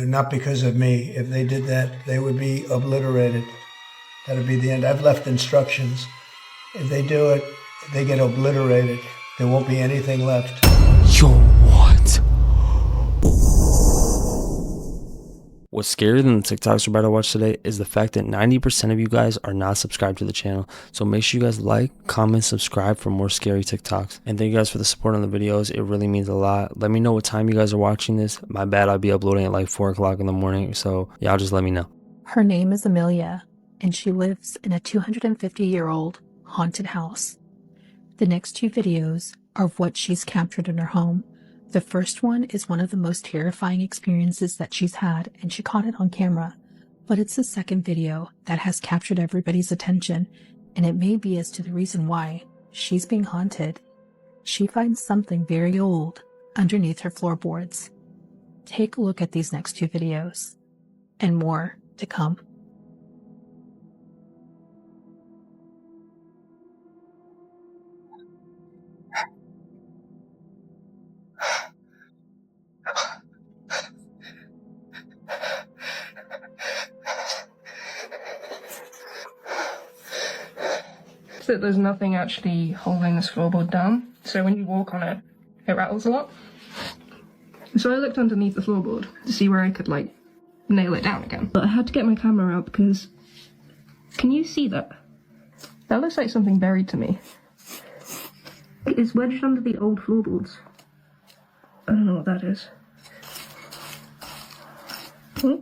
Not because of me. If they did that, they would be obliterated. That would be the end. I've left instructions. If they do it, they get obliterated. There won't be anything left. Yo, what? What's scarier than the TikToks we're about to watch today is the fact that 90% of you guys are not subscribed to the channel. So make sure you guys like, comment, subscribe for more scary TikToks. And thank you guys for the support on the videos. It really means a lot. Let me know what time you guys are watching this. My bad, I'll be uploading at like 4 o'clock in the morning. So y'all just let me know. Her name is Amelia, and she lives in a 250-year-old haunted house. The next two videos are of what she's captured in her home. The first one is one of the most terrifying experiences that she's had, and she caught it on camera. But it's the second video that has captured everybody's attention, and it may be as to the reason why she's being haunted. She finds something very old underneath her floorboards. Take a look at these next two videos, and more to come. That there's nothing actually holding this floorboard down, so when you walk on it, it rattles a lot. So I looked underneath the floorboard to see where I could, like, nail it down again. But I had to get my camera out because... Can you see that? That looks like something buried to me. It's wedged under the old floorboards. I don't know what that is. Hmm?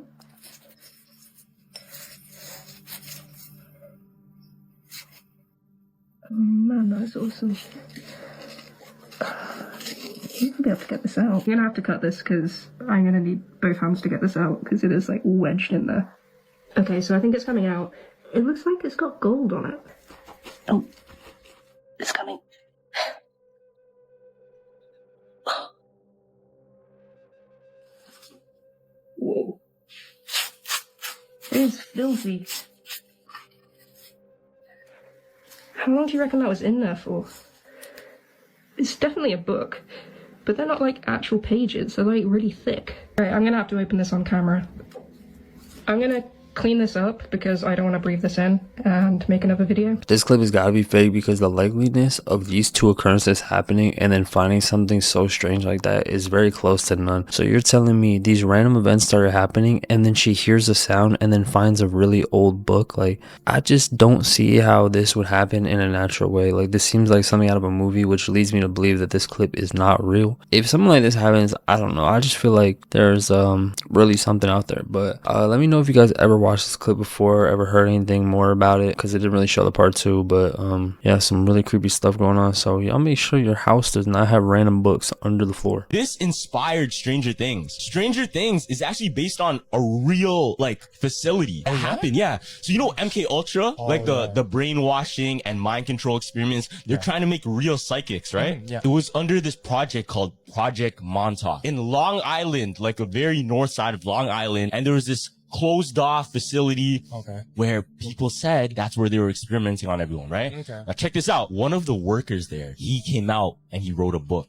Oh man, that's awesome. You can be able to get this out. I'm gonna have to cut this because I'm gonna need both hands to get this out because it is like wedged in there. Okay, so I think it's coming out. It looks like it's got gold on it. Oh, it's coming. Whoa. It is filthy. How long do you reckon that was in there for? It's definitely a book, but they're not like actual pages, they're like really thick. Alright, I'm gonna have to open this on camera. I'm gonna clean this up because I don't want to breathe this in and make another video. This clip has got to be fake because the likeliness of these two occurrences happening and then finding something so strange like that is very close to none. So you're telling me these random events started happening and then she hears a sound and then finds a really old book? Like, I just don't see how this would happen in a natural way. Like, this seems like something out of a movie, which leads me to believe that this clip is not real. If something like this happens, I don't know, I just feel like there's really something out there. But let me know if you guys ever watched this clip before, ever heard anything more about it, because it didn't really show the part 2. But yeah, some really creepy stuff going on. So y'all make sure your house does not have random books under the floor. This inspired Stranger Things. Stranger Things is actually based on a real like facility that happened. Yeah. So you know MK Ultra, like the brainwashing and mind control experiments, they're trying to make real psychics, right? Yeah. It was under this project called Project Montauk in Long Island, like a very north side of Long Island, and there was this closed off facility where people said that's where they were experimenting on everyone, right? Now check this out. One of the workers there, he came out and he wrote a book,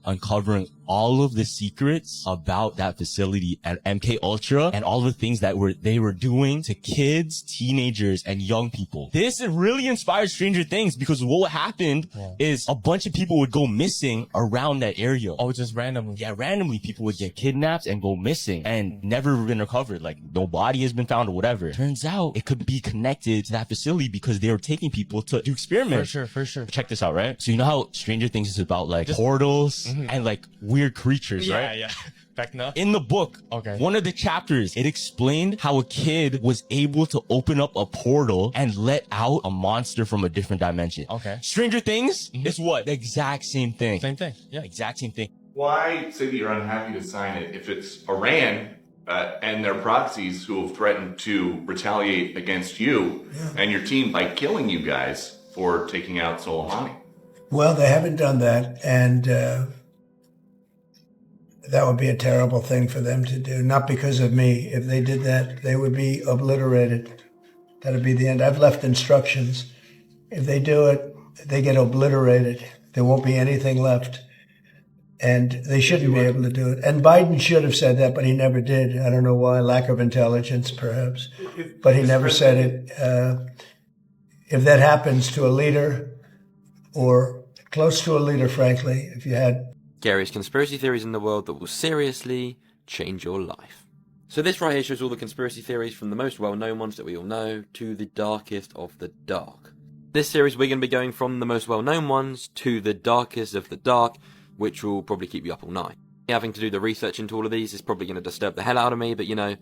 uncovering all of the secrets about that facility at MK Ultra and all the things that they were doing to kids, teenagers, and young people. This really inspired Stranger Things because what happened is a bunch of people would go missing around that area. Oh, just randomly? Yeah, randomly people would get kidnapped and go missing and never been recovered. Like, no body has been found or whatever. Turns out it could be connected to that facility because they were taking people to do experiments. For sure. Check this out, right? So you know how Stranger Things is about like portals and like weird creatures, right? Yeah. Back now. In the book, one of the chapters, it explained how a kid was able to open up a portal and let out a monster from a different dimension. Stranger Things is what? The exact same thing. Same thing. Yeah. Exact same thing. Why say that you're unhappy to sign it if it's Iran and their proxies who have threatened to retaliate against you and your team by killing you guys for taking out Soleimani? Well, they haven't done that, and that would be a terrible thing for them to do. Not because of me. If they did that, they would be obliterated. That would be the end. I've left instructions. If they do it, they get obliterated. There won't be anything left. And they shouldn't be able to do it. And Biden should have said that, but he never did. I don't know why. Lack of intelligence, perhaps. But he never said it. If that happens to a leader, or close to a leader, frankly, if you had... Scariest conspiracy theories in the world that will seriously change your life. So this right here shows all the conspiracy theories from the most well-known ones that we all know to the darkest of the dark. This series we're going to be going from the most well-known ones to the darkest of the dark, which will probably keep you up all night. Having to do the research into all of these is probably going to disturb the hell out of me, but you know,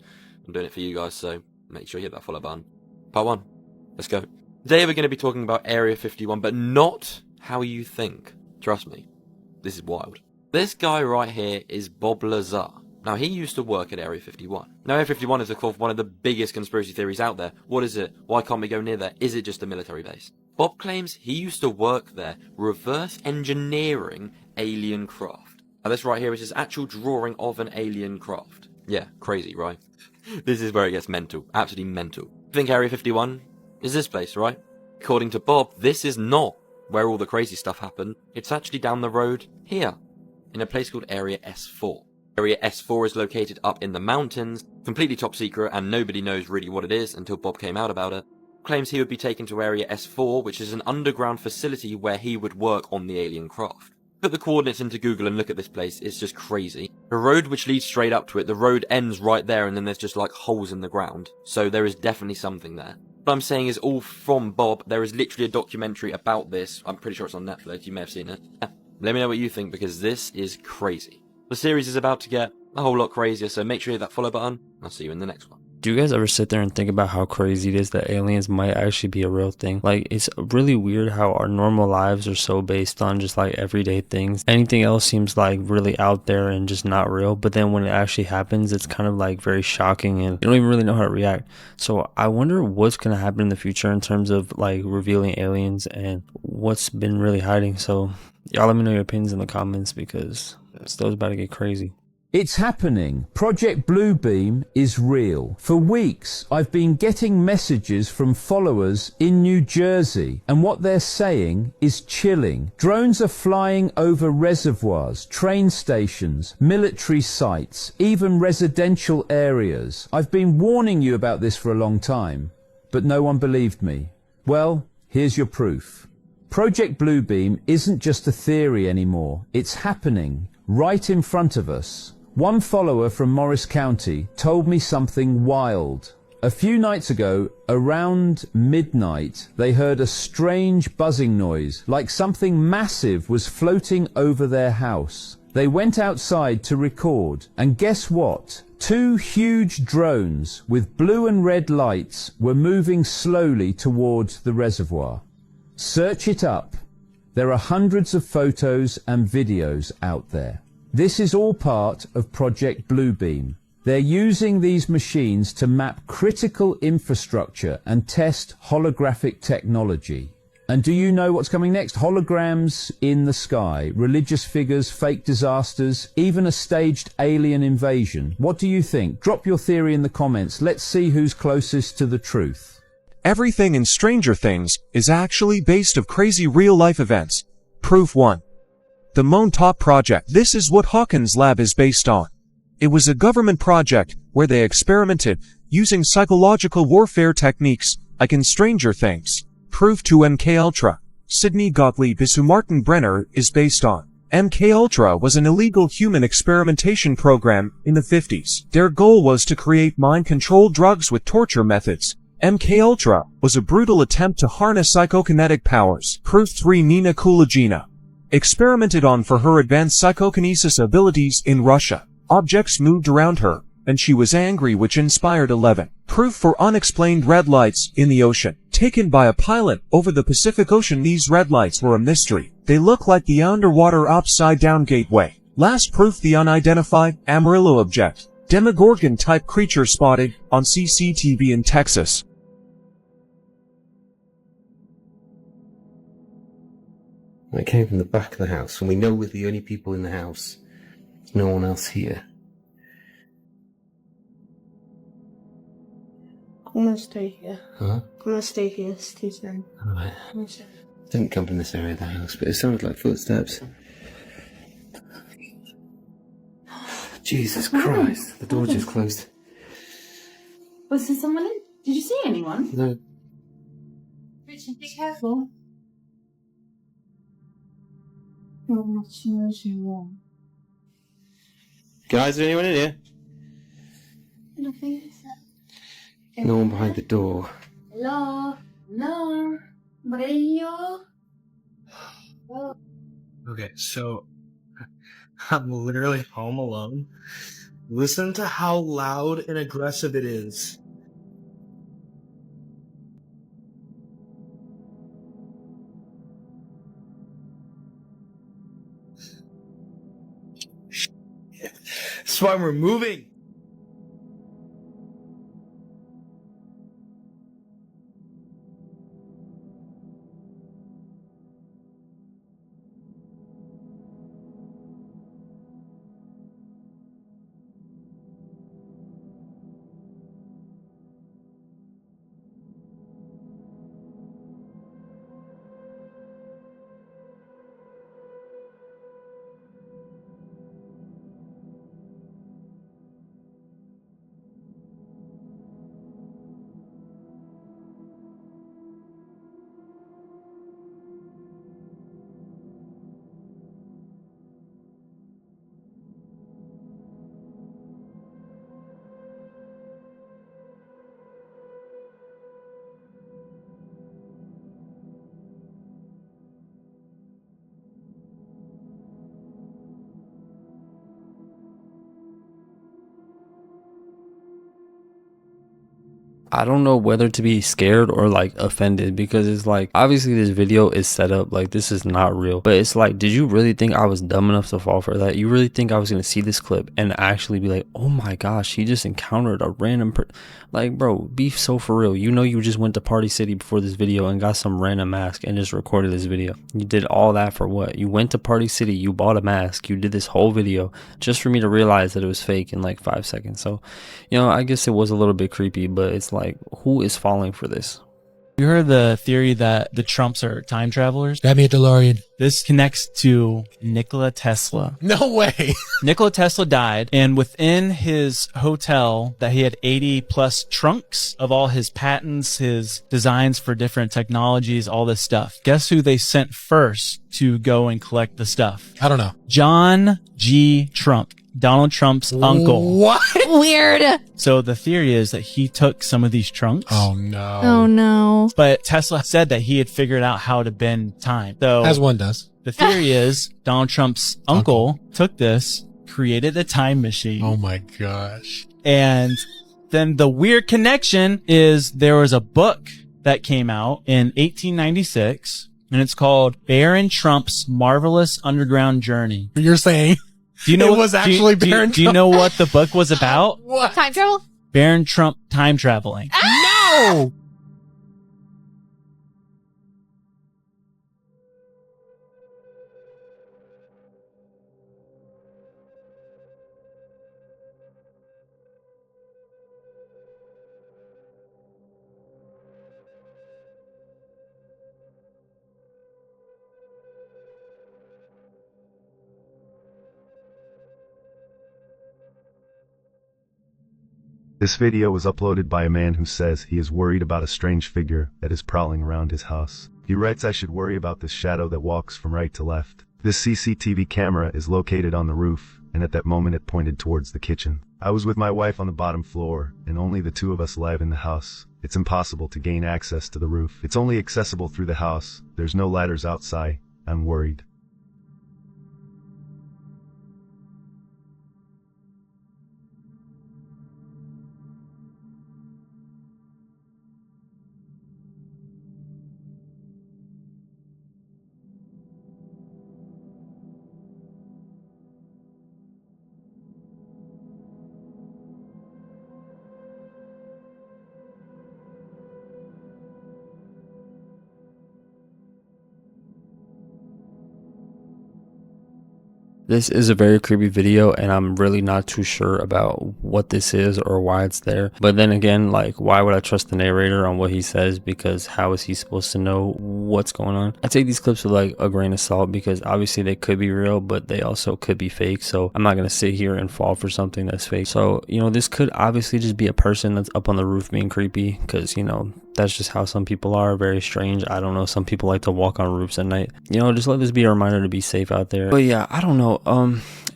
I'm doing it for you guys, so make sure you hit that follow button. Part 1. Let's go. Today we're going to be talking about Area 51, but not how you think. Trust me, this is wild. This guy right here is Bob Lazar. Now, he used to work at Area 51. Now, Area 51 is, of course, one of the biggest conspiracy theories out there. What is it? Why can't we go near there? Is it just a military base? Bob claims he used to work there, reverse engineering alien craft. Now, this right here is his actual drawing of an alien craft. Yeah, crazy, right? This is where it gets mental. Absolutely mental. You think Area 51 is this place, right? According to Bob, this is not where all the crazy stuff happened. It's actually down the road here, in a place called Area S4. Area S4 is located up in the mountains, completely top secret, and nobody knows really what it is until Bob came out about it. Claims he would be taken to Area S4, which is an underground facility where he would work on the alien craft. Put the coordinates into Google and look at this place, it's just crazy. The road which leads straight up to it, the road ends right there and then there's just like holes in the ground. So there is definitely something there. What I'm saying is all from Bob. There is literally a documentary about this. I'm pretty sure it's on Netflix, you may have seen it. Let me know what you think, because this is crazy. The series is about to get a whole lot crazier, so make sure you hit that follow button. I'll see you in the next one. Do you guys ever sit there and think about how crazy it is that aliens might actually be a real thing? Like, it's really weird how our normal lives are so based on just like everyday things. Anything else seems like really out there and just not real. But then when it actually happens, it's kind of like very shocking and you don't even really know how to react. So I wonder what's going to happen in the future in terms of like revealing aliens and what's been really hiding. So y'all let me know your opinions in the comments, because stuff's about to get crazy. It's happening. Project Bluebeam is real. For weeks, I've been getting messages from followers in New Jersey, and what they're saying is chilling. Drones are flying over reservoirs, train stations, military sites, even residential areas. I've been warning you about this for a long time, but no one believed me. Well, here's your proof. Project Bluebeam isn't just a theory anymore. It's happening right in front of us. One follower from Morris County told me something wild. A few nights ago, around midnight, they heard a strange buzzing noise, like something massive was floating over their house. They went outside to record, and guess what? 2 huge drones with blue and red lights were moving slowly towards the reservoir. Search it up. There are hundreds of photos and videos out there. This is all part of Project Bluebeam. They're using these machines to map critical infrastructure and test holographic technology. And do you know what's coming next? Holograms in the sky, religious figures, fake disasters, even a staged alien invasion. What do you think? Drop your theory in the comments. Let's see who's closest to the truth. Everything in Stranger Things is actually based of crazy real-life events. Proof 1. The Montauk Project. This is what Hawkins' lab is based on. It was a government project where they experimented using psychological warfare techniques, like in Stranger Things. Proof 2. MKUltra. Sidney Gottlieb is who Martin Brenner is based on. MKUltra was an illegal human experimentation program in the 50s. Their goal was to create mind-controlled drugs with torture methods. MKUltra was a brutal attempt to harness psychokinetic powers. Proof 3. Nina Kulagina experimented on for her advanced psychokinesis abilities in Russia. Objects moved around her, and she was angry, which inspired 11. Proof for unexplained red lights in the ocean. Taken by a pilot over the Pacific Ocean, these red lights were a mystery. They look like the underwater upside-down gateway. Last proof, the unidentified Amarillo object. Demogorgon-type creature spotted on CCTV in Texas. It came from the back of the house, and we know we're the only people in the house. There's no one else here. I'm gonna stay here. Huh? I'm gonna stay here, it's too soon. Alright. Didn't come from this area of the house, but it sounded like footsteps. Jesus Christ. The door just closed. Was there someone in? Did you see anyone? No. Richard, be careful. Oh, you. Guys, is there anyone in here? Nothing. No one behind the door. Hello? Hello? Mario? Okay, so I'm literally home alone. Listen to how loud and aggressive it is. That's why we're moving. I don't know whether to be scared or like offended, because it's like, obviously this video is set up, like this is not real, but it's like, did you really think I was dumb enough to fall for that? You really think I was gonna see this clip and actually be like, oh my gosh, he just encountered a random like, bro, be so for real. You know, you just went to Party City before this video and got some random mask and just recorded this video. You did all that for what? You went to Party City, you bought a mask, you did this whole video just for me to realize that it was fake in like 5 seconds. So, you know, I guess it was a little bit creepy, but it's like, who is falling for this? You heard the theory that the Trumps are time travelers? Grab me a DeLorean. This connects to Nikola Tesla. No way. Nikola Tesla died, and within his hotel that he had 80 plus trunks of all his patents, his designs for different technologies, all this stuff. Guess who they sent first to go and collect the stuff? I don't know. John G. Trump. Donald Trump's uncle. What? Weird. So the theory is that he took some of these trunks. Oh no. Oh no. But Tesla said that he had figured out how to bend time. So as one does. The theory is Donald Trump's uncle took this, created a time machine. Oh my gosh. And then the weird connection is there was a book that came out in 1896, and it's called Baron Trump's Marvelous Underground Journey. You're saying do you know it was actually Baron Trump? Do you know what the book was about? What? Time travel? Baron Trump time traveling. No! This video was uploaded by a man who says he is worried about a strange figure that is prowling around his house. He writes, I should worry about this shadow that walks from right to left. This CCTV camera is located on the roof, and at that moment it pointed towards the kitchen. I was with my wife on the bottom floor, and only the two of us live in the house. It's impossible to gain access to the roof. It's only accessible through the house. There's no ladders outside. I'm worried. This is a very creepy video, and I'm really not too sure about what this is or why it's there. But then again, like, why would I trust the narrator on what he says? Because how is he supposed to know what's going on? I take these clips with like a grain of salt, because obviously they could be real, but they also could be fake. So I'm not gonna sit here and fall for something that's fake. So, you know, this could obviously just be a person that's up on the roof being creepy, because, you know, that's just how some people are, very strange. I don't know, some people like to walk on roofs at night. You know, just let this be a reminder to be safe out there. But yeah, I don't know,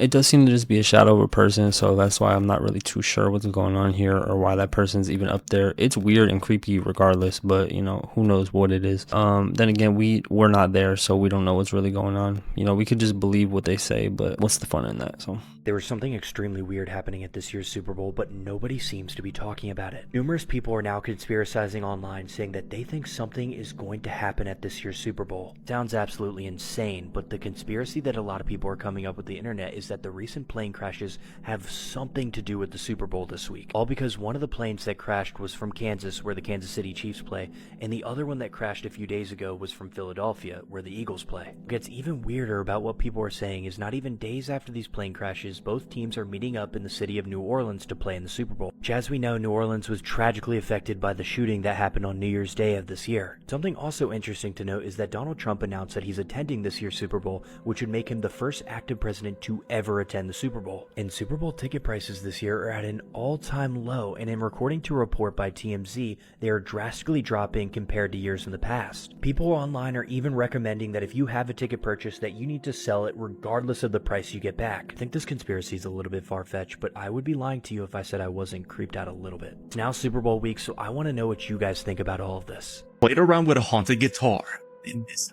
it does seem to just be a shadow of a person, so that's why I'm not really too sure what's going on here or why that person's even up there. It's weird and creepy regardless, but you know, who knows what it is. Then again, we're not there, so we don't know what's really going on. You know, we could just believe what they say, but what's the fun in that? So there was something extremely weird happening at this year's Super Bowl, but nobody seems to be talking about it. Numerous people are now conspiracizing online, saying that they think something is going to happen at this year's Super Bowl. Sounds absolutely insane, but the conspiracy that a lot of people are coming up with the internet is that the recent plane crashes have something to do with the Super Bowl this week. All because one of the planes that crashed was from Kansas, where the Kansas City Chiefs play, and the other one that crashed a few days ago was from Philadelphia, where the Eagles play. What gets even weirder about what people are saying is not even days after these plane crashes, both teams are meeting up in the city of New Orleans to play in the Super Bowl. Which, as we know, New Orleans was tragically affected by the shooting that happened on New Year's Day of this year. Something also interesting to note is that Donald Trump announced that he's attending this year's Super Bowl, which would make him the first active president to ever attend the Super Bowl. And Super Bowl ticket prices this year are at an all-time low, and in according to a report by TMZ, they are drastically dropping compared to years in the past. People online are even recommending that if you have a ticket purchase, that you need to sell it regardless of the price you get back. I think this conspiracy is a little bit far-fetched, but I would be lying to you if I said I wasn't creeped out a little bit. It's now Super Bowl week, so I want to know what you guys think about all of this. Played around with a haunted guitar. In this,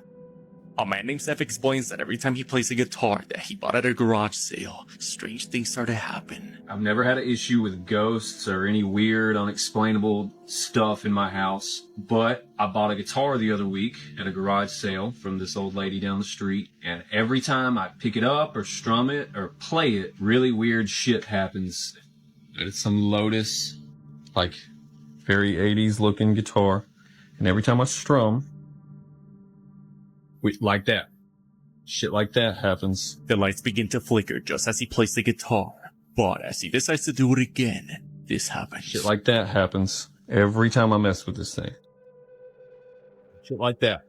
a man named Seth explains that every time he plays a guitar that he bought at a garage sale, strange things start to happen. I've never had an issue with ghosts or any weird, unexplainable stuff in my house, but I bought a guitar the other week at a garage sale from this old lady down the street, and every time I pick it up or strum it or play it, really weird shit happens. It's some Lotus, like, very 80s looking guitar, and every time I strum, like that. Shit like that happens. The lights begin to flicker just as he plays the guitar, but as he decides to do it again, this happens. Shit like that happens every time I mess with this thing. Shit like that.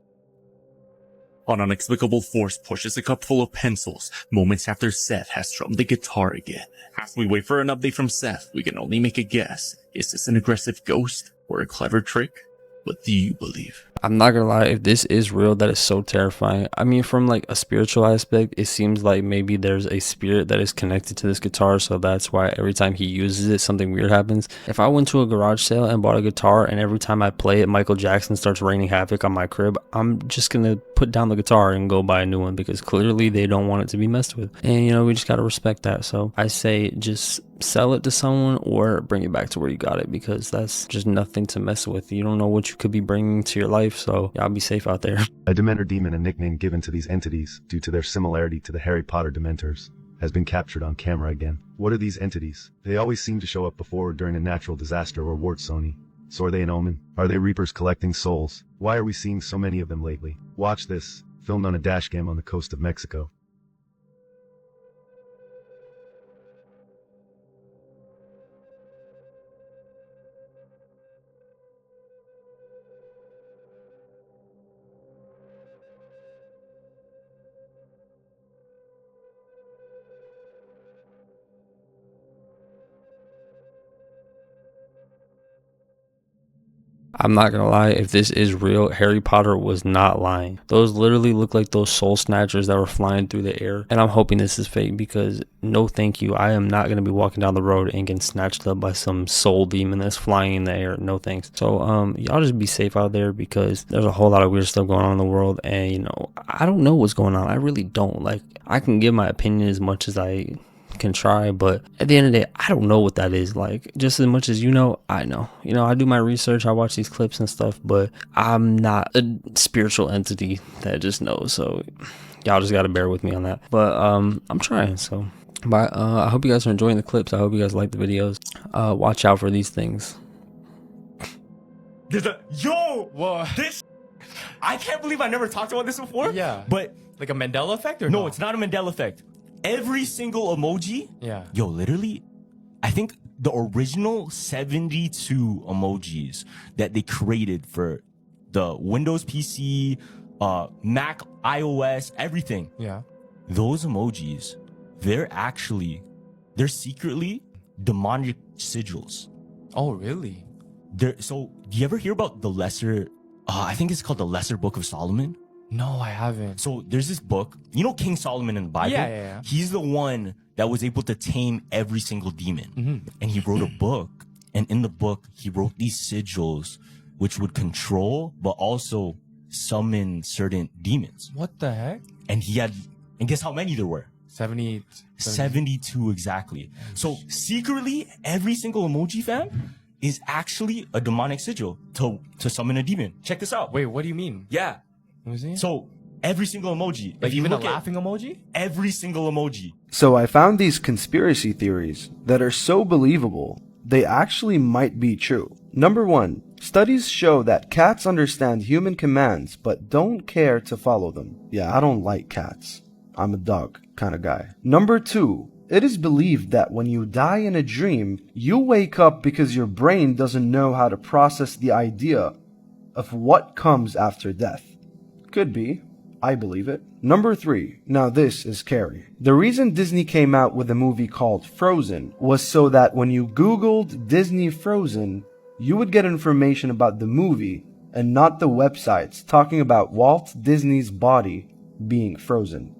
An inexplicable force pushes a cup full of pencils moments after Seth has strummed the guitar again. As we wait for an update from Seth, we can only make a guess. Is this an aggressive ghost or a clever trick? What do you believe? I'm not gonna lie, if this is real, that is so terrifying. I mean, from like a spiritual aspect, it seems like maybe there's a spirit that is connected to this guitar, so that's why every time he uses it, something weird happens. If I went to a garage sale and bought a guitar, and every time I play it, Michael Jackson starts raining havoc on my crib, I'm just gonna put down the guitar and go buy a new one, because clearly they don't want it to be messed with. And you know, we just gotta respect that. So I say just sell it to someone or bring it back to where you got it, because that's just nothing to mess with. You don't know what you could be bringing to your life, so y'all be safe out there. A Dementor demon, a nickname given to these entities due to their similarity to the Harry Potter Dementors, has been captured on camera again. What are these entities? They always seem to show up before or during a natural disaster or war, Sony. So are they an omen? Are they reapers collecting souls? Why are we seeing so many of them lately? Watch this, filmed on a dashcam on the coast of Mexico. I'm not gonna lie, if this is real, Harry Potter was not lying. Those literally look like those soul snatchers that were flying through the air. And I'm hoping this is fake, because no thank you. I am not gonna be walking down the road and getting snatched up by some soul demon that's flying in the air. No thanks. So y'all just be safe out there, because there's a whole lot of weird stuff going on in the world, and you know, I don't know what's going on. I really don't. Like, I can give my opinion as much as I can try, but at the end of the day, I don't know what that is. Like, just as much as you know, I know. You know, I do my research, I watch these clips and stuff, but I'm not a spiritual entity that just knows. So y'all just gotta bear with me on that. But I'm trying. So but I hope you guys are enjoying the clips. I hope you guys like the videos. Watch out for these things. There's a this. I can't believe I never talked about this before. Yeah. But like a Mandela effect or no, it's not a Mandela effect. every single emoji. Yeah. Yo, literally, I think the original 72 emojis that they created for the Windows PC, Mac, iOS, everything. Yeah. Those emojis, they're secretly demonic sigils. Oh, really? So, do you ever hear about the lesser, I think it's called the Lesser Book of Solomon? No, I haven't. So there's this book, you know King Solomon in the Bible? Yeah. He's the one that was able to tame every single demon. And he wrote a book, and in the book, he wrote these sigils which would control, but also summon certain demons. What the heck? And guess how many there were? 72 exactly. So secretly, every single emoji fam is actually a demonic sigil to summon a demon. Check this out. Wait, what do you mean? Yeah. So every single emoji, like even a laughing emoji, every single emoji. So I found these conspiracy theories that are so believable, they actually might be true. Number 1, studies show that cats understand human commands but don't care to follow them. Yeah, I don't like cats. I'm a dog kind of guy. Number 2, it is believed that when you die in a dream, you wake up because your brain doesn't know how to process the idea of what comes after death. Could be. I believe it. Number 3. Now this is scary. The reason Disney came out with a movie called Frozen was so that when you Googled Disney Frozen, you would get information about the movie and not the websites talking about Walt Disney's body being frozen.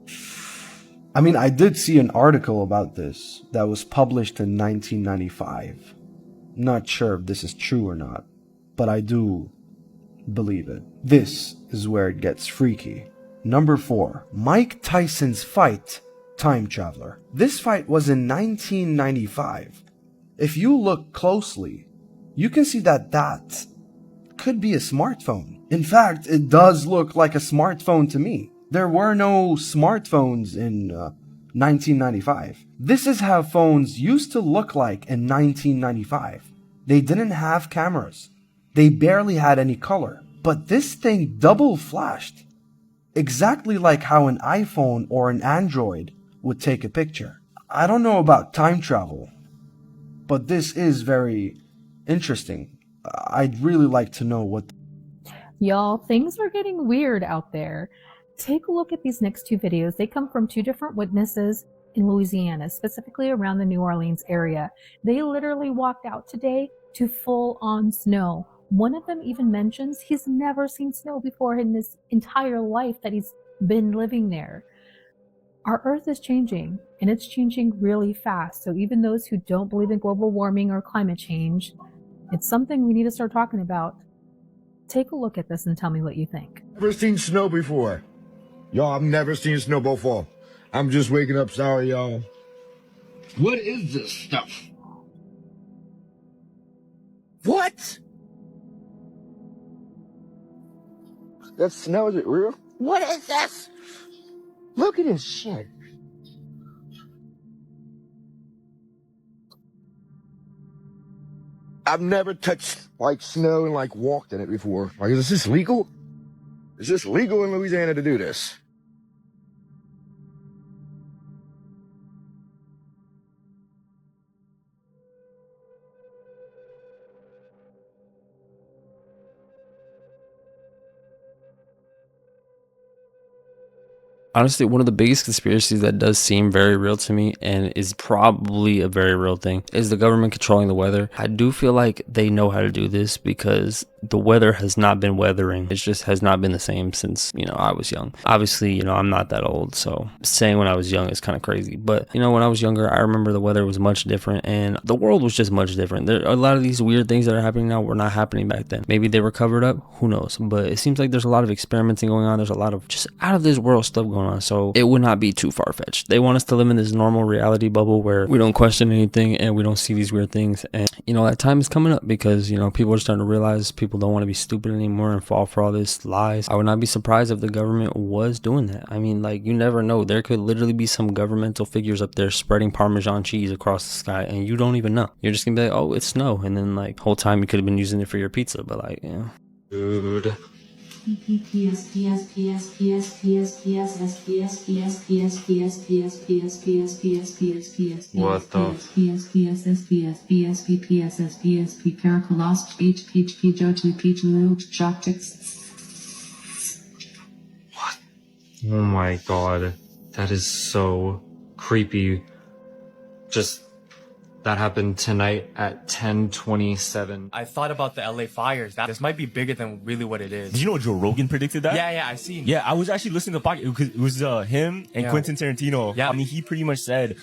I mean, I did see an article about this that was published in 1995. Not sure if this is true or not, but I do believe it. This is where it gets freaky. Number 4. Mike Tyson's fight, Time Traveler. This fight was in 1995. If you look closely, you can see that could be a smartphone. In fact, it does look like a smartphone to me. There were no smartphones in 1995. This is how phones used to look like in 1995. They didn't have cameras. They barely had any color. But this thing double flashed. Exactly like how an iPhone or an Android would take a picture. I don't know about time travel, but this is very interesting. I'd really like to know what... Y'all, things are getting weird out there. Take a look at these next 2 videos. They come from 2 different witnesses in Louisiana, specifically around the New Orleans area. They literally walked out today to full-on snow. One of them even mentions he's never seen snow before in his entire life that he's been living there. Our Earth is changing, and it's changing really fast. So even those who don't believe in global warming or climate change, it's something we need to start talking about. Take a look at this and tell me what you think. Never seen snow before. Y'all, I've never seen snow before. I'm just waking up, sorry, y'all. What is this stuff? What? That snow, is it real? What is this? Look at this shit. I've never touched like snow and like walked in it before. Like, is this legal? Is this legal in Louisiana to do this? Honestly, one of the biggest conspiracies that does seem very real to me and is probably a very real thing is the government controlling the weather. I do feel like they know how to do this because the weather has not been weathering. It just has not been the same since, I was young. Obviously, I'm not that old, so saying when I was young is kind of crazy. But, when I was younger, I remember the weather was much different and the world was just much different. There are a lot of these weird things that are happening now were not happening back then. Maybe they were covered up, who knows? But it seems like there's a lot of experimenting going on. There's a lot of just out of this world stuff going on. So it would not be too far-fetched. They want us to live in this normal reality bubble where we don't question anything and we don't see these weird things. And that time is coming up because people are starting to realize people don't want to be stupid anymore and fall for all this lies. I would not be surprised if the government was doing that. I mean, you never know. There could literally be some governmental figures up there spreading Parmesan cheese across the sky and you don't even know. You're just gonna be like, oh, it's snow, and then whole time you could have been using it for your pizza. But Dude, What the? Oh my god. That is so creepy. Just that happened tonight at 10:27. I thought about the LA fires. This might be bigger than really what it is. Did you know Joe Rogan predicted that? Yeah, I seen. Yeah, I was actually listening to the podcast because it was him and Yeah. Quentin Tarantino. Yeah. I mean, he pretty much said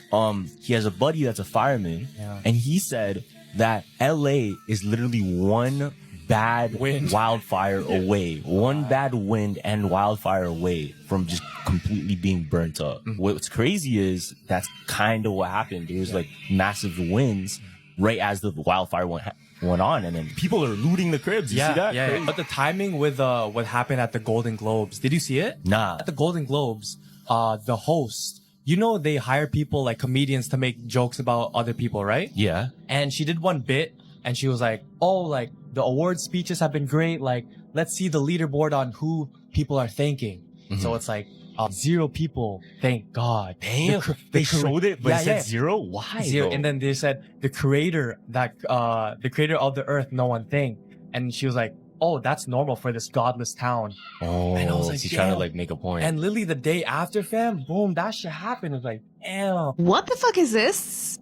he has a buddy that's a fireman, Yeah. and he said that LA is literally one bad wildfire away, one bad wind and wildfire away from just completely being burnt up. What's crazy is that's kind of what happened. There was like massive winds right as the wildfire went on, and then people are looting the cribs. You see that? Crazy. But the timing with what happened at the Golden Globes, did you see it? Nah. At the Golden Globes, the host, you know, they hire people like comedians to make jokes about other people, right? Yeah. And she did one bit, and she was like, "Oh, like the award speeches have been great. Like, let's see the leaderboard on who people are thanking." So it's like 0 people. Thank God. Damn. They showed it, but it said 0. Why? 0. though? And then they said the creator of the earth, no one thanked. And she was like, "Oh, that's normal for this godless town." Oh, and I was like, she's trying to damn. like make a point. And literally the day after, fam, boom, that shit happened. It was like, damn. What the fuck is this?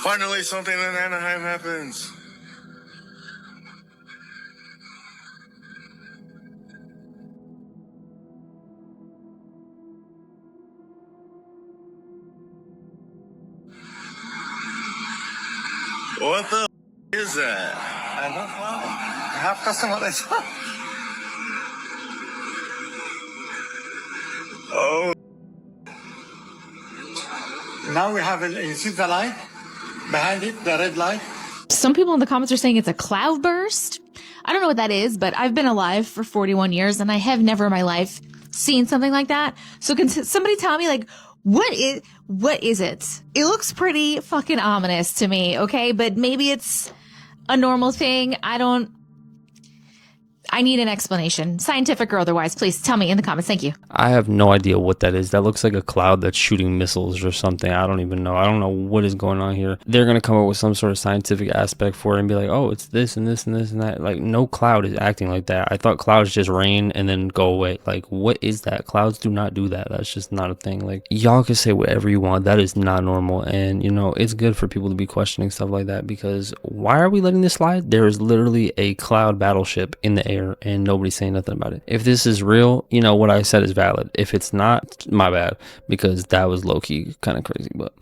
Finally, something in Anaheim happens. What the is that? I don't know. Half customer I saw. Oh. Now we have you see the light behind it, the red light. Some people in the comments are saying it's a cloud burst. I don't know what that is, but I've been alive for 41 years and I have never in my life seen something like that. So can somebody tell me, like, what is it? It looks pretty fucking ominous to me, okay? But maybe it's a normal thing. I need an explanation, scientific or otherwise. Please tell me in the comments. Thank you. I have no idea what that is. That looks like a cloud that's shooting missiles or something. I don't even know. I don't know what is going on here. They're going to come up with some sort of scientific aspect for it and be like, oh, it's this and this and this and that. Like, no cloud is acting like that. I thought clouds just rain and then go away. Like, what is that? Clouds do not do that. That's just not a thing. Like, y'all can say whatever you want. That is not normal. And, you know, it's good for people to be questioning stuff like that, because why are we letting this slide? There is literally a cloud battleship in the air and nobody's saying nothing about it. If this is real, you know, what I said is valid. If it's not, my bad, because that was low-key kind of crazy. But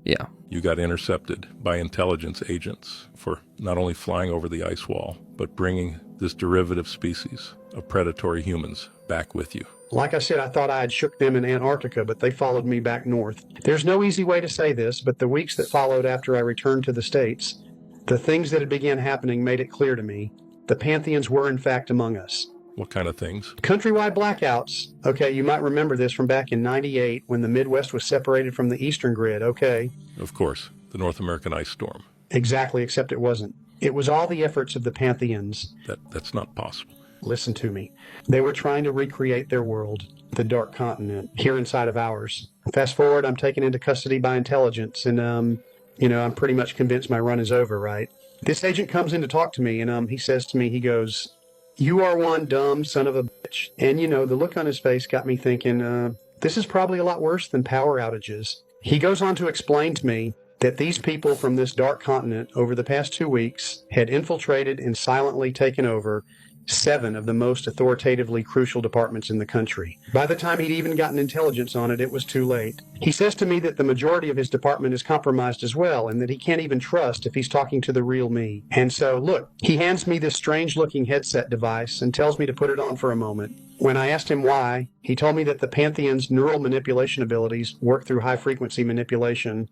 yeah, you got intercepted by intelligence agents for not only flying over the ice wall, but bringing this derivative species of predatory humans back with you. Like I said, I thought I had shook them in Antarctica, but they followed me back north. There's no easy way to say this, but the weeks that followed after I returned to the States, the things that had begun happening made it clear to me the Pantheons were in fact among us. What kind of things? Countrywide blackouts. Okay, you might remember this from back in '98 when the Midwest was separated from the Eastern grid, okay? Of course, the North American ice storm. Exactly, except it wasn't. It was all the efforts of the Pantheons. That's not possible. Listen to me. They were trying to recreate their world, the Dark Continent, here inside of ours. Fast forward, I'm taken into custody by intelligence, and, I'm pretty much convinced my run is over, right? This agent comes in to talk to me, and he says to me, he goes, "You are one dumb son of a bitch." And, the look on his face got me thinking, this is probably a lot worse than power outages. He goes on to explain to me that these people from this dark continent over the past 2 weeks had infiltrated and silently taken over 7 of the most authoritatively crucial departments in the country. By the time he'd even gotten intelligence on it, it was too late. He says to me that the majority of his department is compromised as well, and that he can't even trust if he's talking to the real me. And so, look, he hands me this strange-looking headset device and tells me to put it on for a moment. When I asked him why, he told me that the Pantheon's neural manipulation abilities work through high-frequency manipulation,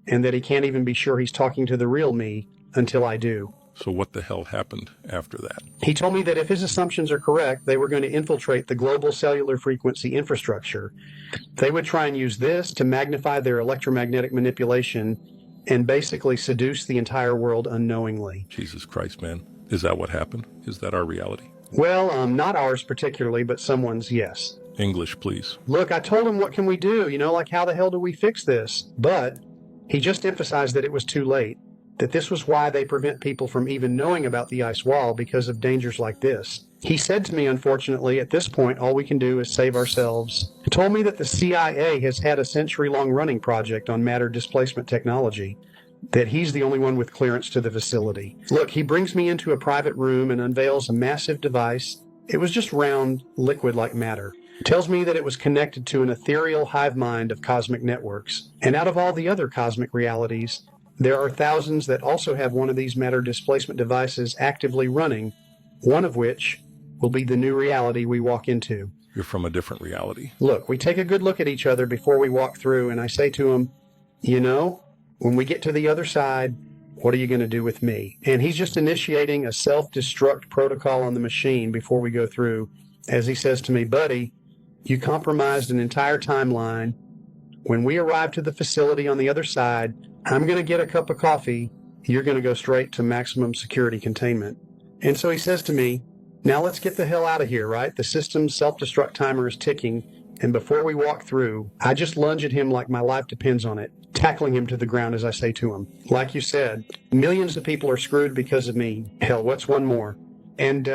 and that he can't even be sure he's talking to the real me until I do. So what the hell happened after that? He told me that if his assumptions are correct, they were going to infiltrate the global cellular frequency infrastructure. They would try and use this to magnify their electromagnetic manipulation and basically seduce the entire world unknowingly. Jesus Christ, man. Is that what happened? Is that our reality? Well, not ours particularly, but someone's, yes. English, please. Look, I told him, what can we do? Like, how the hell do we fix this? But he just emphasized that it was too late, that this was why they prevent people from even knowing about the ice wall because of dangers like this. He said to me, unfortunately, at this point, all we can do is save ourselves. He told me that the CIA has had a century-long running project on matter displacement technology, that he's the only one with clearance to the facility. Look, he brings me into a private room and unveils a massive device. It was just round, liquid-like matter. Tells me that it was connected to an ethereal hive mind of cosmic networks. And out of all the other cosmic realities, there are thousands that also have one of these matter displacement devices actively running, one of which will be the new reality we walk into. You're from a different reality. Look, we take a good look at each other before we walk through, and I say to him, when we get to the other side, what are you going to do with me? And he's just initiating a self-destruct protocol on the machine before we go through, as he says to me, buddy, you compromised an entire timeline. When we arrive to the facility on the other side, I'm going to get a cup of coffee. You're going to go straight to maximum security containment. And so he says to me, now let's get the hell out of here, right? The system's self-destruct timer is ticking. And before we walk through, I just lunge at him like my life depends on it, tackling him to the ground as I say to him, like you said, millions of people are screwed because of me. Hell, what's one more? And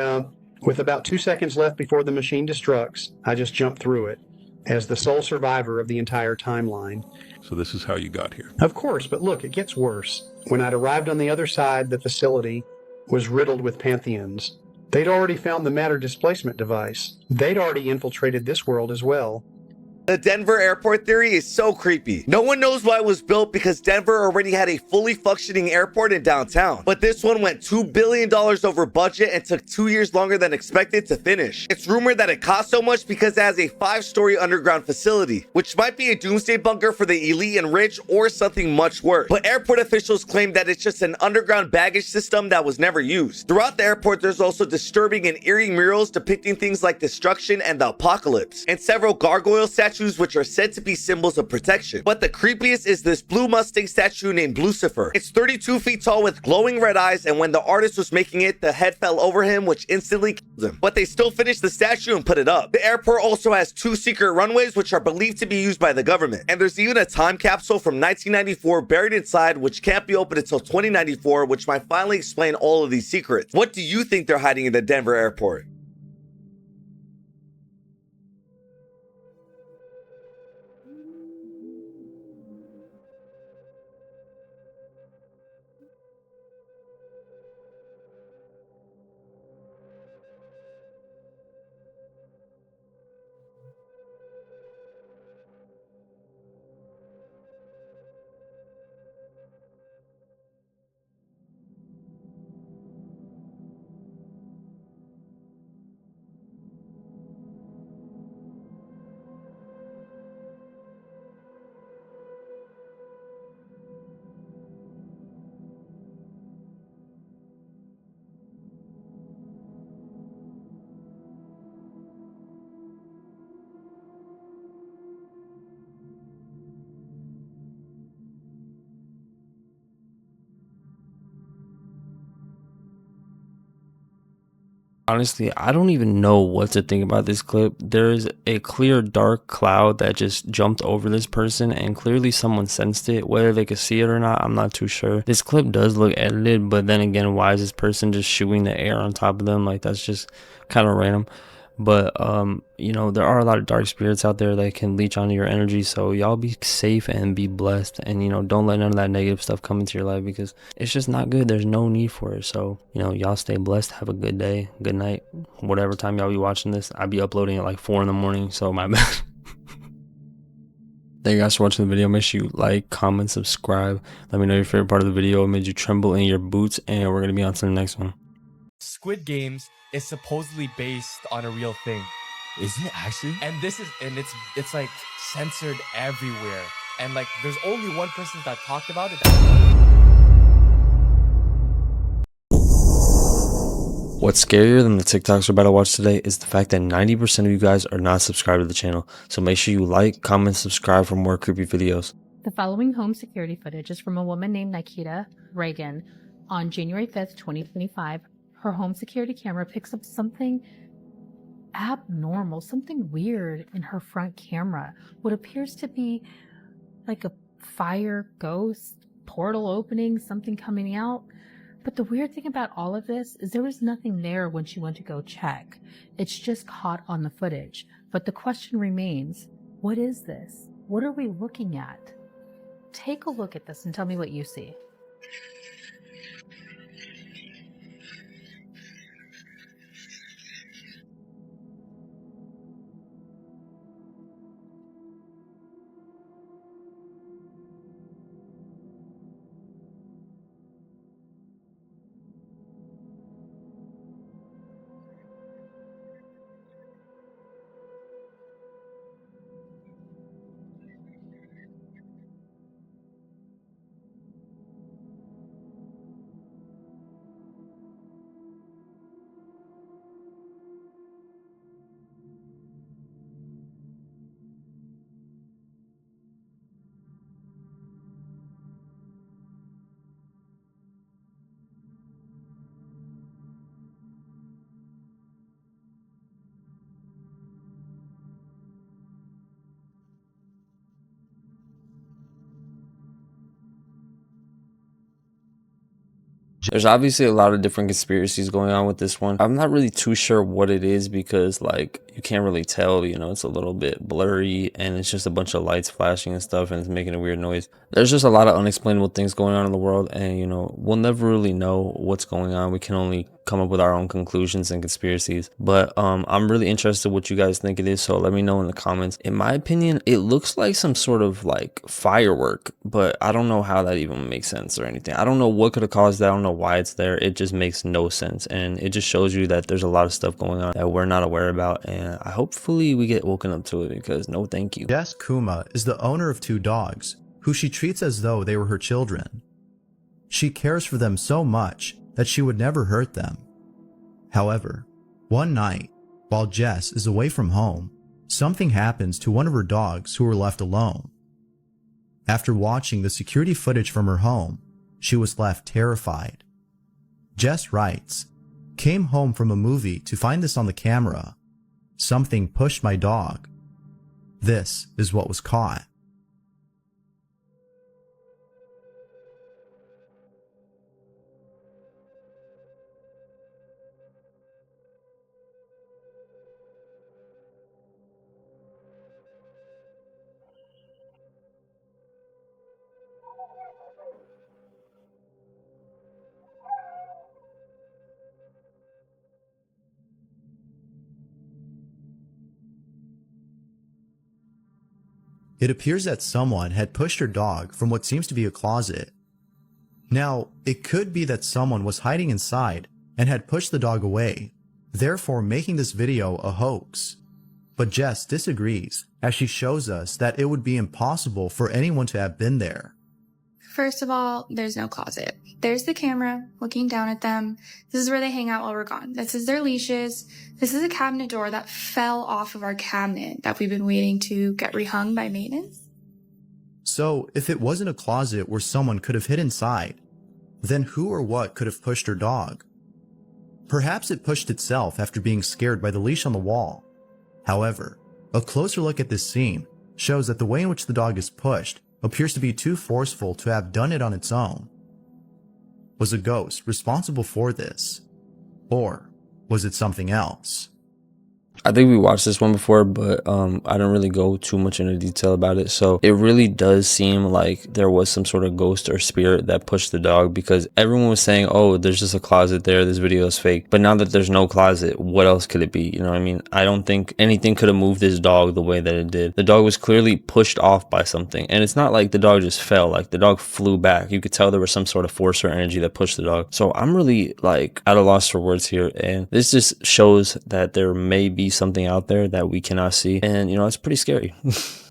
with about 2 seconds left before the machine destructs, I just jump through it as the sole survivor of the entire timeline. So this is how you got here. Of course, but look, it gets worse. When I'd arrived on the other side, the facility was riddled with pantheons. They'd already found the matter displacement device. They'd already infiltrated this world as well. The Denver airport theory is so creepy. No one knows why it was built because Denver already had a fully functioning airport in downtown. But this one went $2 billion over budget and took 2 years longer than expected to finish. It's rumored that it cost so much because it has a 5-story underground facility, which might be a doomsday bunker for the elite and rich or something much worse. But airport officials claim that it's just an underground baggage system that was never used. Throughout the airport, there's also disturbing and eerie murals depicting things like destruction and the apocalypse, and several gargoyle statues which are said to be symbols of protection. But the creepiest is this blue Mustang statue named Lucifer. It's 32 feet tall with glowing red eyes, and when the artist was making it, the head fell over him, which instantly killed him. But they still finished the statue and put it up. The airport also has 2 secret runways which are believed to be used by the government. And there's even a time capsule from 1994 buried inside which can't be opened until 2094, which might finally explain all of these secrets. What do you think they're hiding in the Denver airport? Honestly, I don't even know what to think about this clip. There is a clear dark cloud that just jumped over this person, and clearly someone sensed it. Whether they could see it or not, I'm not too sure. This clip does look edited, but then again, why is this person just shooting the air on top of them? Like, that's just kind of random. But there are a lot of dark spirits out there that can leech onto your energy, so y'all be safe and be blessed, and don't let none of that negative stuff come into your life, because it's just not good. There's no need for it. So y'all stay blessed, have a good day, good night, whatever time y'all be watching this. I'll be uploading at like 4 in the morning, so my bad. Thank you guys for watching the video. Make sure you like, comment, subscribe. Let me know your favorite part of the video. It made you tremble in your boots, and we're gonna be on to the next one. Squid Games is supposedly based on a real thing. Is it actually? And it's like censored everywhere. And like there's only one person that talked about it. What's scarier than the TikToks we're about to watch today is the fact that 90% of you guys are not subscribed to the channel. So make sure you like, comment, subscribe for more creepy videos. The following home security footage is from a woman named Nikita Reagan. On January 5th, 2025, her home security camera picks up something abnormal, something weird in her front camera. What appears to be like a fire, ghost, portal opening, something coming out. But the weird thing about all of this is there was nothing there when she went to go check. It's just caught on the footage. But the question remains, what is this? What are we looking at? Take a look at this and tell me what you see. There's obviously a lot of different conspiracies going on with this one. I'm not really too sure what it is because like you can't really tell, you know, it's a little bit blurry and it's just a bunch of lights flashing and stuff and it's making a weird noise. There's just a lot of unexplainable things going on in the world and, you know, we'll never really know what's going on. We can only come up with our own conclusions and conspiracies. But I'm really interested what you guys think it is, so let me know in the comments. In my opinion, it looks like some sort of like firework, but I don't know how that even makes sense or anything. I don't know what could have caused that. I don't know why it's there. It just makes no sense, and it just shows you that there's a lot of stuff going on that we're not aware about, and hopefully we get woken up to it, because no thank you. Jess Kuma is the owner of 2 dogs, who she treats as though they were her children. She cares for them so much that she would never hurt them. However, one night, while Jess is away from home, something happens to one of her dogs who were left alone. After watching the security footage from her home, she was left terrified. Jess writes, "Came home from a movie to find this on the camera. Something pushed my dog. This is what was caught." It appears that someone had pushed her dog from what seems to be a closet. Now, it could be that someone was hiding inside and had pushed the dog away, therefore making this video a hoax. But Jess disagrees, as she shows us that it would be impossible for anyone to have been there. First of all, there's no closet. There's the camera looking down at them. This is where they hang out while we're gone. This is their leashes. This is a cabinet door that fell off of our cabinet that we've been waiting to get rehung by maintenance. So, if it wasn't a closet where someone could have hid inside, then who or what could have pushed her dog? Perhaps it pushed itself after being scared by the leash on the wall. However, a closer look at this scene shows that the way in which the dog is pushed appears to be too forceful to have done it on its own. Was a ghost responsible for this? Or was it something else? I think we watched this one before, but I don't really go too much into detail about it. So it really does seem like there was some sort of ghost or spirit that pushed the dog, because everyone was saying, oh, there's just a closet there, this video is fake. But now that there's no closet, what else could it be? You know what I mean? I don't think anything could have moved this dog the way that it did. The dog was clearly pushed off by something. And it's not like the dog just fell, like the dog flew back. You could tell there was some sort of force or energy that pushed the dog. So I'm really like at a loss for words here. And this just shows that there may be be something out there that we cannot see. And, you know, it's pretty scary.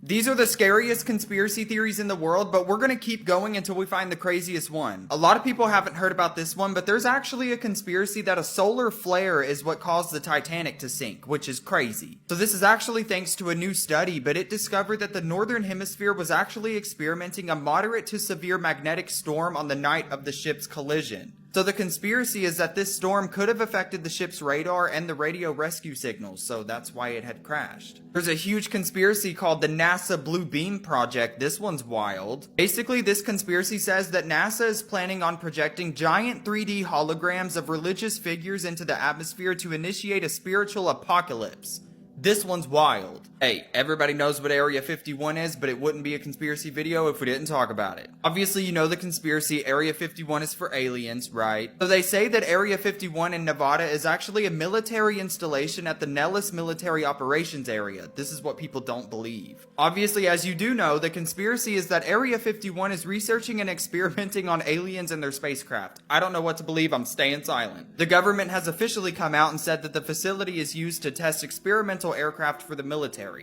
These are the scariest conspiracy theories in the world, but we're gonna keep going until we find the craziest one. A lot of people haven't heard about this one, but there's actually a conspiracy that a solar flare is what caused the Titanic to sink, which is crazy. So this is actually thanks to a new study, but it discovered that the Northern Hemisphere was actually experimenting a moderate to severe magnetic storm on the night of the ship's collision. So the conspiracy is that this storm could have affected the ship's radar and the radio rescue signals, so that's why it had crashed. There's a huge conspiracy called the NASA Blue Beam Project. This one's wild. Basically, this conspiracy says that NASA is planning on projecting giant 3D holograms of religious figures into the atmosphere to initiate a spiritual apocalypse. This one's wild. Hey, everybody knows what Area 51 is, but it wouldn't be a conspiracy video if we didn't talk about it. Obviously, you know the conspiracy, Area 51 is for aliens, right? So they say that Area 51 in Nevada is actually a military installation at the Nellis Military Operations Area. This is what people don't believe. Obviously, as you do know, the conspiracy is that Area 51 is researching and experimenting on aliens and their spacecraft. I don't know what to believe, I'm staying silent. The government has officially come out and said that the facility is used to test experimental aircraft for the military.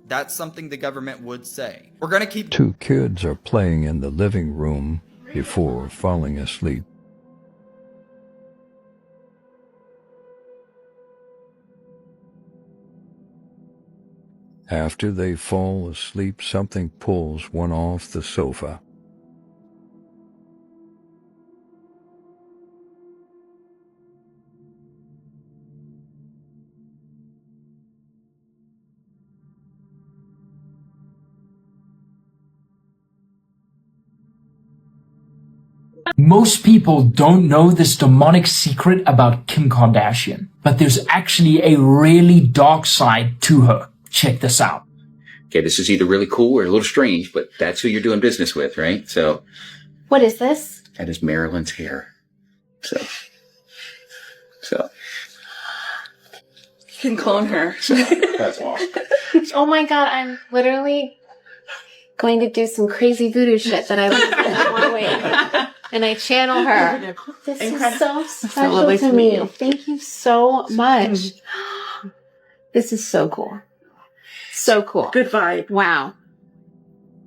That's something the government would say. We're gonna keep— Two kids are playing in the living room before falling asleep. After they fall asleep, something pulls one off the sofa. Most people don't know this demonic secret about Kim Kardashian, but there's actually a really dark side to her. Check this out. Okay, this is either really cool or a little strange, but that's who you're doing business with, right? So. What is this? That is Marilyn's hair. So. You can clone her. That's awesome. Oh my god, I'm literally going to do some crazy voodoo shit that I want to wait. And I channel her. This is so special to me. Thank you so much. This is so cool. So cool. Good vibe. Wow.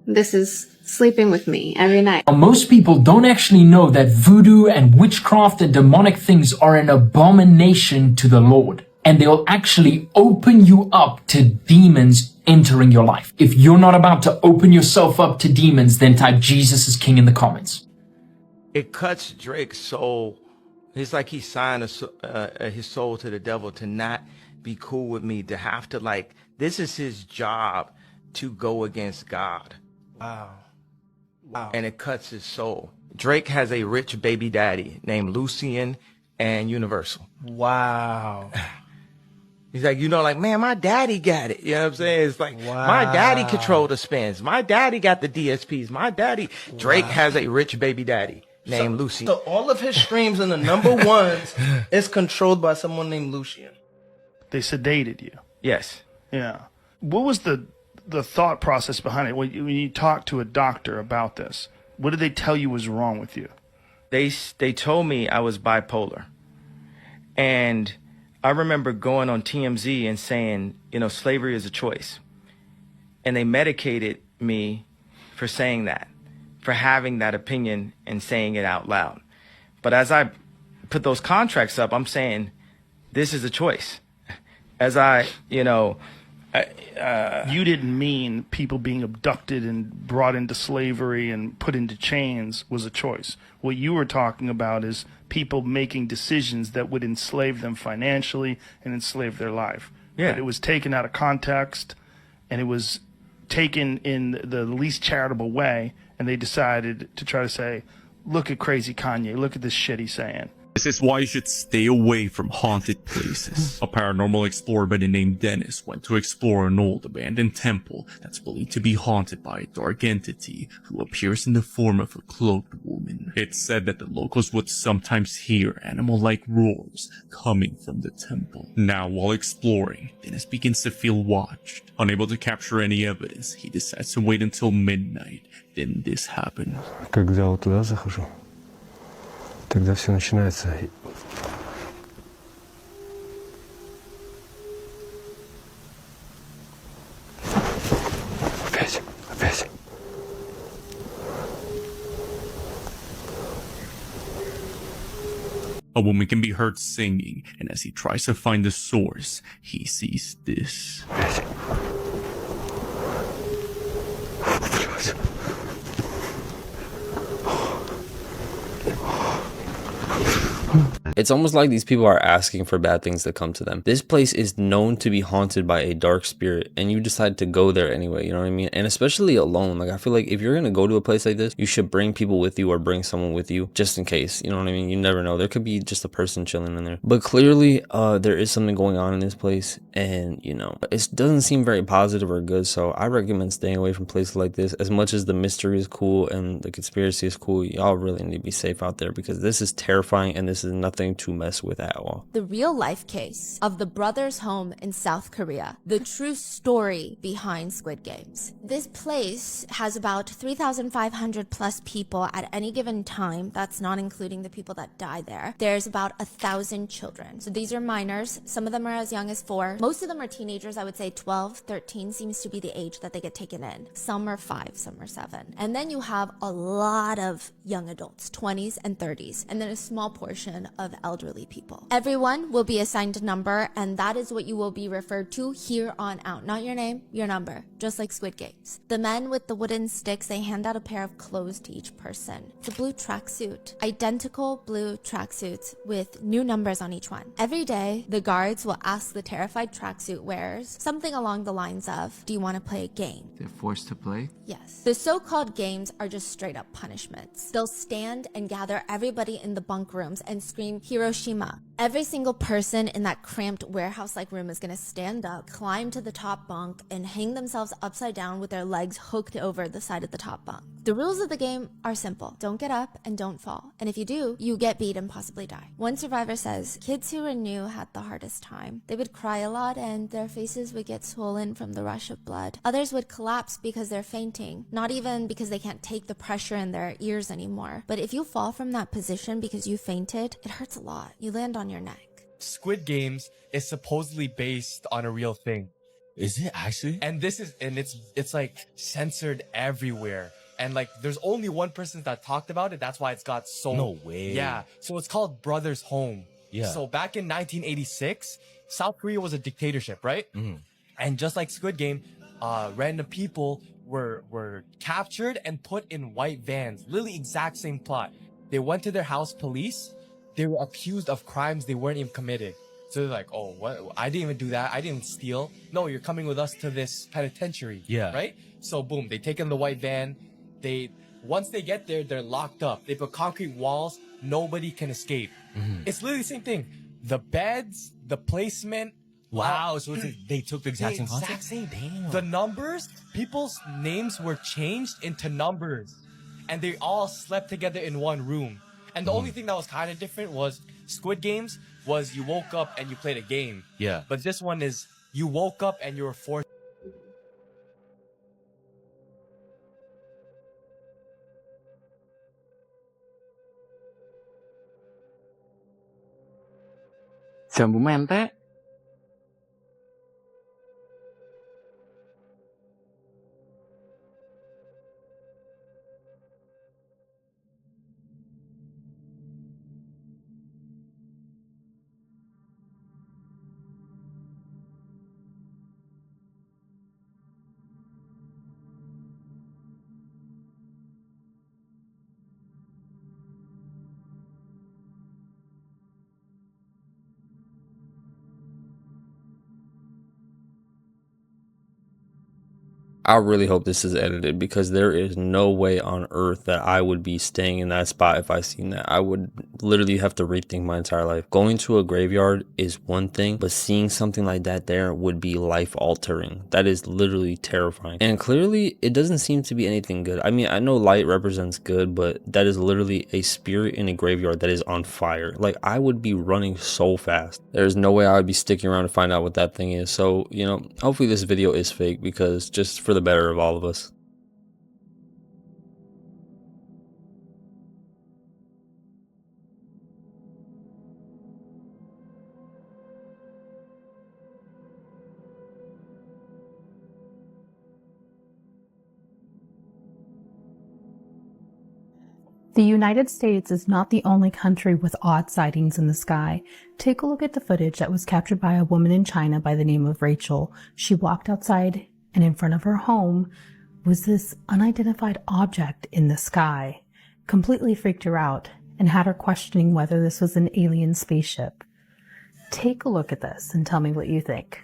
This is sleeping with me every night. Most people don't actually know that voodoo and witchcraft and demonic things are an abomination to the Lord. And they'll actually open you up to demons entering your life. If you're not about to open yourself up to demons, then type Jesus is King in the comments. It cuts Drake's soul. It's like he signed his soul to the devil to not be cool with me, to have to, like, this is his job to go against God. Wow. And it cuts his soul. Drake has a rich baby daddy named Lucian and Universal. Wow. He's like, you know, like, man, my daddy got it. You know what I'm saying? It's like, my daddy controlled the spins. My daddy got the DSPs. My daddy. Drake has a rich baby daddy named Lucian. So all of his streams in the number ones is controlled by someone named Lucian. They sedated you. Yes. Yeah. What was the thought process behind it? When you talked to a doctor about this, what did they tell you was wrong with you? They told me I was bipolar. And I remember going on TMZ and saying, you know, slavery is a choice. And they medicated me for saying that, for having that opinion and saying it out loud. But as I put those contracts up, I'm saying, this is a choice. As I, you know... you didn't mean people being abducted and brought into slavery and put into chains was a choice. What you were talking about is people making decisions that would enslave them financially and enslave their life. Yeah. But it was taken out of context, and it was taken in the least charitable way, and they decided to try to say, look at crazy Kanye, look at this shit he's saying. This is why you should stay away from haunted places. A paranormal explorer by the name Dennis went to explore an old abandoned temple that's believed to be haunted by a dark entity who appears in the form of a cloaked woman. It's said that the locals would sometimes hear animal-like roars coming from the temple. Now, while exploring, Dennis begins to feel watched. Unable to capture any evidence, he decides to wait until midnight. Then this happens. Когда вот туда захожу, тогда все начинается. A woman can be heard singing, and as he tries to find the source, he sees this. It's almost like these people are asking for bad things to come to them. This place is known to be haunted by a dark spirit, and you decide to go there anyway, you know what I mean? And especially alone. Like, I feel like if you're gonna go to a place like this, you should bring people with you or bring someone with you just in case, you know what I mean? You never know. There could be just a person chilling in there. But clearly, there is something going on in this place, and you know, it doesn't seem very positive or good, so I recommend staying away from places like this. As much as the mystery is cool and the conspiracy is cool, y'all really need to be safe out there, because this is terrifying and this is nothing to mess with at all. The real life case of the brothers' home in South Korea. The true story behind Squid Games. This place has about 3,500 plus people at any given time. That's not including the people that die there. There's about 1,000 children. So these are minors. Some of them are as young as 4. Most of them are teenagers. I would say 12, 13 seems to be the age that they get taken in. Some are 5, some are 7. And then you have a lot of young adults, 20s and 30s, and then a small portion of elderly people. Everyone will be assigned a number, and that is what you will be referred to here on out. Not your name, your number, just like Squid Games. The men with the wooden sticks, they hand out a pair of clothes to each person. It's a blue tracksuit, identical blue tracksuits with new numbers on each one. Every day, the guards will ask the terrified tracksuit wearers something along the lines of, do you want to play a game? They're forced to play? Yes. The so-called games are just straight up punishments. They'll stand and gather everybody in the bunk rooms and scream Hiroshima. Every single person in that cramped warehouse-like room is gonna stand up, climb to the top bunk, and hang themselves upside down with their legs hooked over the side of the top bunk. The rules of the game are simple. Don't get up and don't fall. And if you do, you get beat and possibly die. One survivor says, kids who were new had the hardest time. They would cry a lot and their faces would get swollen from the rush of blood. Others would collapse because they're fainting. Not even because they can't take the pressure in their ears anymore. But if you fall from that position because you fainted, it hurts a lot. You land on your neck. Squid Games is supposedly based on a real thing. Is it actually? And it's like censored everywhere. And like, there's only one person that talked about it. That's why it's got so... No way. Yeah. So it's called Brothers Home. Yeah. So back in 1986, South Korea was a dictatorship, right? Mhm. And just like Squid Game, random people were captured and put in white vans. Literally exact same plot. They went to their house police. They were accused of crimes they weren't even committed. So they're like, oh, what? I didn't even do that. I didn't steal. No, you're coming with us to this penitentiary. Yeah. Right? So boom, they take in the white van. Once they get there, they're locked up. They put concrete walls. Nobody can escape. Mhm. It's literally the same thing. The beds, the placement. Wow. So they took the exact same exact concept? same. Damn. The numbers, people's names were changed into numbers. And they all slept together in one room. And the only thing that was kind of different was Squid Games was you woke up and you played a game. Yeah. But this one is you woke up and you were forced. Jambu mente. I really hope this is edited, because there is no way on earth that I would be staying in that spot if I seen that. I would literally have to rethink my entire life. Going to a graveyard is one thing, but seeing something like that there would be life altering. That is literally terrifying. And clearly it doesn't seem to be anything good. I mean, I know light represents good, but that is literally a spirit in a graveyard that is on fire. Like, I would be running so fast. There's no way I would be sticking around to find out what that thing is. So, you know, hopefully this video is fake, because just for the better of all of us. The United States is not the only country with odd sightings in the sky. Take a look at the footage that was captured by a woman in China by the name of Rachel. She walked outside, and in front of her home was this unidentified object in the sky. Completely freaked her out and had her questioning whether this was an alien spaceship. Take a look at this and tell me what you think.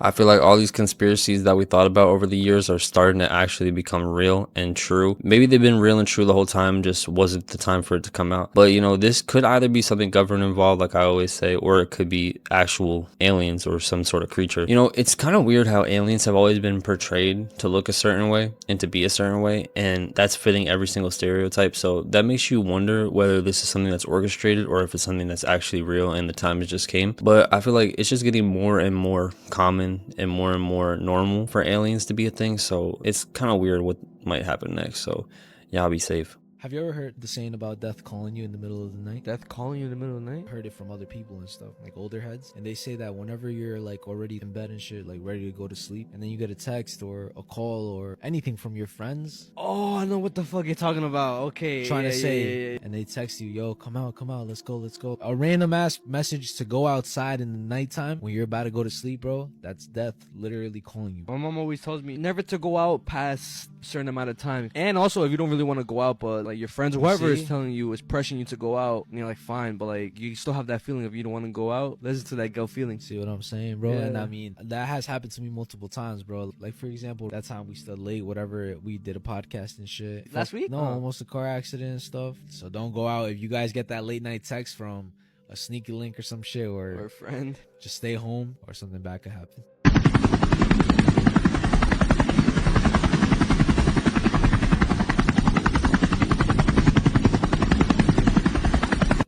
I feel like all these conspiracies that we thought about over the years are starting to actually become real and true. Maybe they've been real and true the whole time, just wasn't the time for it to come out. But you know, this could either be something government involved, like I always say, or it could be actual aliens or some sort of creature. You know, it's kind of weird how aliens have always been portrayed to look a certain way and to be a certain way, and that's fitting every single stereotype. So that makes you wonder whether this is something that's orchestrated or if it's something that's actually real and the time it just came. But I feel like it's just getting more and more common and more normal for aliens to be a thing, so it's kind of weird what might happen next. So yeah, I'll be safe. Have you ever heard the saying about death calling you in the middle of the night? Death calling you in the middle of the night? Heard it from other people and stuff, like older heads. And they say that whenever you're like already in bed and shit, like ready to go to sleep, and then you get a text or a call or anything from your friends. Oh, I know what the fuck you're talking about. Okay. Trying to say, and they text you, yo, come out, let's go. A random ass message to go outside in the nighttime when you're about to go to sleep, bro. That's death literally calling you. My mom always tells me never to go out past a certain amount of time. And also, if you don't really want to go out, but like your friends or whoever is telling you, is pressuring you to go out, and you're like, fine, but like you still have that feeling of you don't want to go out. Listen to that gut feeling. See what I'm saying, bro? Yeah. And I mean, that has happened to me multiple times, bro. Like, for example, that time we stood late, whatever, we did a podcast and shit. Last week? No, almost a car accident and stuff. So don't go out. If you guys get that late night text from a sneaky link or some shit, or a friend, just stay home or something bad could happen.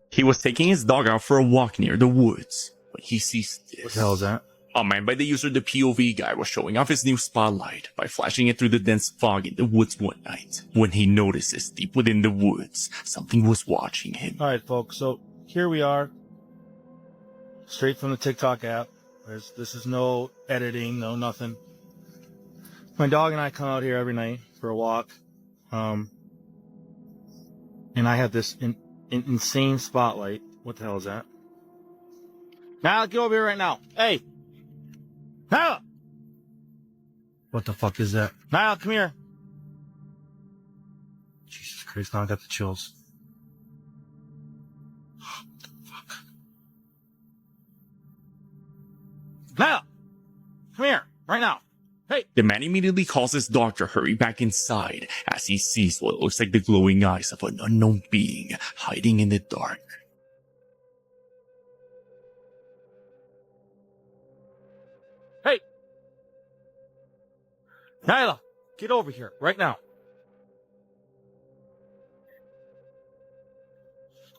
He was taking his dog out for a walk near the woods when he sees this. What the hell is that? A man by the user The POV Guy was showing off his new spotlight by flashing it through the dense fog in the woods one night. When he notices deep within the woods, something was watching him. Alright folks, so here we are. Straight from the TikTok app. This is no editing, no nothing. My dog and I come out here every night for a walk. And I have this insane spotlight. What the hell is that? Now get over here right now. Hey! Nyla! What the fuck is that? Nyla, come here. Jesus Christ, now I got the chills. What the fuck? Nyla! Come here, right now. Hey! The man immediately calls his dog to hurry back inside as he sees what looks like the glowing eyes of an unknown being hiding in the dark. Hey! Nyla, get over here, right now.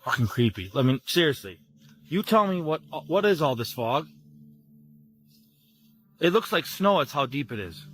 Fucking creepy. I mean, seriously. You tell me what is all this fog? It looks like snow, it's how deep it is.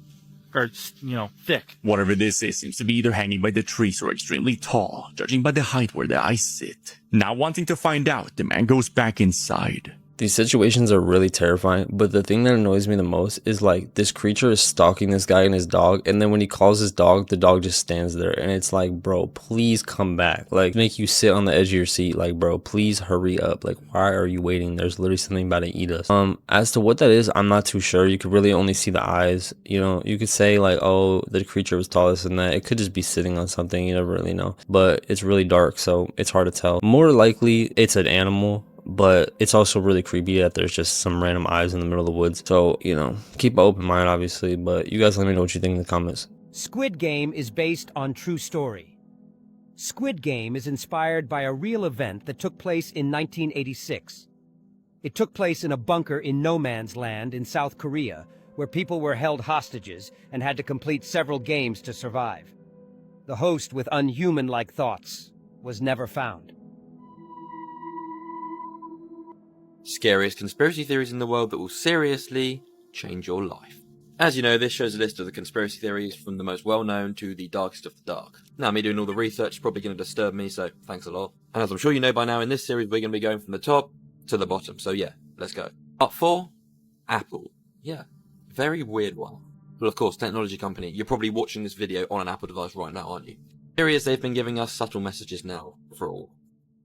Or, you know, thick. Whatever this is seems to be either hanging by the trees or extremely tall, judging by the height where the eyes sit. Now wanting to find out, the man goes back inside. These situations are really terrifying, but the thing that annoys me the most is like this creature is stalking this guy and his dog, and then when he calls his dog, the dog just stands there, and it's like, bro, please come back. Like, make you sit on the edge of your seat, like, bro, please hurry up. Like, why are you waiting? There's literally something about to eat us. As to what that is, I'm not too sure. You could really only see the eyes. You know, you could say like, oh, the creature was tall, this and that. It could just be sitting on something, you never really know. But it's really dark, so it's hard to tell. More likely, it's an animal. But it's also really creepy that there's just some random eyes in the middle of the woods. So, you know, keep an open mind, obviously. But you guys let me know what you think in the comments. Squid Game is based on true story. Squid Game is inspired by a real event that took place in 1986. It took place in a bunker in no man's land in South Korea, where people were held hostages and had to complete several games to survive. The host with unhuman-like thoughts was never found. Scariest conspiracy theories in the world that will seriously change your life. As you know, this shows a list of the conspiracy theories from the most well-known to the darkest of the dark. Now, me doing all the research is probably going to disturb me, so thanks a lot. And as I'm sure you know by now, in this series, we're going to be going from the top to the bottom. So yeah, let's go. Part 4, Apple. Yeah, very weird one. Well, of course, technology company. You're probably watching this video on an Apple device right now, aren't you? Theory is they've been giving us subtle messages now for all.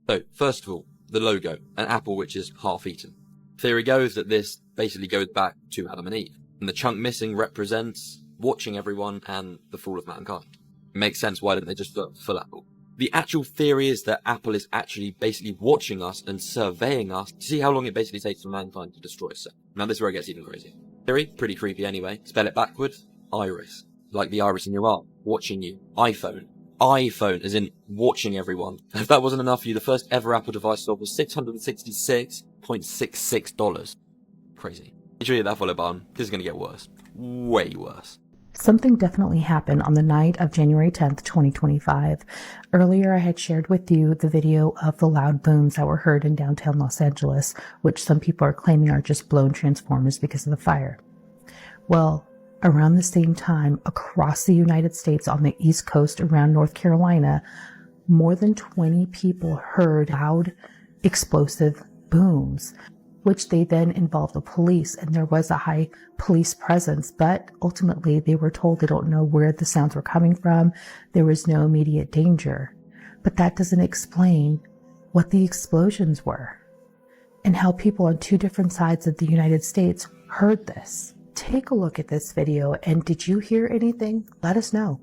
So, first of all, the logo, an apple which is half-eaten. Theory goes that this basically goes back to Adam and Eve, and the chunk missing represents watching everyone and the fall of mankind. It makes sense, why didn't they just vote full apple? The actual theory is that Apple is actually basically watching us and surveying us to see how long it basically takes for mankind to destroy itself. Now this is where it gets even crazier. Theory, pretty creepy anyway. Spell it backwards, iris. Like the iris in your arm, watching you. iPhone. iPhone, as in watching everyone. If that wasn't enough for you, the first ever Apple device sold was $666.66. Crazy. Make sure you hit that follow button. This is going to get worse. Way worse. Something definitely happened on the night of January 10th, 2025. Earlier, I had shared with you the video of the loud booms that were heard in downtown Los Angeles, which some people are claiming are just blown transformers because of the fire. Well, around the same time, across the United States on the East Coast around North Carolina, more than 20 people heard loud, explosive booms, which they then involved the police, and there was a high police presence, but ultimately they were told they don't know where the sounds were coming from. There was no immediate danger. But that doesn't explain what the explosions were and how people on two different sides of the United States heard this. Take a look at this video, and did you hear anything? Let us know.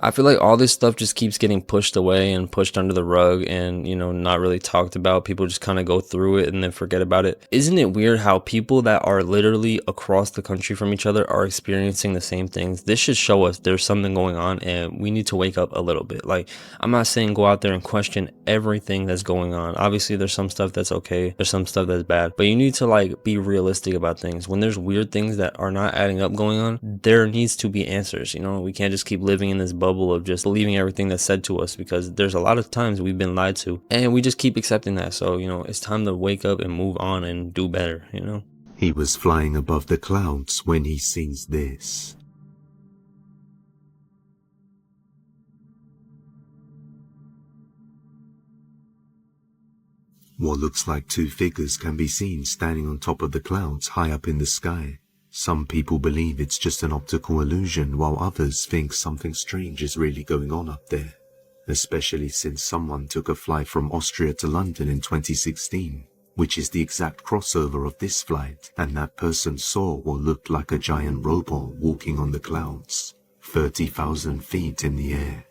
I feel like all this stuff just keeps getting pushed away and pushed under the rug and, you know, not really talked about. People just kind of go through it and then forget about it. Isn't it weird how people that are literally across the country from each other are experiencing the same things? This should show us there's something going on and we need to wake up a little bit. Like, I'm not saying go out there and question everything that's going on. Obviously, there's some stuff that's okay. There's some stuff that's bad. But you need to, like, be realistic about things. When there's weird things that are not adding up going on, there needs to be answers. You know, we can't just keep living in this bubble of just believing everything that's said to us, because there's a lot of times we've been lied to and we just keep accepting that. So, you know, it's time to wake up and move on and do better, you know? He was flying above the clouds when he sees this. What looks like two figures can be seen standing on top of the clouds high up in the sky. Some people believe it's just an optical illusion, while others think something strange is really going on up there, especially since someone took a flight from Austria to London in 2016, which is the exact crossover of this flight, and that person saw what looked like a giant robot walking on the clouds, 30,000 feet in the air.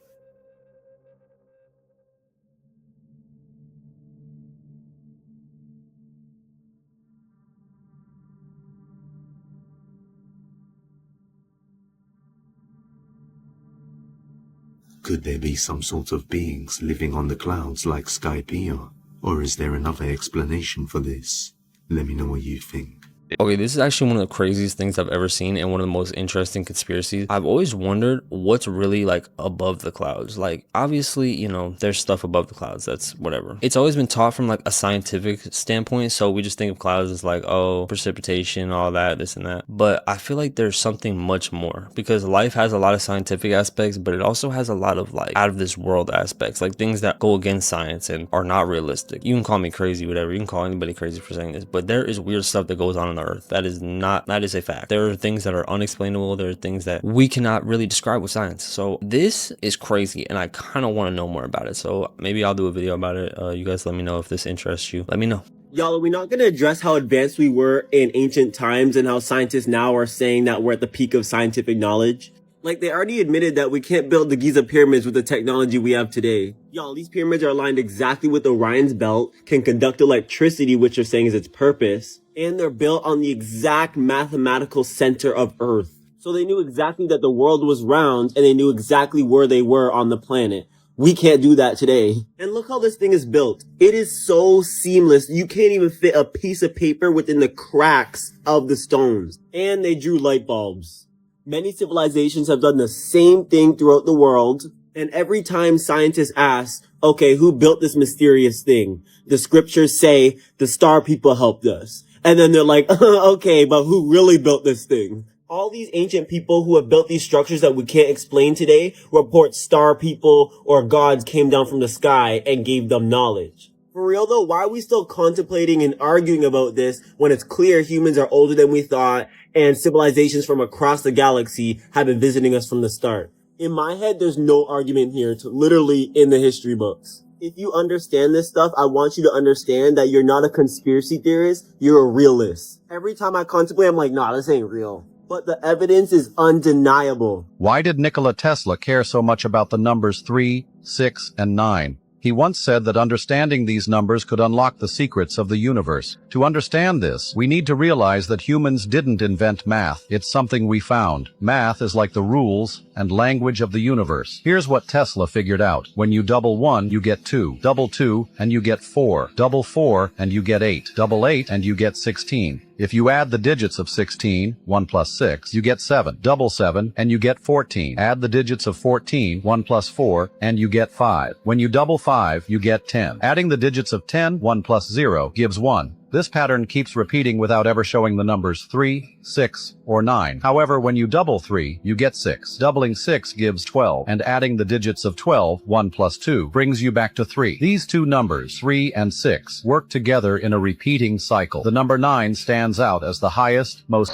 Could there be some sort of beings living on the clouds like Skypiea? Or is there another explanation for this? Let me know what you think. Okay, this is actually one of the craziest things I've ever seen and one of the most interesting conspiracies. I've always wondered what's really like above the clouds. Like, obviously, you know, there's stuff above the clouds, that's whatever. It's always been taught from like a scientific standpoint, so we just think of clouds as like, oh, precipitation, all that, this and that. But I feel like there's something much more, because life has a lot of scientific aspects, but it also has a lot of like out of this world aspects, like things that go against science and are not realistic. You can call me crazy, whatever, you can call anybody crazy for saying this, but there is weird stuff that goes on the earth that is a fact. There are things that are unexplainable. There are things that we cannot really describe with science. So this is crazy, and I kind of want to know more about it. So maybe I'll do a video about it. You guys let me know if this interests you. Let me know. Y'all, are we not going to address how advanced we were in ancient times and how scientists now are saying that we're at the peak of scientific knowledge? Like, they already admitted that we can't build the Giza pyramids with the technology we have today. Y'all, these pyramids are aligned exactly with Orion's belt, can conduct electricity, which they're saying is its purpose, and they're built on the exact mathematical center of Earth. So they knew exactly that the world was round, and they knew exactly where they were on the planet. We can't do that today. And look how this thing is built. It is so seamless. You can't even fit a piece of paper within the cracks of the stones. And they drew light bulbs. Many civilizations have done the same thing throughout the world. And every time scientists ask, okay, who built this mysterious thing? The scriptures say the star people helped us. And then they're like, okay, but who really built this thing? All these ancient people who have built these structures that we can't explain today report star people or gods came down from the sky and gave them knowledge. For real though, why are we still contemplating and arguing about this when it's clear humans are older than we thought and civilizations from across the galaxy have been visiting us from the start? In my head, there's no argument here to literally in the history books. If you understand this stuff, I want you to understand that you're not a conspiracy theorist, you're a realist. Every time I contemplate, I'm like, nah, this ain't real. But the evidence is undeniable. Why did Nikola Tesla care so much about the numbers 3, 6, and 9? He once said that understanding these numbers could unlock the secrets of the universe. To understand this, we need to realize that humans didn't invent math. It's something we found. Math is like the rules and language of the universe. Here's what Tesla figured out. When you double 1, you get 2. Double 2, and you get 4. Double 4, and you get 8. Double 8, and you get 16. If you add the digits of 16, 1 plus 6, you get 7. Double 7, and you get 14. Add the digits of 14, 1 plus 4, and you get 5. When you double 5, you get 10. Adding the digits of 10, 1 plus 0, gives 1. This pattern keeps repeating without ever showing the numbers 3, 6, or 9. However, when you double 3, you get 6. Doubling 6 gives 12, and adding the digits of 12, 1 plus 2, brings you back to 3. These two numbers, 3 and 6, work together in a repeating cycle. The number 9 stands out as the highest, most...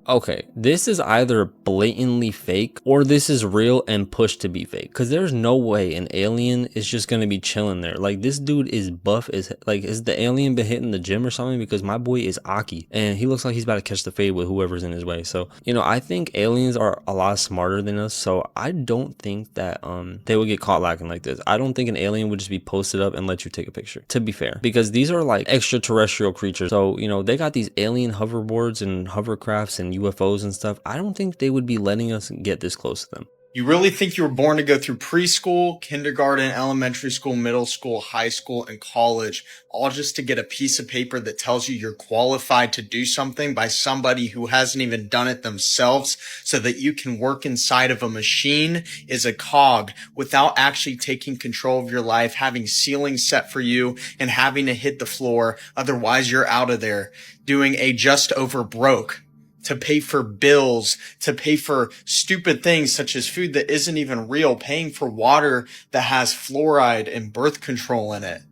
Okay, this is either blatantly fake or this is real and pushed to be fake, because there's no way an alien is just gonna be chilling there. Like, this dude is buff as like, is the alien been hitting the gym or something? Because my boy is Aki and he looks like he's about to catch the fade with whoever's in his way. So, you know, I think aliens are a lot smarter than us, so I don't think that they would get caught lacking like this. I don't think an alien would just be posted up and let you take a picture, to be fair, because these are like extraterrestrial creatures. So, you know, they got these alien hoverboards and hovercrafts and UFOs and stuff. I don't think they would be letting us get this close to them. You really think you were born to go through preschool, kindergarten, elementary school, middle school, high school, and college, all just to get a piece of paper that tells you you're qualified to do something by somebody who hasn't even done it themselves, so that you can work inside of a machine as a cog without actually taking control of your life, having ceilings set for you, and having to hit the floor. Otherwise, you're out of there doing a just over broke to pay for bills, to pay for stupid things such as food that isn't even real, paying for water that has fluoride and birth control in it,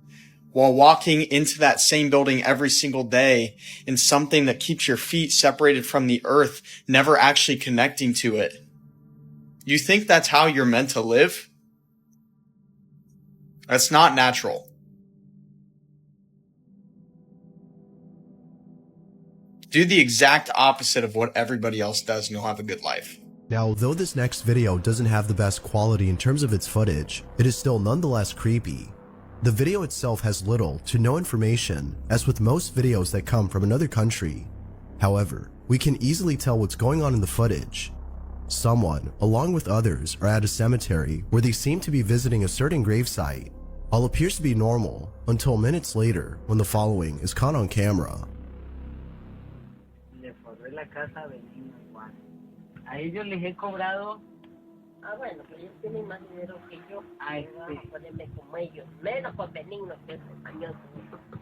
while walking into that same building every single day in something that keeps your feet separated from the earth, never actually connecting to it. You think that's how you're meant to live? That's not natural. Do the exact opposite of what everybody else does and you'll have a good life. Now, though this next video doesn't have the best quality in terms of its footage, it is still nonetheless creepy. The video itself has little to no information, as with most videos that come from another country. However, we can easily tell what's going on in the footage. Someone, along with others, are at a cemetery where they seem to be visiting a certain gravesite. All appears to be normal, until minutes later, when the following is caught on camera. La casa venimos igual. A ellos les he cobrado. Ah, bueno, pero ellos tienen más dinero que yo. Ay, sí. Vamos a ponerme como ellos. Menos por benignos que es español.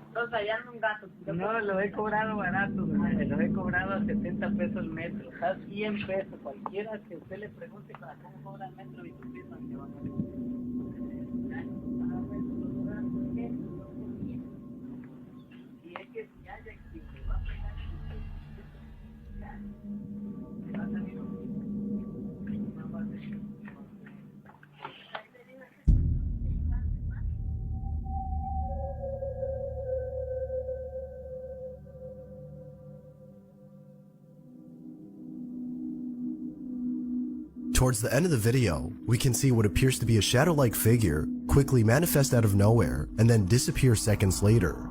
Entonces allá no un gato. No, lo he cobrado barato, madre. Lo he cobrado a 70 pesos el metro. A 100 pesos. Cualquiera que usted le pregunte cómo cobra el metro y tú piensas que van a ver. Y es que si haya quien le va a pegar. Towards the end of the video, we can see what appears to be a shadow-like figure quickly manifest out of nowhere and then disappear seconds later.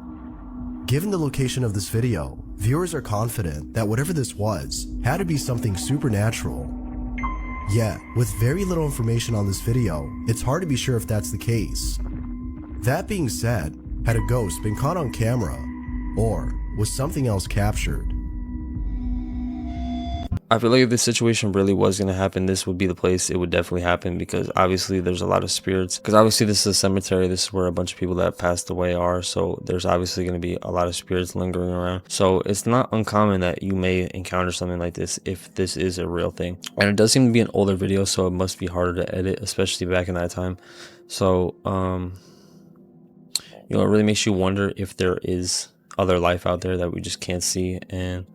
Given the location of this video, viewers are confident that whatever this was had to be something supernatural. Yet, with very little information on this video, it's hard to be sure if that's the case. That being said, had a ghost been caught on camera, or was something else captured? I feel like if this situation really was going to happen, this would be the place it would definitely happen, because obviously there's a lot of spirits. Because obviously this is a cemetery. This is where a bunch of people that passed away are. So there's obviously going to be a lot of spirits lingering around. So it's not uncommon that you may encounter something like this if this is a real thing. And it does seem to be an older video, so it must be harder to edit, especially back in that time. So, you know, it really makes you wonder if there is other life out there that we just can't see. And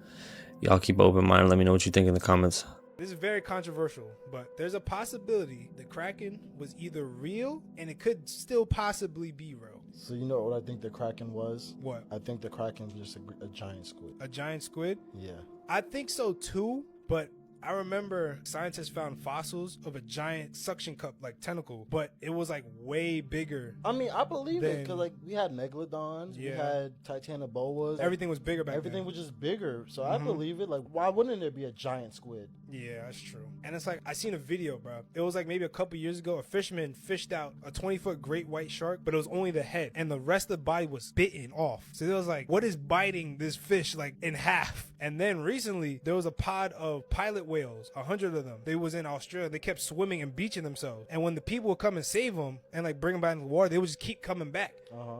y'all keep an open mind. Let me know what you think in the comments. This is very controversial, but there's a possibility the Kraken was either real and it could still possibly be real. So you know what I think the Kraken was? What? I think the Kraken was just a giant squid. A giant squid? Yeah. I think so too, but I remember scientists found fossils of a giant suction cup like tentacle, but it was like way bigger. I mean, I believe it because like we had megalodons, we had titanoboas. Everything was bigger back then. Everything was just bigger, so I believe it. Like, why wouldn't there be a giant squid? Yeah, that's true. And it's like, I seen a video, bro. It was like maybe a couple years ago, a fisherman fished out a 20-foot great white shark, but it was only the head, and the rest of the body was bitten off. So it was like, what is biting this fish like in half? And then recently, there was a pod of pilot whales, 100 of them. They was in Australia. They kept swimming and beaching themselves. And when the people would come and save them and like bring them back in the water, they would just keep coming back.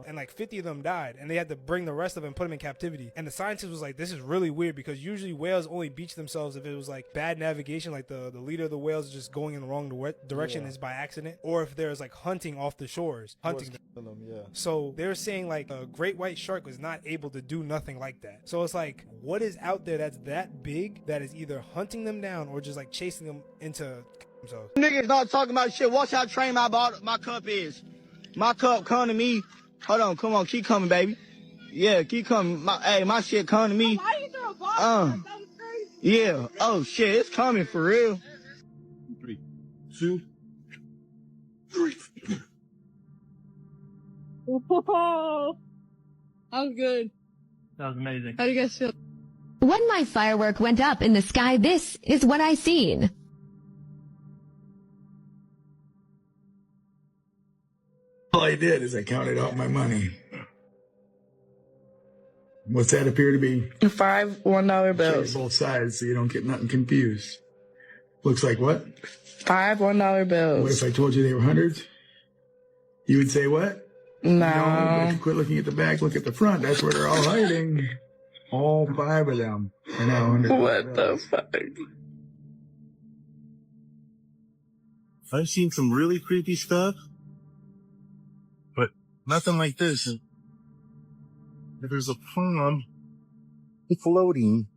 And like 50 of them died, and they had to bring the rest of them and put them in captivity. And the scientist was like, this is really weird, because usually whales only beach themselves if it was like bad navigation, like the leader of the whales is just going in the wrong direction is by accident, or if there's like hunting off the shores, hunting them. So they were saying like a great white shark was not able to do nothing like that. So it's like, what is out there that's that big that is either hunting them down or just like chasing them into themselves? Niggas not talking about shit. Watch how trained my cup is. My cup come to me. Hold on, come on, keep coming, baby. Yeah, keep coming. My shit come to me. Why you throw a ball? That was crazy. Yeah. Oh shit, it's coming for real. 3, 2, 3. Whoa. That was good. That was amazing. How do you guys feel? When my firework went up in the sky, this is what I seen. All I did is I counted out my money. What's that appear to be? 5 $1 bills. Both sides so you don't get nothing confused. Looks like what? 5 $1 bills. What if I told you they were hundreds? You would say what? No. But if you quit looking at the back, look at the front. That's where they're all hiding. All 5 of them are now $100. What the fuck? I've seen some really creepy stuff, but nothing like this. There's a palm floating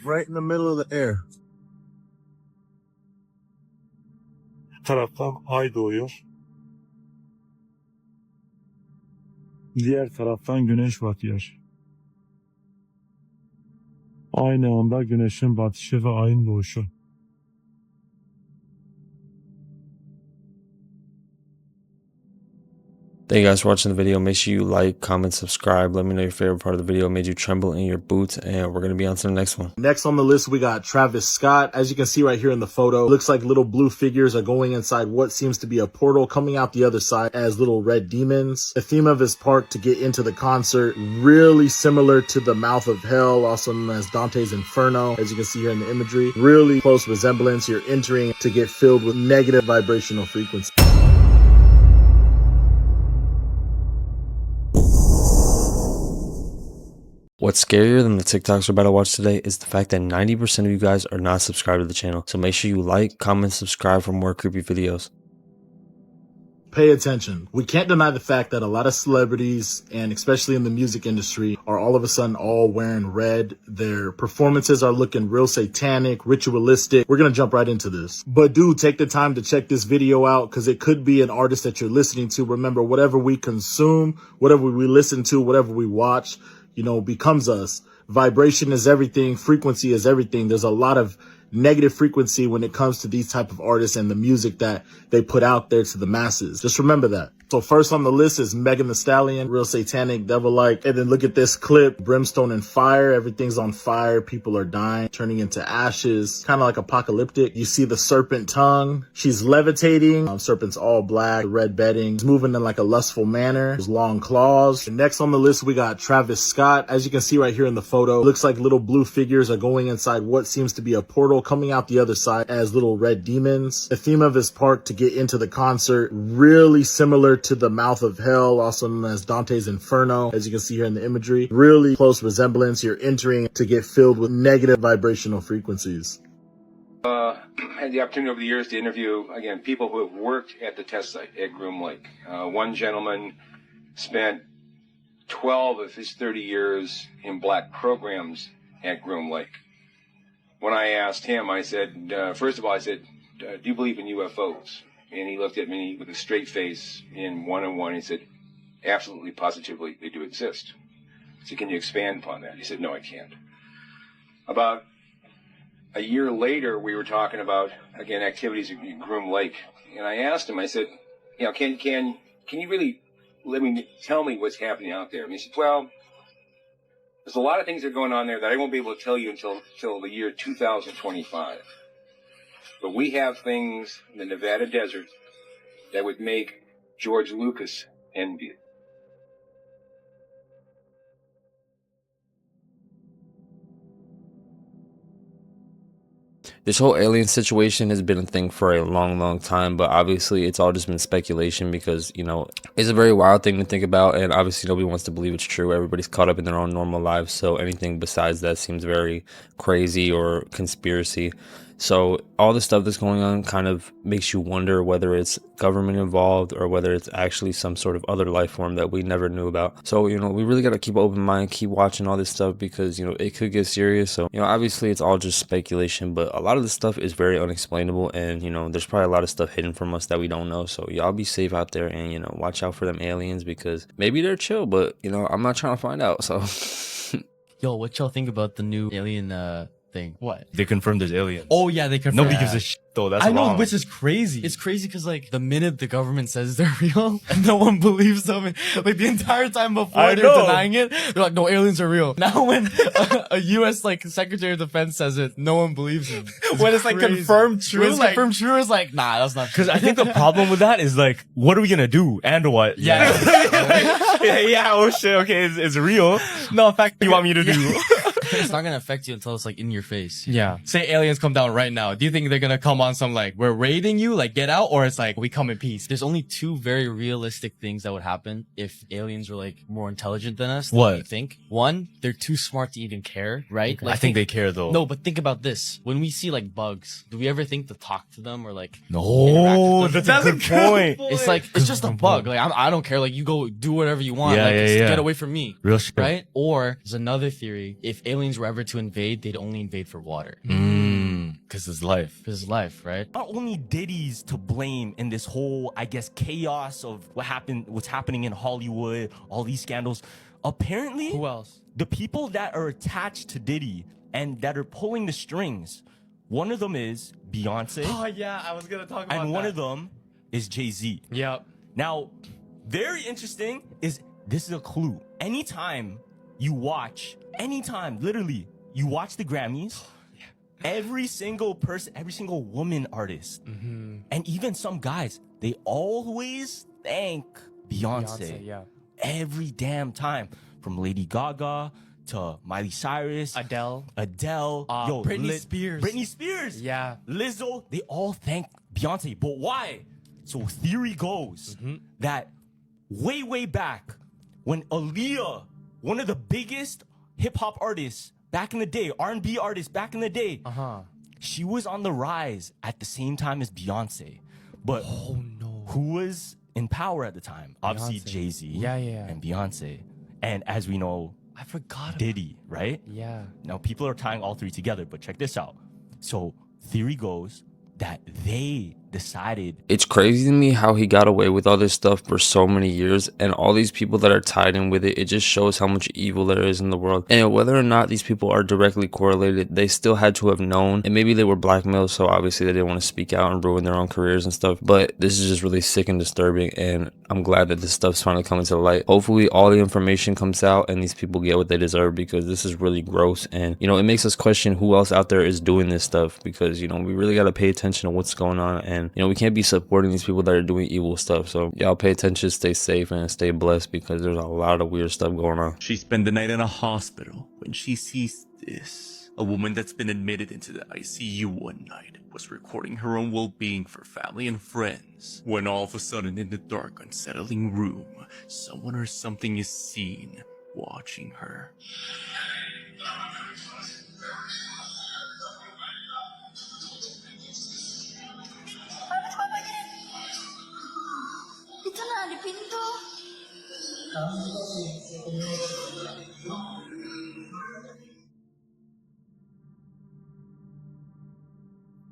right in the middle of the air. Taraftan ay doğuyor. Diğer taraftan güneş batıyor. Aynı anda güneşin batışı ve ayın doğuşu. Thank you guys for watching the video. Make sure you like, comment, subscribe. Let me know your favorite part of the video made you tremble in your boots, and we're going to be on to the next one. Next on the list, we got Travis Scott. As you can see right here in the photo, it looks like little blue figures are going inside what seems to be a portal, coming out the other side as little red demons. The theme of his park to get into the concert, really similar to the Mouth of Hell, also known as Dante's Inferno, as you can see here in the imagery. Really close resemblance. You're entering to get filled with negative vibrational frequency. What's scarier than the TikToks we're about to watch today is the fact that 90% of you guys are not subscribed to the channel. So make sure you like, comment, subscribe for more creepy videos. Pay attention. We can't deny the fact that a lot of celebrities, and especially in the music industry, are all of a sudden all wearing red. Their performances are looking real satanic, ritualistic. We're going to jump right into this. But do take the time to check this video out, because it could be an artist that you're listening to. Remember, whatever we consume, whatever we listen to, whatever we watch, you know, becomes us. Vibration is everything. Frequency is everything. There's a lot of negative frequency when it comes to these type of artists and the music that they put out there to the masses. Just remember that. So first on the list is Megan Thee Stallion, real satanic, devil-like. And then look at this clip, brimstone and fire. Everything's on fire. People are dying, turning into ashes, kind of like apocalyptic. You see the serpent tongue. She's levitating. Serpent's all black, red bedding. She's moving in like a lustful manner. There's long claws. And next on the list, we got Travis Scott. As you can see right here in the photo, looks like little blue figures are going inside what seems to be a portal, coming out the other side as little red demons. The theme of his park to get into the concert, really similar to the Mouth of Hell, also known as Dante's Inferno, as you can see here in the imagery. Really close resemblance. You're entering to get filled with negative vibrational frequencies. I had the opportunity over the years to interview, again, people who have worked at the test site at Groom Lake. One gentleman spent 12 of his 30 years in black programs at Groom Lake. When I asked him, I said, first of all, I said, do you believe in UFOs? And he looked at me with a straight face in one-on-one. He said, absolutely, positively, they do exist. I said, can you expand upon that? He said, no, I can't. About a year later, we were talking about, again, activities at Groom Lake. And I asked him, I said, you know, can you really tell me what's happening out there? And he said, well, there's a lot of things that are going on there that I won't be able to tell you until the year 2025. But we have things in the Nevada desert that would make George Lucas envy. This whole alien situation has been a thing for a long time, but obviously it's all just been speculation because, you know, it's a very wild thing to think about, and obviously nobody wants to believe it's true. Everybody's caught up in their own normal lives, so anything besides that seems very crazy or conspiracy. So all the stuff that's going on kind of makes you wonder whether it's government involved or whether it's actually some sort of other life form that we never knew about. So, you know, we really got to keep an open mind, keep watching all this stuff because, you know, it could get serious. So, you know, obviously it's all just speculation, but a lot of this stuff is very unexplainable, and, you know, there's probably a lot of stuff hidden from us that we don't know. So y'all be safe out there and, you know, watch out for them aliens because maybe they're chill, but, you know, I'm not trying to find out. So yo, what y'all think about the new alien thing. What? They confirmed there's aliens. Oh yeah, they confirmed. Nobody gives a shit though. That's I know, wrong. which is crazy. It's crazy because like the minute the government says they're real, no one believes them. Like the entire time before they're denying it, they're like, no, aliens are real. Now when a U.S. like Secretary of Defense says it, no one believes him. When it's like confirmed true, When it's like, confirmed true, it's like, nah, that's not true. because I think the problem with that is like, what are we gonna do and what? Yeah. Yeah. Oh shit. Okay, it's real. No, in fact, you want me to do? It's not gonna affect you until it's like in your face. Yeah. Say aliens come down right now. Do you think they're gonna come on some like, we're raiding you, like get out, or it's like, we come in peace? There's only two very realistic things that would happen if aliens were like more intelligent than us. What? You think? One, they're too smart to even care, right? Okay. Like, I think they care though. No, but think about this. When we see like bugs, do we ever think to talk to them or like No, interact with that's them? a good point. It's like, it's just a bug. Like, I don't care. Like, you go do whatever you want. Yeah, like, yeah, just yeah. get away from me. Real shit. Right? Or there's another theory. If aliens were ever to invade, they'd only invade for water. Because it's life. Because it's life, right? Not only Diddy's to blame in this whole, I guess, chaos of what's happening in Hollywood, all these scandals. Apparently, who else? The people that are attached to Diddy and that are pulling the strings, one of them is Beyonce. Oh yeah, I was gonna talk about and one that. of them is Jay-Z. Yep. Now, very interesting is this is a clue. Anytime you watch, literally, you watch the Grammys, every single person, every single woman artist, and even some guys, they always thank Beyonce. Yeah. Every damn time. From Lady Gaga to Miley Cyrus, Adele, Britney Spears, yeah, Lizzo, they all thank Beyonce. But why? So theory goes that way back when Aaliyah, one of the biggest hip hop artists back in the day, R&B artists back in the day, she was on the rise at the same time as Beyonce. But who was in power at the time? Obviously Jay-Z, and Beyonce. And as we know, I forgot Diddy, right? Yeah. Now people are tying all three together, but check this out. So theory goes that they decided. It's crazy to me how he got away with all this stuff for so many years, and all these people that are tied in with it. It just shows how much evil there is in the world. And whether or not these people are directly correlated, they still had to have known, and maybe they were blackmailed, so obviously they didn't want to speak out and ruin their own careers and stuff. But this is just really sick and disturbing, and I'm glad that this stuff's finally coming to light. Hopefully all the information comes out and these people get what they deserve, because this is really gross. And you know, it makes us question who else out there is doing this stuff, because you know, we really got to pay attention to what's going on. And you know, we can't be supporting these people that are doing evil stuff. So y'all pay attention, stay safe, and stay blessed, because there's a lot of weird stuff going on. She spent the night in a hospital when she sees this. A woman that's been admitted into the ICU one night was recording her own well-being for family and friends, when all of a sudden in the dark, unsettling room, someone or something is seen watching her. Ito na, di pinto.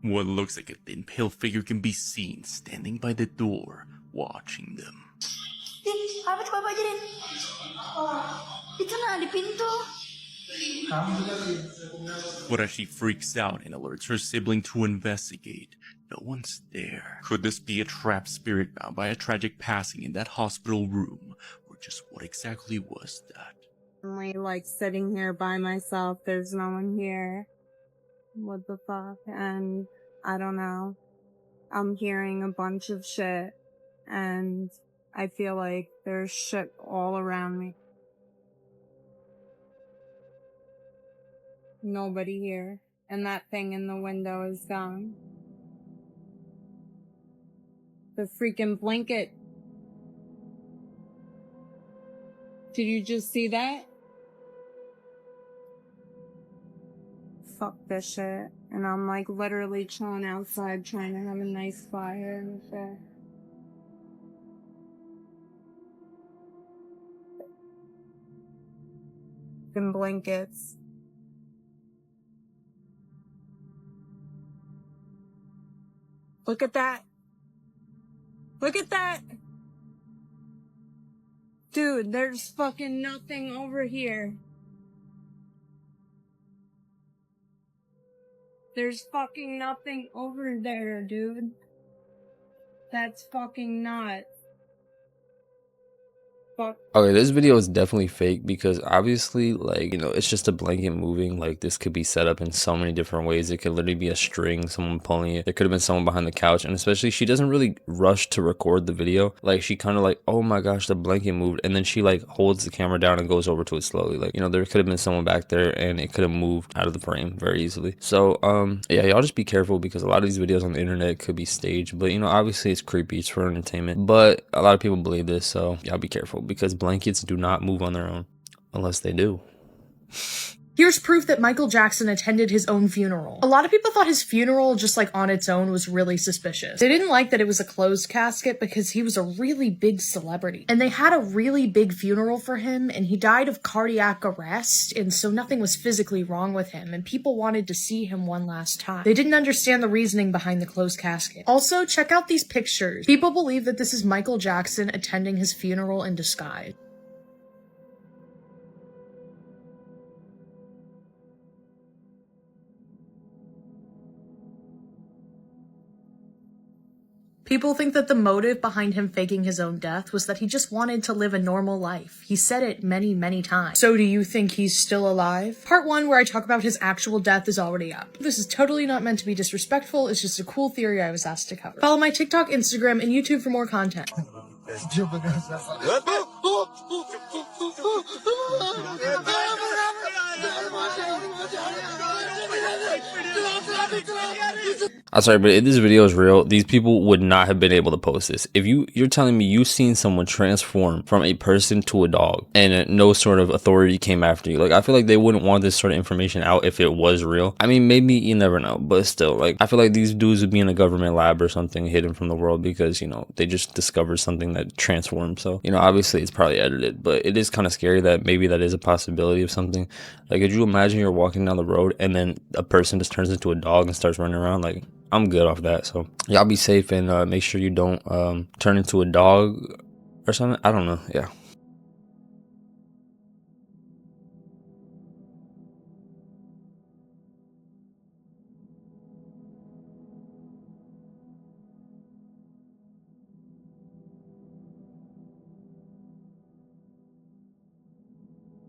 What looks like a thin pale figure can be seen standing by the door, watching them. Kapit pa ba dyan? Ito na, di pinto. But as she freaks out and alerts her sibling to investigate, no one's there. Could this be a trapped spirit bound by a tragic passing in that hospital room? Or just what exactly was that? I'm like sitting here by myself. There's no one here. What the fuck? And I don't know. I'm hearing a bunch of shit. And I feel like there's shit all around me. Nobody here. And that thing in the window is gone. The freaking blanket. Did you just see that? Fuck this shit. And I'm like literally chilling outside trying to have a nice fire and shit. And blankets. Look at that. Look at that. Dude, there's fucking nothing over here. There's fucking nothing over there, dude. That's fucking nuts. Fuck. Okay, this video is definitely fake because obviously, like, you know, it's just a blanket moving. Like, this could be set up in so many different ways. It could literally be a string, someone pulling it. There could have been someone behind the couch. And especially, she doesn't really rush to record the video. Like, she kind of like, oh my gosh, the blanket moved. And then she like holds the camera down and goes over to it slowly. Like, you know, there could have been someone back there and it could have moved out of the frame very easily. So, yeah, y'all just be careful because a lot of these videos on the internet could be staged. But, you know, obviously it's creepy. It's for entertainment. But a lot of people believe this. So, y'all be careful because blankets do not move on their own unless they do. Here's proof that Michael Jackson attended his own funeral. A lot of people thought his funeral, just like on its own, was really suspicious. They didn't like that it was a closed casket because he was a really big celebrity. And they had a really big funeral for him, and he died of cardiac arrest, and so nothing was physically wrong with him, and people wanted to see him one last time. They didn't understand the reasoning behind the closed casket. Also, check out these pictures. People believe that this is Michael Jackson attending his funeral in disguise. People think that the motive behind him faking his own death was that he just wanted to live a normal life. He said it many, many times. So do you think he's still alive? Part 1, where I talk about his actual death, is already up. This is totally not meant to be disrespectful, it's just a cool theory I was asked to cover. Follow my TikTok, Instagram, and YouTube for more content. I'm sorry, but if this video is real, these people would not have been able to post this. If you're telling me you've seen someone transform from a person to a dog and no sort of authority came after you, like, I feel like they wouldn't want this sort of information out if it was real. I mean, maybe you never know, but still, like, I feel like these dudes would be in a government lab or something hidden from the world because, you know, they just discovered something that transformed. So, you know, obviously it's probably edited, but it is kind of scary that maybe that is a possibility of something. Like, could you imagine you're walking down the road and then a person just turns into a dog and starts running around? Like, I'm good off that. So y'all be safe and make sure you don't turn into a dog or something. I don't know. Yeah.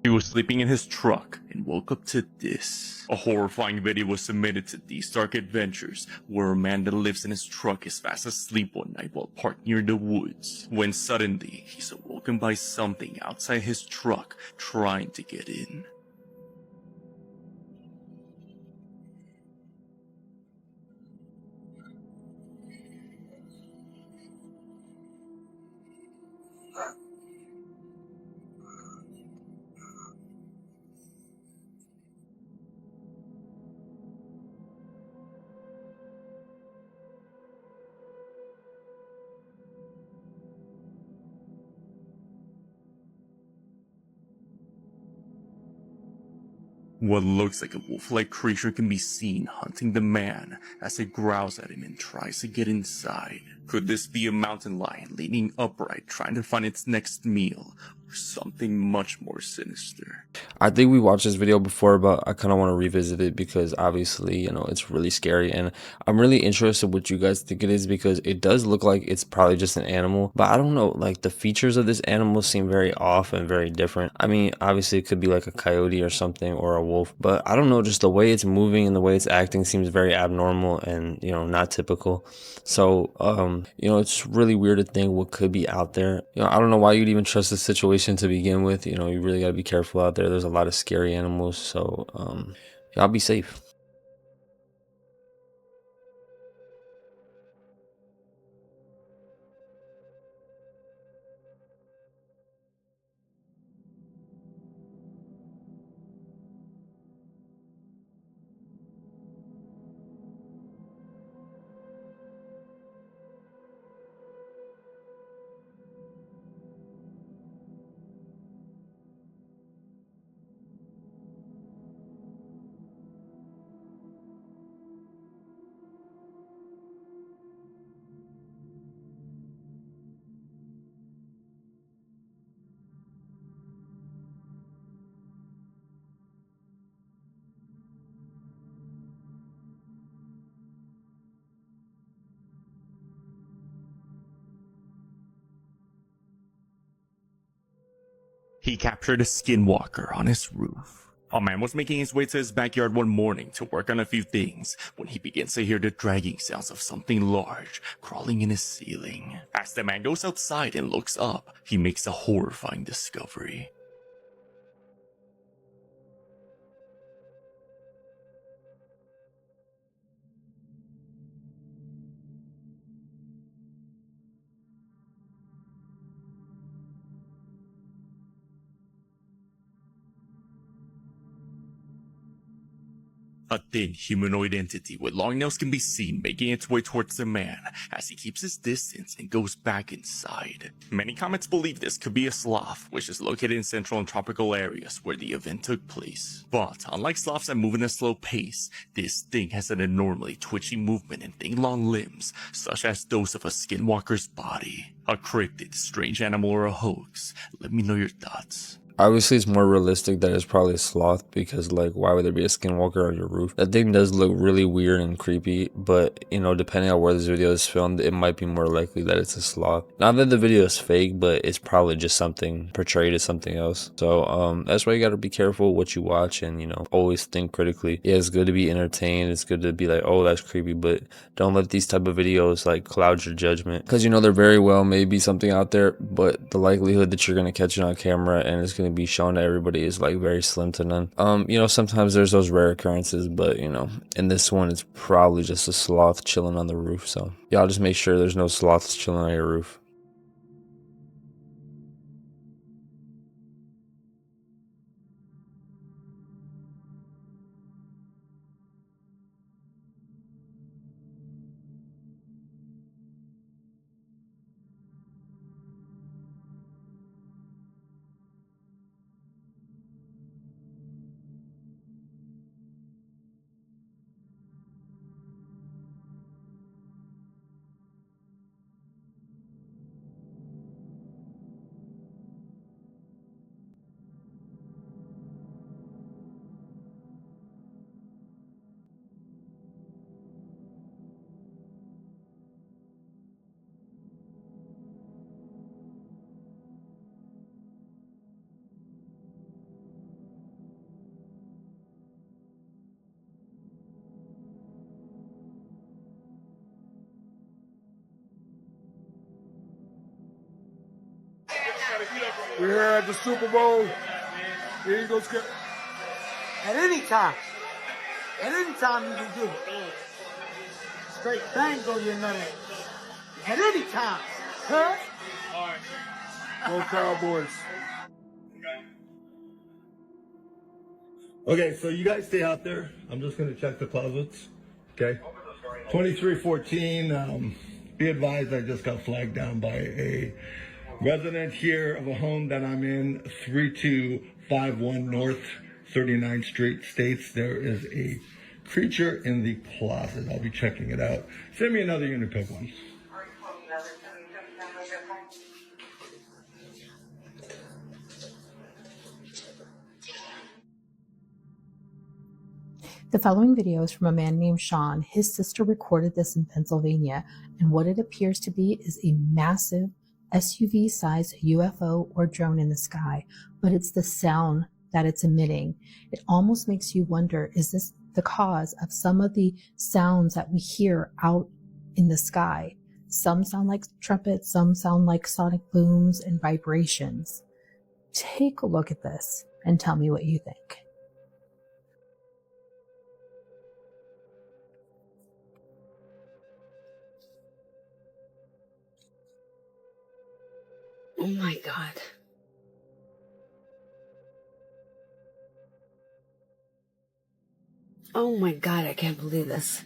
He was sleeping in his truck and woke up to this. A horrifying video was submitted to These Dark Adventures, where a man that lives in his truck is fast asleep one night while parked near the woods, when suddenly he's awoken by something outside his truck trying to get in. What looks like a wolf-like creature can be seen hunting the man as it growls at him and tries to get inside. Could this be a mountain lion leaning upright trying to find its next meal, or something much more sinister? I think we watched this video before, but I kind of want to revisit it because obviously, you know, it's really scary and I'm really interested what you guys think it is because it does look like it's probably just an animal, but I don't know, like the features of this animal seem very off and very different. I mean, obviously it could be like a coyote or something or a wolf, but I don't know, just the way it's moving and the way it's acting seems very abnormal and, you know, not typical. So, you know, it's really weird to think what could be out there. You know, I don't know why you'd even trust this situation to begin with. You know, you really got to be careful out there. There's a lot of scary animals. So, y'all be safe. He captured a skinwalker on his roof. A man was making his way to his backyard one morning to work on a few things when he begins to hear the dragging sounds of something large crawling in his ceiling. As the man goes outside and looks up, he makes a horrifying discovery. A thin humanoid entity with long nails can be seen making its way towards the man as he keeps his distance and goes back inside. Many comments believe this could be a sloth, which is located in central and tropical areas where the event took place. But unlike sloths that move in a slow pace, this thing has an abnormally twitchy movement and thing-long limbs, such as those of a skinwalker's body. A cryptid, strange animal, or a hoax? Let me know your thoughts. Obviously, it's more realistic that it's probably a sloth because, like, why would there be a skinwalker on your roof? That thing does look really weird and creepy, but, you know, depending on where this video is filmed, it might be more likely that it's a sloth. Not that the video is fake, but it's probably just something portrayed as something else. So, that's why you gotta be careful what you watch and, you know, always think critically. Yeah, it's good to be entertained. It's good to be like, oh, that's creepy, but don't let these type of videos, like, cloud your judgment. Because, you know, there very well may be something out there, but the likelihood that you're gonna catch it on camera and it's gonna be shown to everybody is like very slim to none. You know, sometimes there's those rare occurrences, but you know, in this one it's probably just a sloth chilling on the roof. So y'all just make sure there's no sloths chilling on your roof. We're here at the Super Bowl. The Eagles get. At any time you can do it. Straight bang on your name. At any time, huh? All right. Go Cowboys. Okay, so you guys stay out there. I'm just going to check the closets. Okay. 2314. Be advised, I just got flagged down by a resident here of a home that I'm in, 3251 North 39th Street, states there is a creature in the closet. I'll be checking it out. Send me another unit pick one. The following video is from a man named Sean. His sister recorded this in Pennsylvania, and what it appears to be is a massive SUV-sized UFO or drone in the sky, but it's the sound that it's emitting. It almost makes you wonder, is this the cause of some of the sounds that we hear out in the sky? Some sound like trumpets, some sound like sonic booms and vibrations. Take a look at this and tell me what you think. Oh my God. Oh my God, I can't believe this.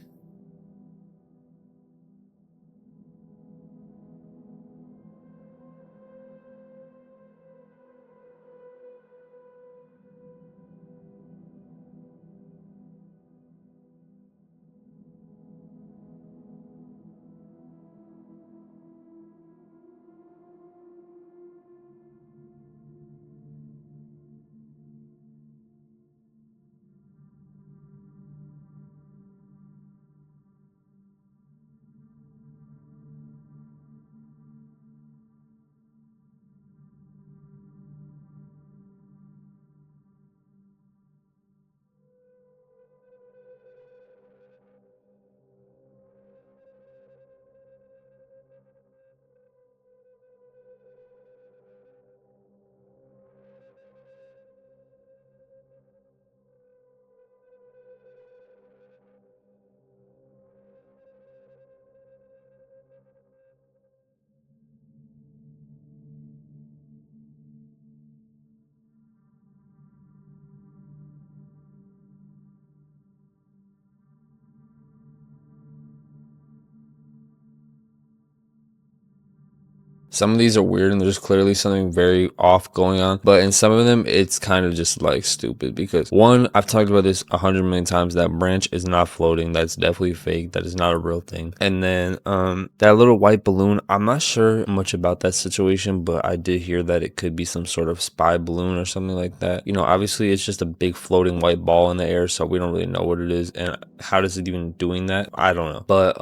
Some of these are weird and there's clearly something very off going on, but in some of them it's kind of just like stupid because one, I've talked about this 100 million times, that branch is not floating. That's definitely fake. That is not a real thing. And then that little white balloon, I'm not sure much about that situation, but I did hear that it could be some sort of spy balloon or something like that. You know, obviously it's just a big floating white ball in the air, so we don't really know what it is and how does it even doing that, I don't know. But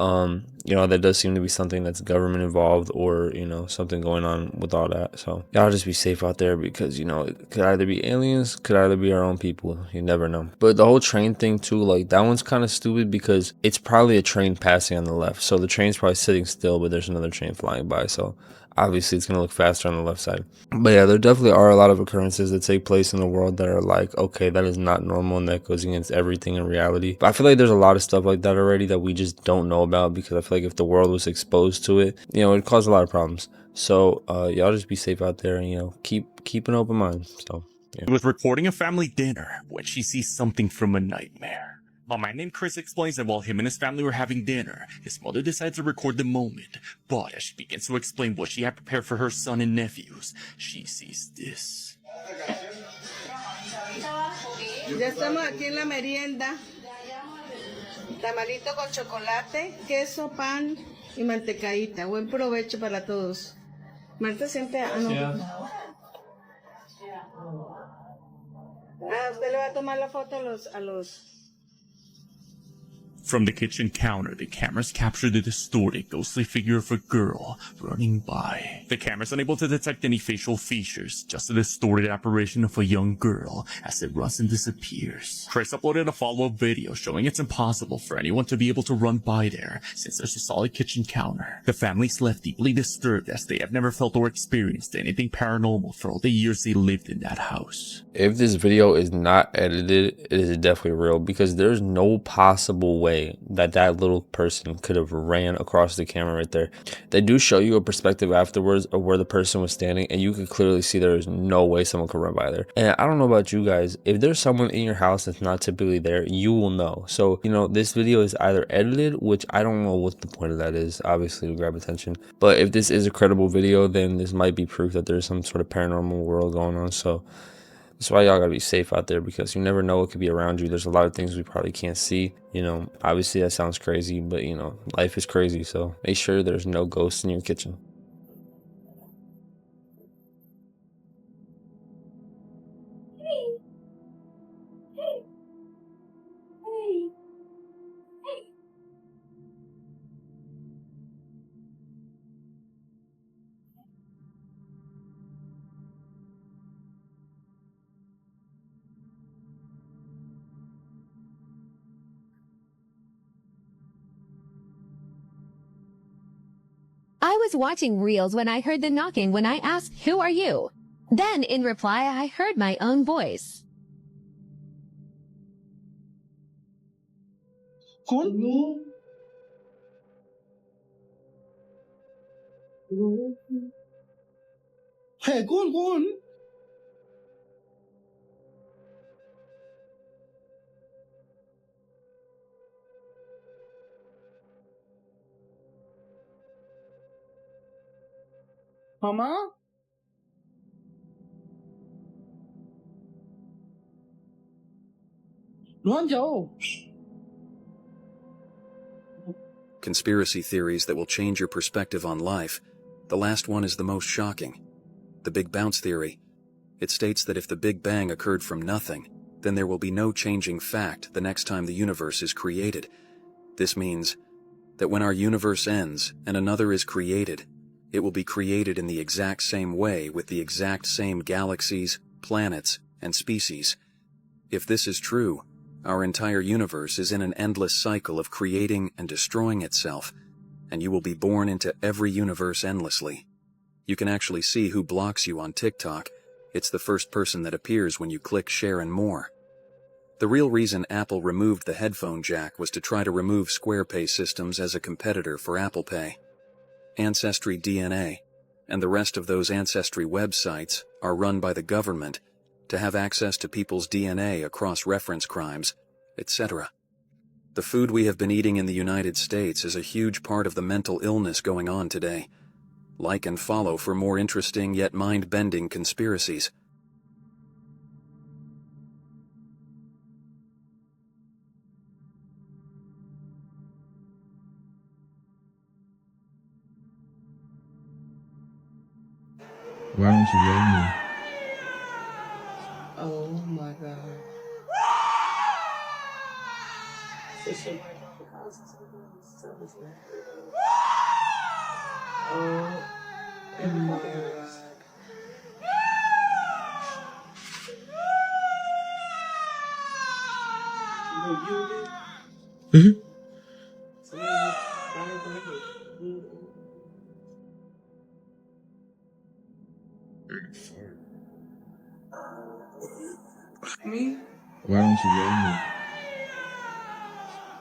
you know, there does seem to be something that's government involved or, you know, something going on with all that. So y'all just be safe out there because, you know, it could either be aliens, could either be our own people. You never know. But the whole train thing too, like that one's kind of stupid because it's probably a train passing on the left. So the train's probably sitting still, but there's another train flying by. So obviously it's going to look faster on the left side. But yeah, there definitely are a lot of occurrences that take place in the world that are like, okay, that is not normal and that goes against everything in reality. But I feel like there's a lot of stuff like that already that we just don't know about because I feel like if the world was exposed to it, you know, it'd cause a lot of problems. So y'all just be safe out there and, you know, keep an open mind. So yeah. He was recording a family dinner when she sees something from a nightmare. A man named Chris explains that while him and his family were having dinner, his mother decides to record the moment. But as she begins to explain what she had prepared for her son and nephews, she sees this. Ya estamos aquí en la merienda. Tamalito con chocolate, queso, pan y mantecadita. Buen provecho para todos. Marta siente. Usted le va a tomar la foto a los. From the kitchen counter, the cameras capture the distorted, ghostly figure of a girl running by. The camera's unable to detect any facial features, just a distorted apparition of a young girl as it runs and disappears. Chris uploaded a follow-up video showing it's impossible for anyone to be able to run by there since there's a solid kitchen counter. The family's left deeply disturbed as they have never felt or experienced anything paranormal for all the years they lived in that house. If this video is not edited, it is definitely real because there's no possible way that little person could have ran across the camera right there. They do show you a perspective afterwards of where the person was standing and you could clearly see there is no way someone could run by there. And I don't know about you guys, if there's someone in your house that's not typically there, you will know. So, you know, this video is either edited, which I don't know what the point of that is, obviously to grab attention. But if this is a credible video, then this might be proof that there's some sort of paranormal world going on. So that's why y'all gotta be safe out there because you never know what could be around you. There's a lot of things we probably can't see. You know, obviously that sounds crazy, but you know, life is crazy. So make sure there's no ghosts in your kitchen. I was watching Reels when I heard the knocking when I asked, "Who are you?" Then, in reply, I heard my own voice. Hey, कौन Mama? Conspiracy theories that will change your perspective on life. The last one is the most shocking. The Big Bounce theory. It states that if the Big Bang occurred from nothing, then there will be no changing fact the next time the universe is created. This means that when our universe ends and another is created, it will be created in the exact same way with the exact same galaxies, planets, and species. If this is true, our entire universe is in an endless cycle of creating and destroying itself, and you will be born into every universe endlessly. You can actually see who blocks you on TikTok. It's the first person that appears when you click share and more. The real reason Apple removed the headphone jack was to try to remove Square Pay systems as a competitor for Apple Pay. Ancestry DNA, and the rest of those ancestry websites are run by the government to have access to people's DNA across reference crimes, etc. The food we have been eating in the United States is a huge part of the mental illness going on today. Like and follow for more interesting yet mind-bending conspiracies. Why don't you love me? Oh my god. Oh my god. Me? Why don't you love me?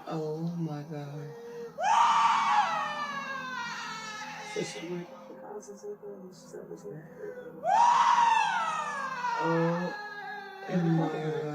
Oh my god. Oh my god.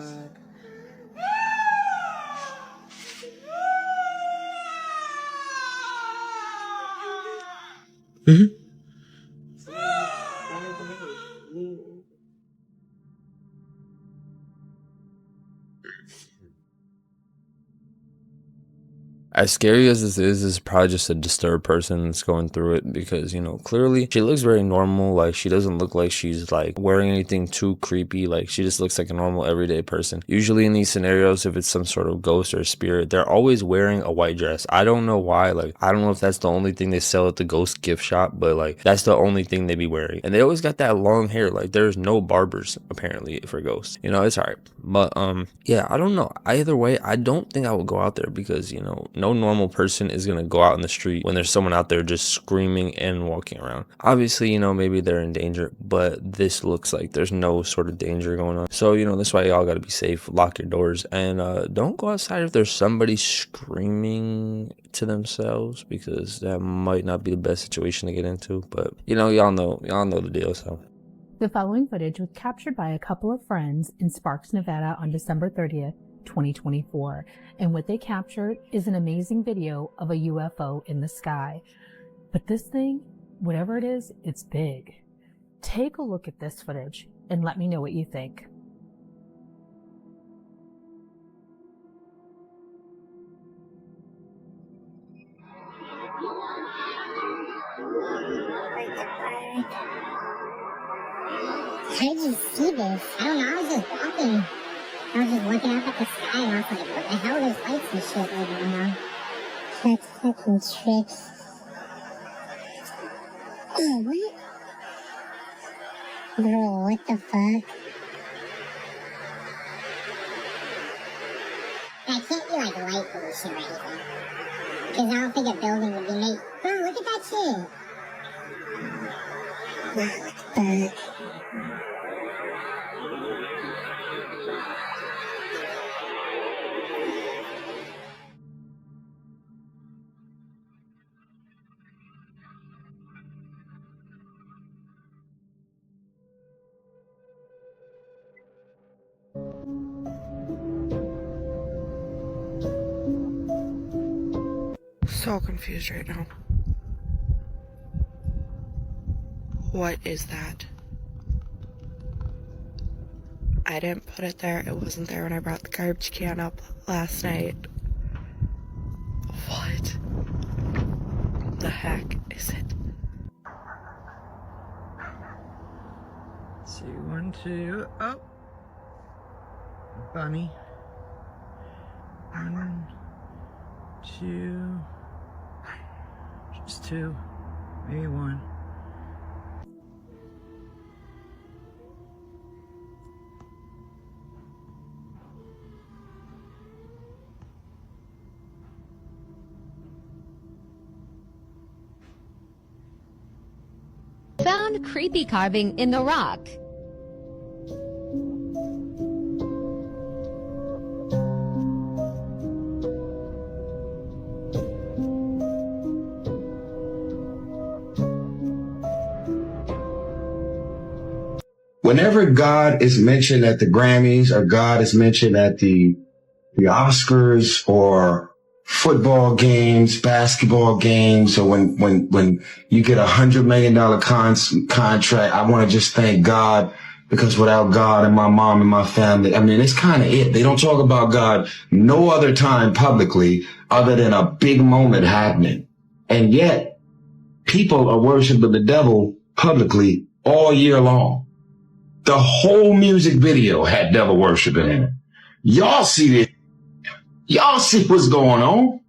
As scary as this is probably just a disturbed person that's going through it because, you know, clearly she looks very normal. Like, she doesn't look like she's like wearing anything too creepy. Like, she just looks like a normal everyday person. Usually in these scenarios, if it's some sort of ghost or spirit, they're always wearing a white dress. I don't know why. Like, I don't know if that's the only thing they sell at the ghost gift shop, but like, that's the only thing they be wearing. And they always got that long hair. Like, there's no barbers apparently for ghosts. You know, it's alright. But yeah, I don't know. Either way, I don't think I would go out there because, you know, no normal person is gonna go out in the street when there's someone out there just screaming and walking around. Obviously, you know, maybe they're in danger, but this looks like there's no sort of danger going on. So, you know, that's why y'all gotta be safe, lock your doors, and don't go outside if there's somebody screaming to themselves, because that might not be the best situation to get into. But, you know, y'all know the deal. So the following footage was captured by a couple of friends in Sparks, Nevada on December 30th, 2024, and what they captured is an amazing video of a UFO in the sky. But this thing, whatever it is, it's big. Take a look at this footage and let me know what you think. How did you see this? I don't know, I was just walking. I was just looking up at the sky and I was like, what the hell? There's lights and shit over now. Tricks, fucking tricks. Oh, what? Bro, what the fuck? That can't be like light pollution or anything. Because I don't think a building would be made. Bro, look at that shit. What the fuck? So confused right now. What is that? I didn't put it there. It wasn't there when I brought the garbage can up last night. What the heck is it? 2, 1, 2, oh. Bunny. 1, 2. Just 2. Maybe 1. Found creepy carving in the rock. Whenever God is mentioned at the Grammys or God is mentioned at the Oscars or football games, basketball games, or when you get $100 million contract, I want to just thank God, because without God and my mom and my family, I mean, it's kind of it. They don't talk about God no other time publicly other than a big moment happening. And yet people are worshiping the devil publicly all year long. The whole music video had devil worshiping in it. Y'all see this. Y'all see what's going on.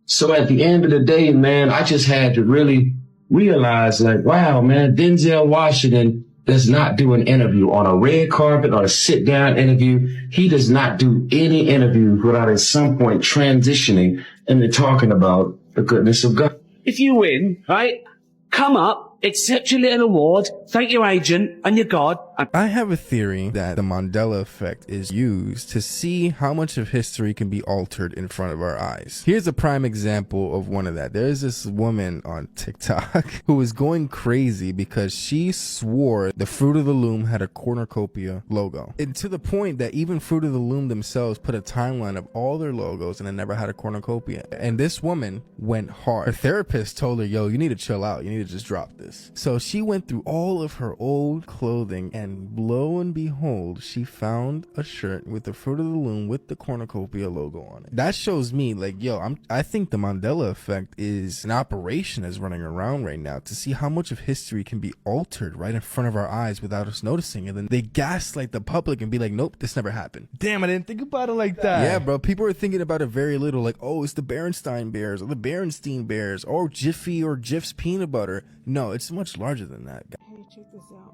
So at the end of the day, man, I just had to really realize, like, wow, man, Denzel Washington does not do an interview on a red carpet or a sit-down interview. He does not do any interviews without at some point transitioning into talking about the goodness of God. If you win, right, come up, accept your little award, thank your agent and your God. I have a theory that the Mandela Effect is used to see how much of history can be altered in front of our eyes. Here's a prime example of one of that. There's this woman on TikTok who was going crazy because she swore the Fruit of the Loom had a cornucopia logo. And to the point that even Fruit of the Loom themselves put a timeline of all their logos and it never had a cornucopia. And this woman went hard. Her therapist told her, yo, you need to chill out. You need to just drop this. So she went through all of her old clothing, and lo and behold, she found a shirt with the Fruit of the Loom with the cornucopia logo on it. That shows me, like, yo, I think the Mandela Effect is an operation that's running around right now to see how much of history can be altered right in front of our eyes without us noticing. And then they gaslight the public and be like, nope, this never happened. Damn, I didn't think about it like that. Yeah, bro, people are thinking about it very little, like, oh, it's the Berenstain Bears or the Berenstein Bears or Jiffy or Jif's peanut butter. No, it's much larger than that. Hey, check this out.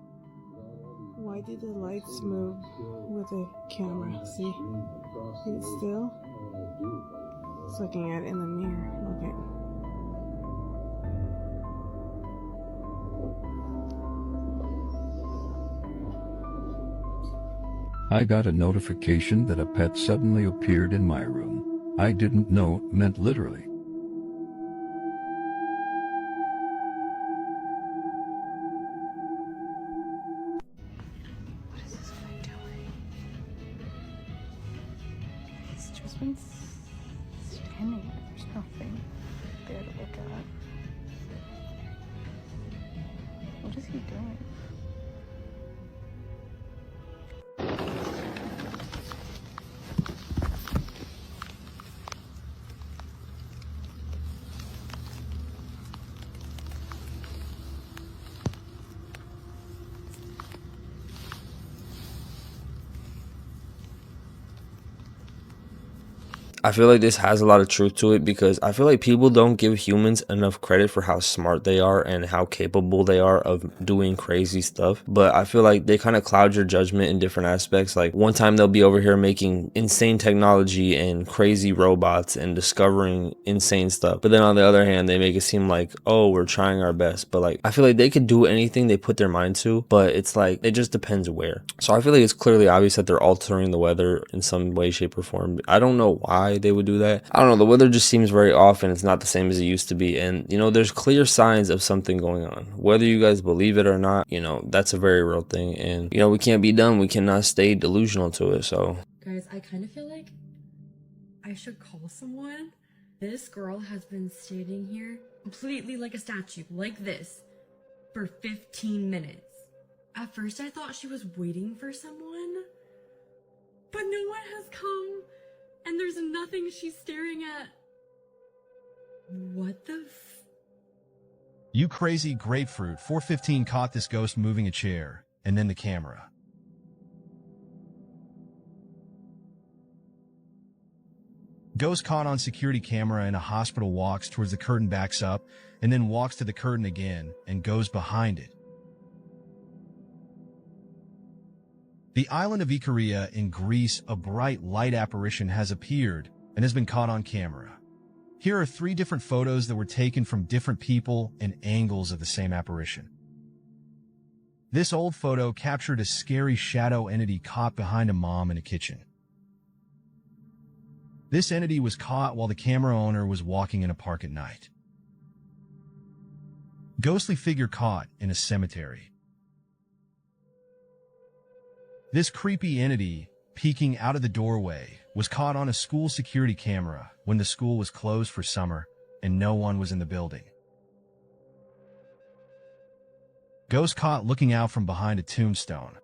Why did the lights move with the camera? See? It's still? It's looking at it in the mirror. Okay. I got a notification that a pet suddenly appeared in my room. I didn't know it meant literally. Been standing there. There's nothing there to look at. What is he doing? I feel like this has a lot of truth to it, because I feel like people don't give humans enough credit for how smart they are and how capable they are of doing crazy stuff. But I feel like they kind of cloud your judgment in different aspects. Like one time they'll be over here making insane technology and crazy robots and discovering insane stuff. But then on the other hand, they make it seem like, oh, we're trying our best. But like, I feel like they could do anything they put their mind to, but it's like, it just depends where. So I feel like it's clearly obvious that they're altering the weather in some way, shape, or form. I don't know why they would do that. I don't know, the weather just seems very off and it's not the same as it used to be. And you know, there's clear signs of something going on. Whether you guys believe it or not, you know, that's a very real thing. And you know, we can't be done. We cannot stay delusional to it. So guys, I kind of feel like I should call someone. This girl has been standing here completely like a statue, like this, for 15 minutes. At first I thought she was waiting for someone, but no one has come. And there's nothing she's staring at. What the f— You crazy grapefruit. 415 caught this ghost moving a chair, and then the camera. Ghost caught on security camera in a hospital walks towards the curtain, backs up, and then walks to the curtain again and goes behind it. The island of Ikaria in Greece, a bright light apparition has appeared and has been caught on camera. Here are 3 different photos that were taken from different people and angles of the same apparition. This old photo captured a scary shadow entity caught behind a mom in a kitchen. This entity was caught while the camera owner was walking in a park at night. Ghostly figure caught in a cemetery. This creepy entity peeking out of the doorway was caught on a school security camera when the school was closed for summer and no one was in the building. Ghost caught looking out from behind a tombstone.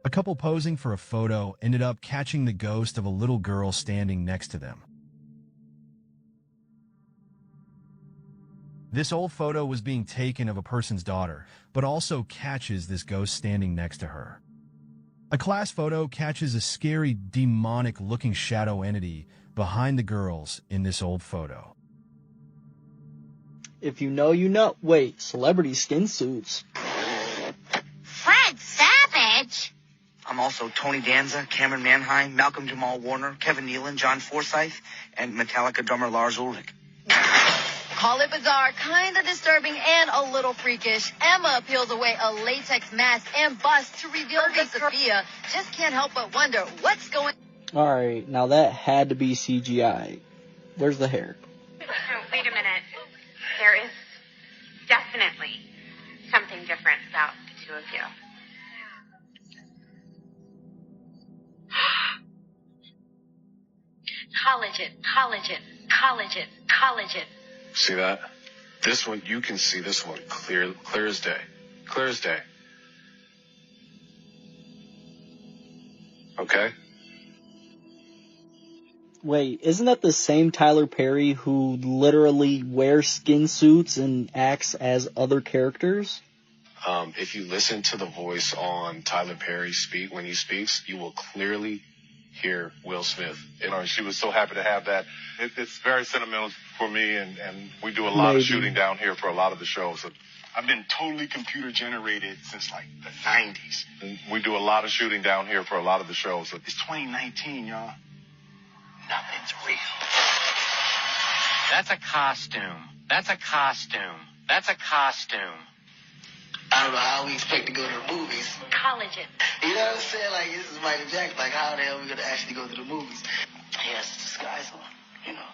A couple posing for a photo ended up catching the ghost of a little girl standing next to them. This old photo was being taken of a person's daughter, but also catches this ghost standing next to her. A class photo catches a scary, demonic-looking shadow entity behind the girls in this old photo. If you know, you know. Wait, celebrity skin suits. Fred Savage? I'm also Tony Danza, Cameron Manheim, Malcolm Jamal Warner, Kevin Nealon, John Forsythe, and Metallica drummer Lars Ulrich. Call it bizarre, kind of disturbing, and a little freakish. Emma peels away a latex mask and bust to reveal that Sophia just can't help but wonder what's going on. Alright, now that had to be CGI. Where's the hair? Wait a minute. There is definitely something different about the two of you. Collagen. See that? This one, you can see this one clear as day. Clear as day. Okay? Wait, isn't that the same Tyler Perry who literally wears skin suits and acts as other characters? If you listen to the voice on Tyler Perry when he speaks, you will clearly hear Will Smith. She was so happy to have that. It's very sentimental for me, and we do a lot of shooting down here for a lot of the shows. I've been totally computer generated since like the 90s. And we do a lot of shooting down here for a lot of the shows. It's 2019, y'all. Nothing's real. That's a costume. I don't know how we expect to go to the movies. Collagen. You know what I'm saying? Like, this is Michael Jackson. Like, how the hell are we going to actually go to the movies? He has his disguise on, you know.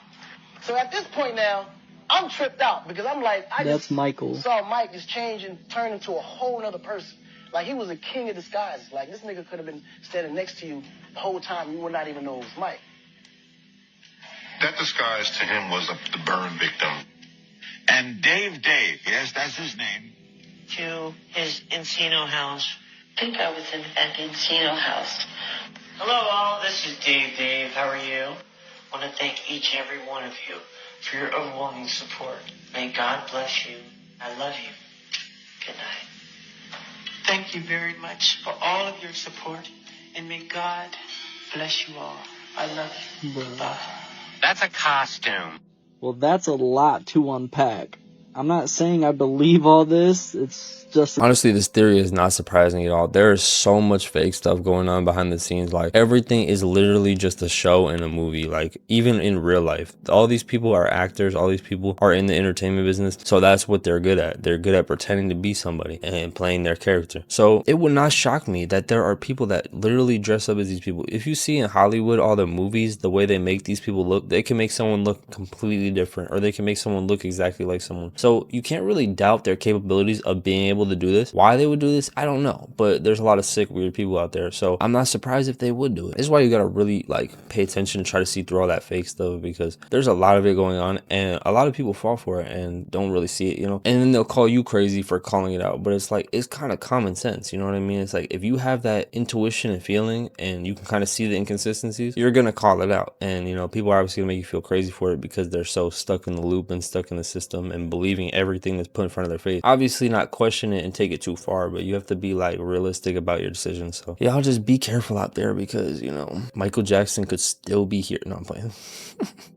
So at this point now, I'm tripped out because I'm like, That's Michael. Saw Mike just change and turn into a whole other person. Like, he was a king of disguises. Like, this nigga could have been standing next to you the whole time. You would not even know it was Mike. That disguise to him was the burn victim. And Dave, yes, that's his name. To his Encino house. I think I was at the Encino house. Hello all, this is Dave. How are you? I want to thank each and every one of you for your overwhelming support. May God bless you. I love you. Good night. Thank you very much for all of your support, and may God bless you all. I love you. Bye. That's a costume. Well, that's a lot to unpack. I'm not saying I believe all this. It's just... Honestly, this theory is not surprising at all. There is so much fake stuff going on behind the scenes. Like, everything is literally just a show in a movie. Like, even in real life, all these people are actors. All these people are in the entertainment business. So that's what they're good at. They're good at pretending to be somebody and playing their character. So it would not shock me that there are people that literally dress up as these people. If you see in Hollywood all the movies, the way they make these people look, they can make someone look completely different, or they can make someone look exactly like someone. So you can't really doubt their capabilities of being able to do this. Why they would do this, I don't know, but there's a lot of sick, weird people out there, so I'm not surprised if they would do it. This is why you gotta really like pay attention and try to see through all that fake stuff, because there's a lot of it going on and a lot of people fall for it and don't really see it, you know, and then they'll call you crazy for calling it out. But it's like, it's kind of common sense, you know what I mean? It's like, if you have that intuition and feeling and you can kind of see the inconsistencies, you're gonna call it out. And you know, people are obviously gonna make you feel crazy for it because they're so stuck in the loop and stuck in the system and believing everything that's put in front of their face. Obviously not question it and take it too far, but you have to be like realistic about your decisions. So yeah, I'll just be careful out there, because you know, Michael Jackson could still be here. No, I'm playing.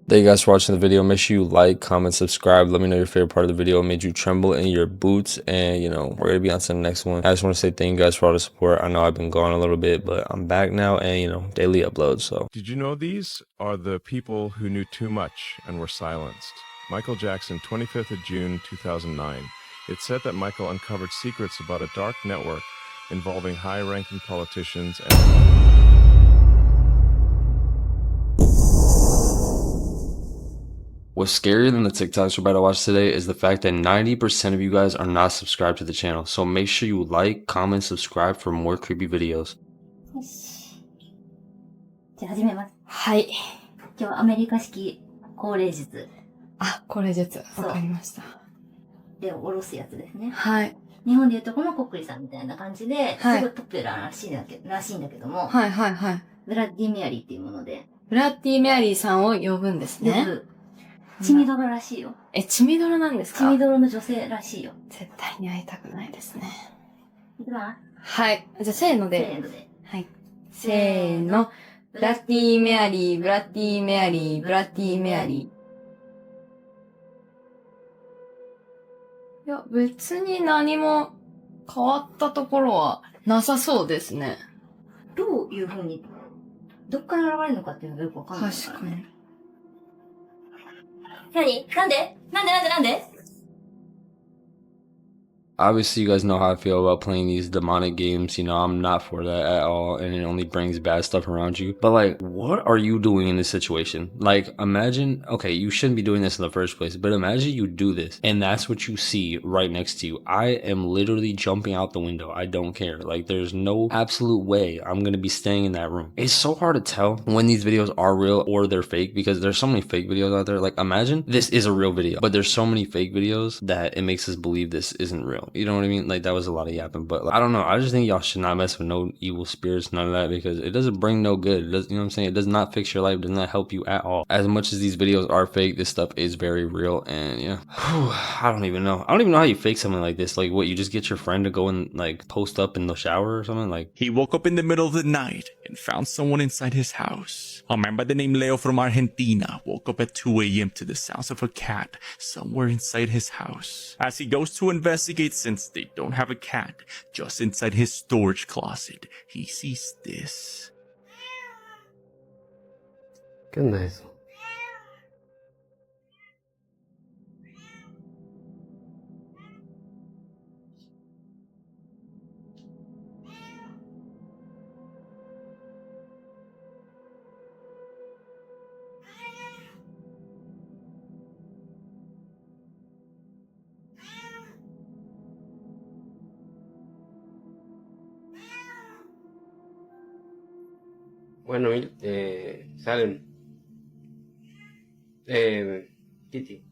Thank you guys for watching the video. Make sure you like, comment, subscribe. Let me know your favorite part of the video made you tremble in your boots. And you know, we're gonna be on to the next one. I just want to say thank you guys for all the support. I know I've been gone a little bit, but I'm back now, and you know, daily uploads. So did you know these are the people who knew too much and were silenced? Michael Jackson, 25th of June 2009. It's said that Michael uncovered secrets about a dark network involving high-ranking politicians and... What's scarier than the TikToks we're about to watch today is the fact that 90% of you guys are not subscribed to the channel. So make sure you like, comment, subscribe for more creepy videos. よし。じゃあ始めます。はい。今日はアメリカ式高齢術。あ、高齢術。わかりました。で、下ろすやつですね。はい。日本でいうとこのコックリさんみたいな感じで、すごいポピュラーらしいんだけども、はいはいはい。ブラッディメアリーっていうもので。ブラッディメアリーさんを呼ぶんですね。呼ぶ。血みどろらしいよ。血みどろなんですか？血みどろの女性らしいよ。絶対に会いたくないですね。いくわ。はい。じゃあせーので。せーので。はい。せーの。ブラッディメアリー、ブラッディメアリー、ブラッディメアリー。いや、別に何も変わったところはなさそうですね。どういう風に、どっから現れるのかっていうのがよくわかんないからね。何？なんでObviously, you guys know how I feel about playing these demonic games. You know, I'm not for that at all, and it only brings bad stuff around you. But like, what are you doing in this situation? Like, imagine, okay, you shouldn't be doing this in the first place, but imagine you do this, and that's what you see right next to you. I am literally jumping out the window. I don't care. Like, there's no absolute way I'm gonna be staying in that room. It's so hard to tell when these videos are real or they're fake, because there's so many fake videos out there. Like, imagine this is a real video, but there's so many fake videos that it makes us believe this isn't real. You know what I mean? Like, that was a lot of yapping, but like, I don't know. I just think y'all should not mess with no evil spirits, none of that, because it doesn't bring no good. It does, you know what I'm saying? It does not fix your life. It does not help you at all. As much as these videos are fake, this stuff is very real. And yeah, I don't even know. I don't even know how you fake something like this. Like, what, you just get your friend to go and like post up in the shower or something? Like, he woke up in the middle of the night and found someone inside his house. A man by the name Leo from Argentina woke up at 2 a.m. to the sounds of a cat somewhere inside his house. As he goes to investigate, since they don't have a cat, just inside his storage closet, he sees this. ¿Qué onda eso? Bueno, salen. Kitty.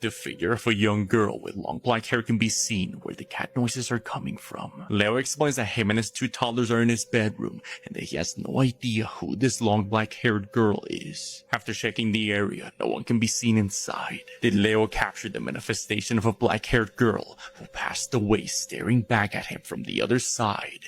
The figure of a young girl with long black hair can be seen where the cat noises are coming from. Leo explains that him and his two toddlers are in his bedroom and that he has no idea who this long black-haired girl is. After checking the area, no one can be seen inside. Did Leo capture the manifestation of a black-haired girl who passed away staring back at him from the other side?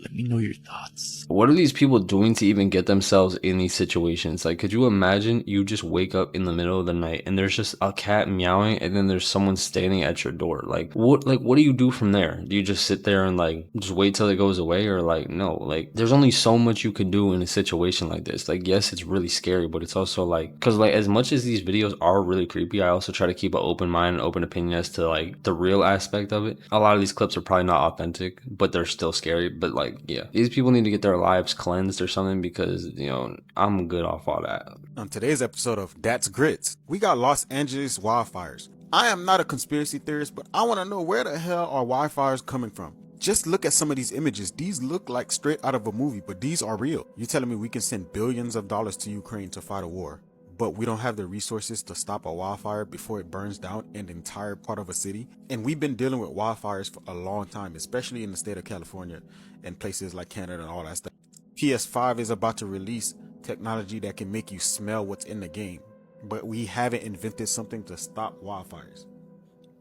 Let me know your thoughts. what are these people doing to even get themselves in these situations? Like, could you imagine you just wake up in the middle of the night and there's just a cat meowing and then there's someone standing at your door? Like, what do you do from there? Do you just sit there and like just wait till it goes away? Or like, no, like, there's only so much you can do in a situation like this. Like, yes, it's really scary, but it's also like, because like, as much as these videos are really creepy, I also try to keep an open mind and open opinion as to like the real aspect of it. A lot of these clips are probably not authentic, but they're still scary. But like, yeah, these people need to get their lives cleansed or something, because, you know, I'm good off all that. On today's episode of That's Grits, we got Los Angeles wildfires. I am not a conspiracy theorist, but I want to know, where the hell are wildfires coming from? Just look at some of these images. These look like straight out of a movie, but these are real. You're telling me we can send billions of dollars to Ukraine to fight a war, but we don't have the resources to stop a wildfire before it burns down an entire part of a city? And we've been dealing with wildfires for a long time, especially in the state of California and places like Canada and all that stuff. PS5 is about to release technology that can make you smell what's in the game, but we haven't invented something to stop wildfires.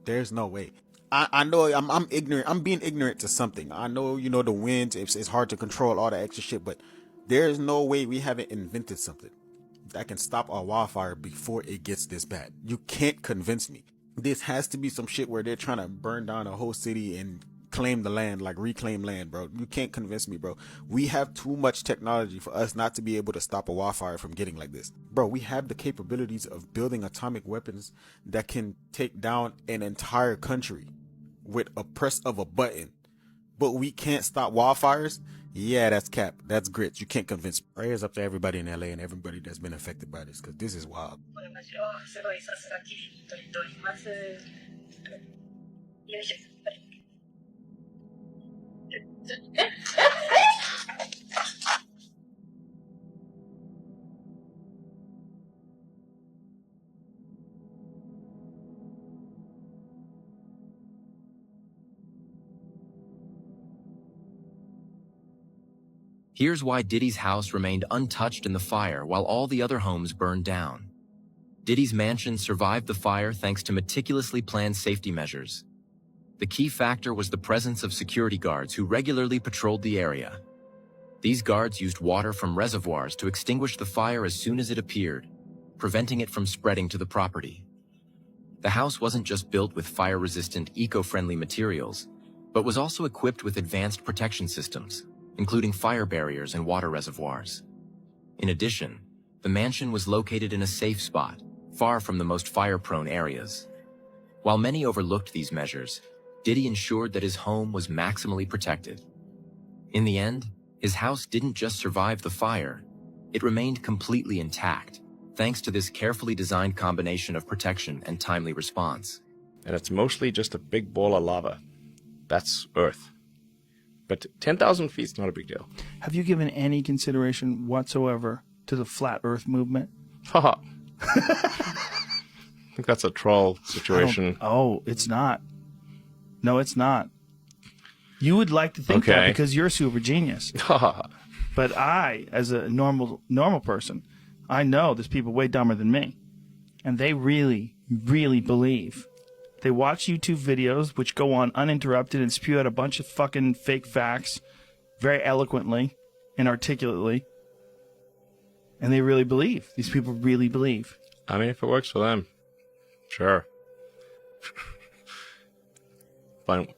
There's no way. I know I'm ignorant. I'm being ignorant to something. I know, you know, the winds, it's hard to control all the extra shit, but there's no way we haven't invented something that can stop a wildfire before it gets this bad. You can't convince me. This has to be some shit where they're trying to burn down a whole city and claim the land, like reclaim land, bro. You can't convince me, bro. We have too much technology for us not to be able to stop a wildfire from getting like this. Bro, we have the capabilities of building atomic weapons that can take down an entire country with a press of a button. But we can't stop wildfires? Yeah, that's cap. That's grits. You can't convince me. Prayers up to everybody in LA and everybody that's been affected by this, because this is wild. Here's why Diddy's house remained untouched in the fire while all the other homes burned down. Diddy's mansion survived the fire thanks to meticulously planned safety measures. The key factor was the presence of security guards who regularly patrolled the area. These guards used water from reservoirs to extinguish the fire as soon as it appeared, preventing it from spreading to the property. The house wasn't just built with fire-resistant, eco-friendly materials, but was also equipped with advanced protection systems, including fire barriers and water reservoirs. In addition, the mansion was located in a safe spot, far from the most fire-prone areas. While many overlooked these measures, Diddy ensured that his home was maximally protected. In the end, his house didn't just survive the fire, it remained completely intact, thanks to this carefully designed combination of protection and timely response. And it's mostly just a big ball of lava. That's Earth. But 10,000 feet is not a big deal. Have you given any consideration whatsoever to the flat Earth movement? Haha. I think that's a troll situation. Oh, it's not. No, it's not. You would like to think that because you're a super genius. But I, as a normal person, I know there's people way dumber than me. And they really, really believe. They watch YouTube videos, which go on uninterrupted and spew out a bunch of fucking fake facts very eloquently and articulately. And they really believe. These people really believe. I mean, if it works for them, sure.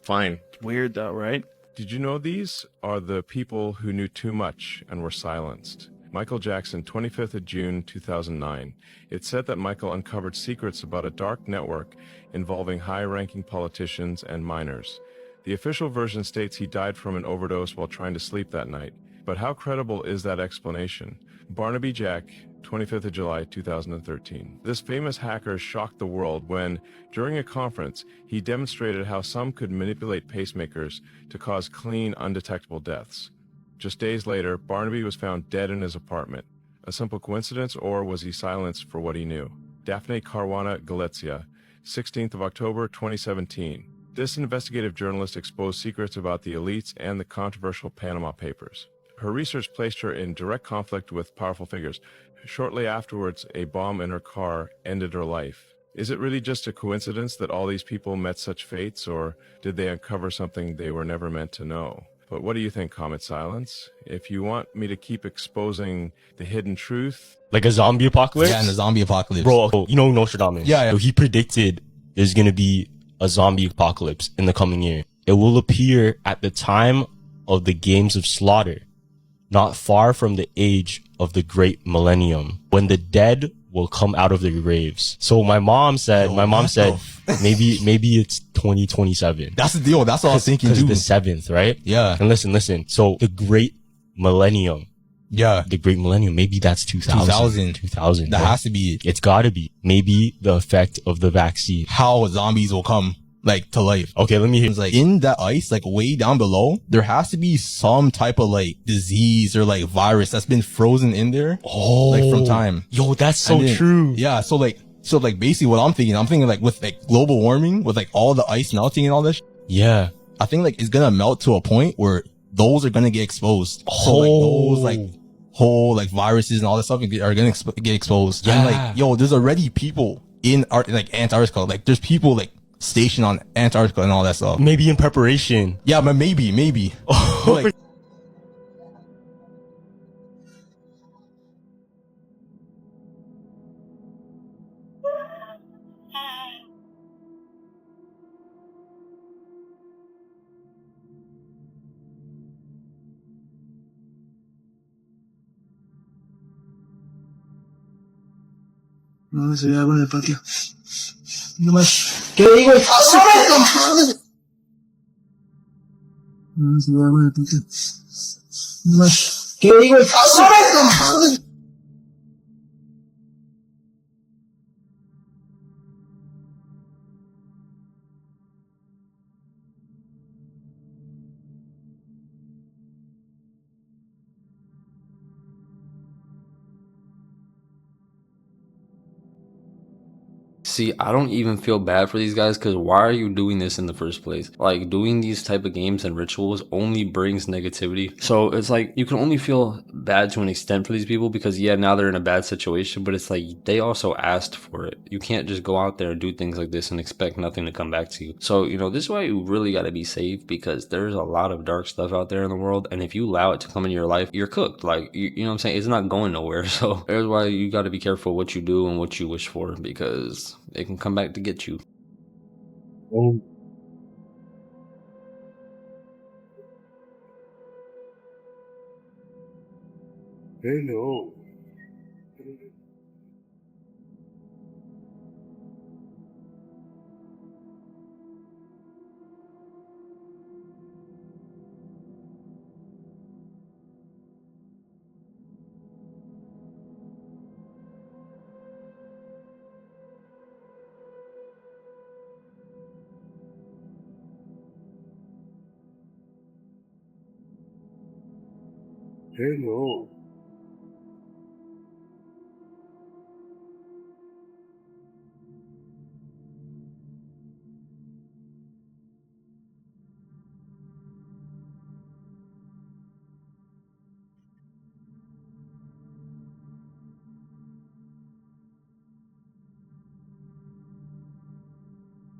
Fine. It's weird though, right? Did you know these are the people who knew too much and were silenced? Michael Jackson, 25th of June, 2009. It's said that Michael uncovered secrets about a dark network involving high-ranking politicians and minors. The official version states he died from an overdose while trying to sleep that night. But how credible is that explanation? Barnaby Jack, 25th of July, 2013. This famous hacker shocked the world when, during a conference, he demonstrated how some could manipulate pacemakers to cause clean, undetectable deaths. Just days later, Barnaby was found dead in his apartment. A simple coincidence, or was he silenced for what he knew? Daphne Caruana Galizia, 16th of October, 2017. This investigative journalist exposed secrets about the elites and the controversial Panama Papers. Her research placed her in direct conflict with powerful figures. Shortly afterwards, a bomb in her car ended her life. Is it really just a coincidence that all these people met such fates, or did they uncover something they were never meant to know? But what do you think, Comet Silence? If you want me to keep exposing the hidden truth... Like a zombie apocalypse? Yeah, in the zombie apocalypse. Bro, you know Nostradamus? Yeah. So he predicted there's going to be a zombie apocalypse in the coming year. It will appear at the time of the games of slaughter, not far from the age of the great millennium, when the dead will come out of their graves. So my mom said, maybe it's 2027. That's the deal. That's what I was thinking too. Because the 7th, right? Yeah. And listen. So the great millennium. Yeah. The great millennium. Maybe that's 2000. 2000. That has to be it. It's gotta be. Maybe the effect of the vaccine. How zombies will come, like, to life. Okay, let me hear. It's like, in that ice, like, way down below, there has to be some type of, like, disease or, like, virus that's been frozen in there. Oh. Like, from time. Yo, that's so true. Yeah, so basically what I'm thinking, like, with, like, global warming, with, like, all the ice melting and all this. Yeah. I think, like, it's gonna melt to a point where those are gonna get exposed. Oh. So, like, those, like, whole, like, viruses and all that stuff are gonna get exposed. Yeah. And, like, yo, there's already people in, like, Antarctica. Like, there's people, like, stationed on Antarctica and all that stuff. Maybe in preparation. Yeah, but maybe. Like, No, se ve algo en el patio. Nomás. ¿Qué digo? No, se ve algo en el patio. Nomás. ¿Qué digo? See, I don't even feel bad for these guys because why are you doing this in the first place? Like, doing these type of games and rituals only brings negativity. So it's like you can only feel bad to an extent for these people because yeah, now they're in a bad situation, but it's like they also asked for it. You can't just go out there and do things like this and expect nothing to come back to you. So, you know, this is why you really got to be safe because there's a lot of dark stuff out there in the world. And if you allow it to come into your life, you're cooked. Like, you know what I'm saying? It's not going nowhere. So that's why you got to be careful what you do and what you wish for because it can come back to get you. Oh. Hello. Hello.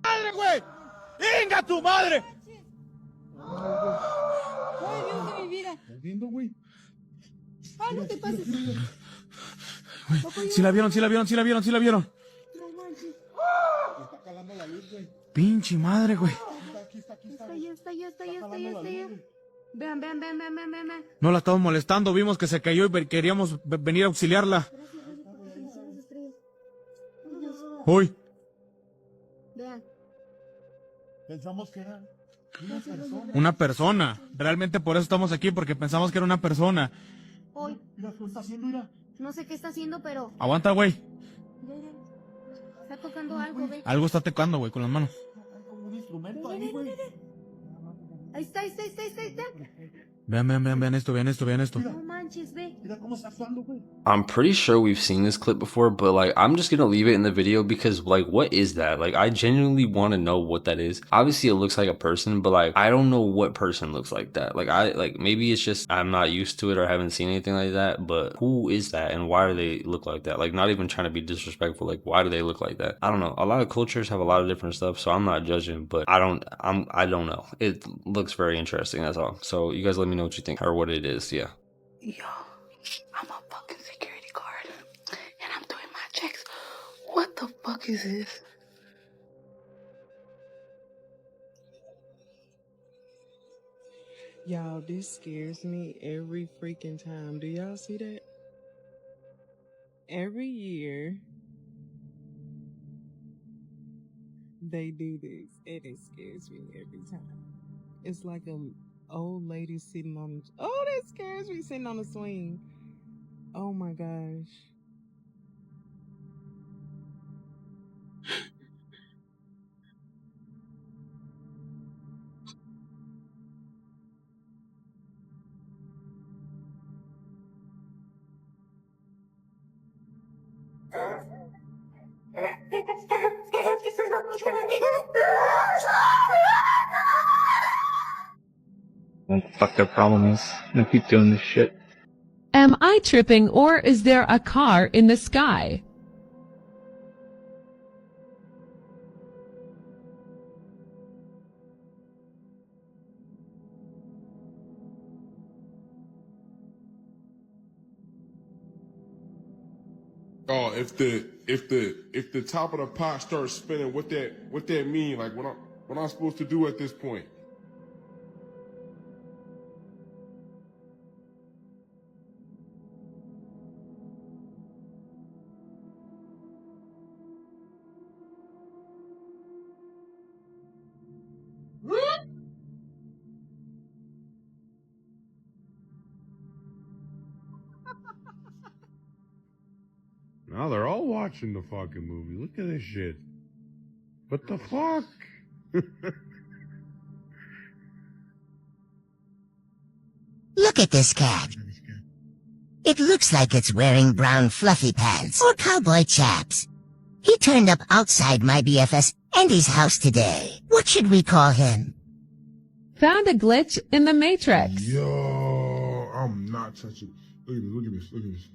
¡Madre, güey! ¡Venga tu madre! ¡Ay, Dios de mi vida! Viendo, güey. ¡Ay, no te pases! Sí la vieron, sí la vieron, sí la vieron, sí la vieron. No manches. Está calando la luz, güey. Pinche madre, güey. Está ya. Vean. No la estamos molestando, vimos que se cayó y queríamos venir a auxiliarla. Uy. Vean. Pensamos que era Una persona. Realmente por eso estamos aquí, porque pensamos que era una persona. Hoy. Mira, ¿qué está haciendo? Mira. No sé qué está haciendo, pero... Aguanta, güey. Está tocando algo, ve. Algo está tocando, güey, con las manos. Hay como un instrumento ahí, güey. Ahí está. Vean esto. No manches, ve. Mira cómo está actuando, güey. I'm pretty sure we've seen this clip before, but like I'm just gonna leave it in the video because like what is that? Like I genuinely want to know what that is. Obviously it looks like a person, but like I don't know what person looks like that. Like maybe it's just I'm not used to it or haven't seen anything like that, but who is that and why do they look like that? Like not even trying to be disrespectful, like why do they look like that? I don't know. A lot of cultures have a lot of different stuff, so I'm not judging, but I don't know. It looks very interesting, that's all. So you guys let me know what you think or what it is. Yeah. Yo, I'm a fucking security guard, and I'm doing my checks. What the fuck is this? Y'all, this scares me every freaking time. Do y'all see that? Every year, they do this, and it scares me every time. It's like an old lady sitting on... Oh, that scares me, sitting on a swing. Oh my gosh. What the fuck their problem is. They keep doing this shit. Am I tripping or is there a car in the sky? Oh, if the top of the pot starts spinning, what that mean? Like what I'm supposed to do at this point? watching the fucking movie. Look at this shit. What the fuck? Look at this cat. It looks like it's wearing brown fluffy pants or cowboy chaps. He turned up outside my BFS Andy's house today. What should we call him? Found a glitch in the Matrix. Yo, I'm not touching. Look at this. Look at this.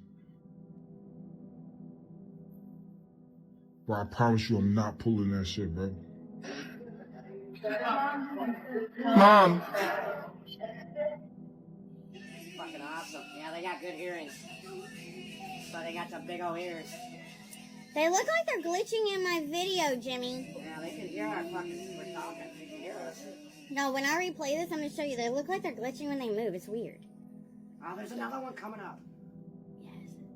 Bro, I promise you I'm not pulling that shit, bro. Mom. Fucking awesome. Yeah, they got good hearing. So they got some big old ears. They look like they're glitching in my video, Jimmy. Yeah, they can hear our fucking, we're talking. They can hear us. No, when I replay this, I'm going to show you. They look like they're glitching when they move. It's weird. Oh, there's another one coming up.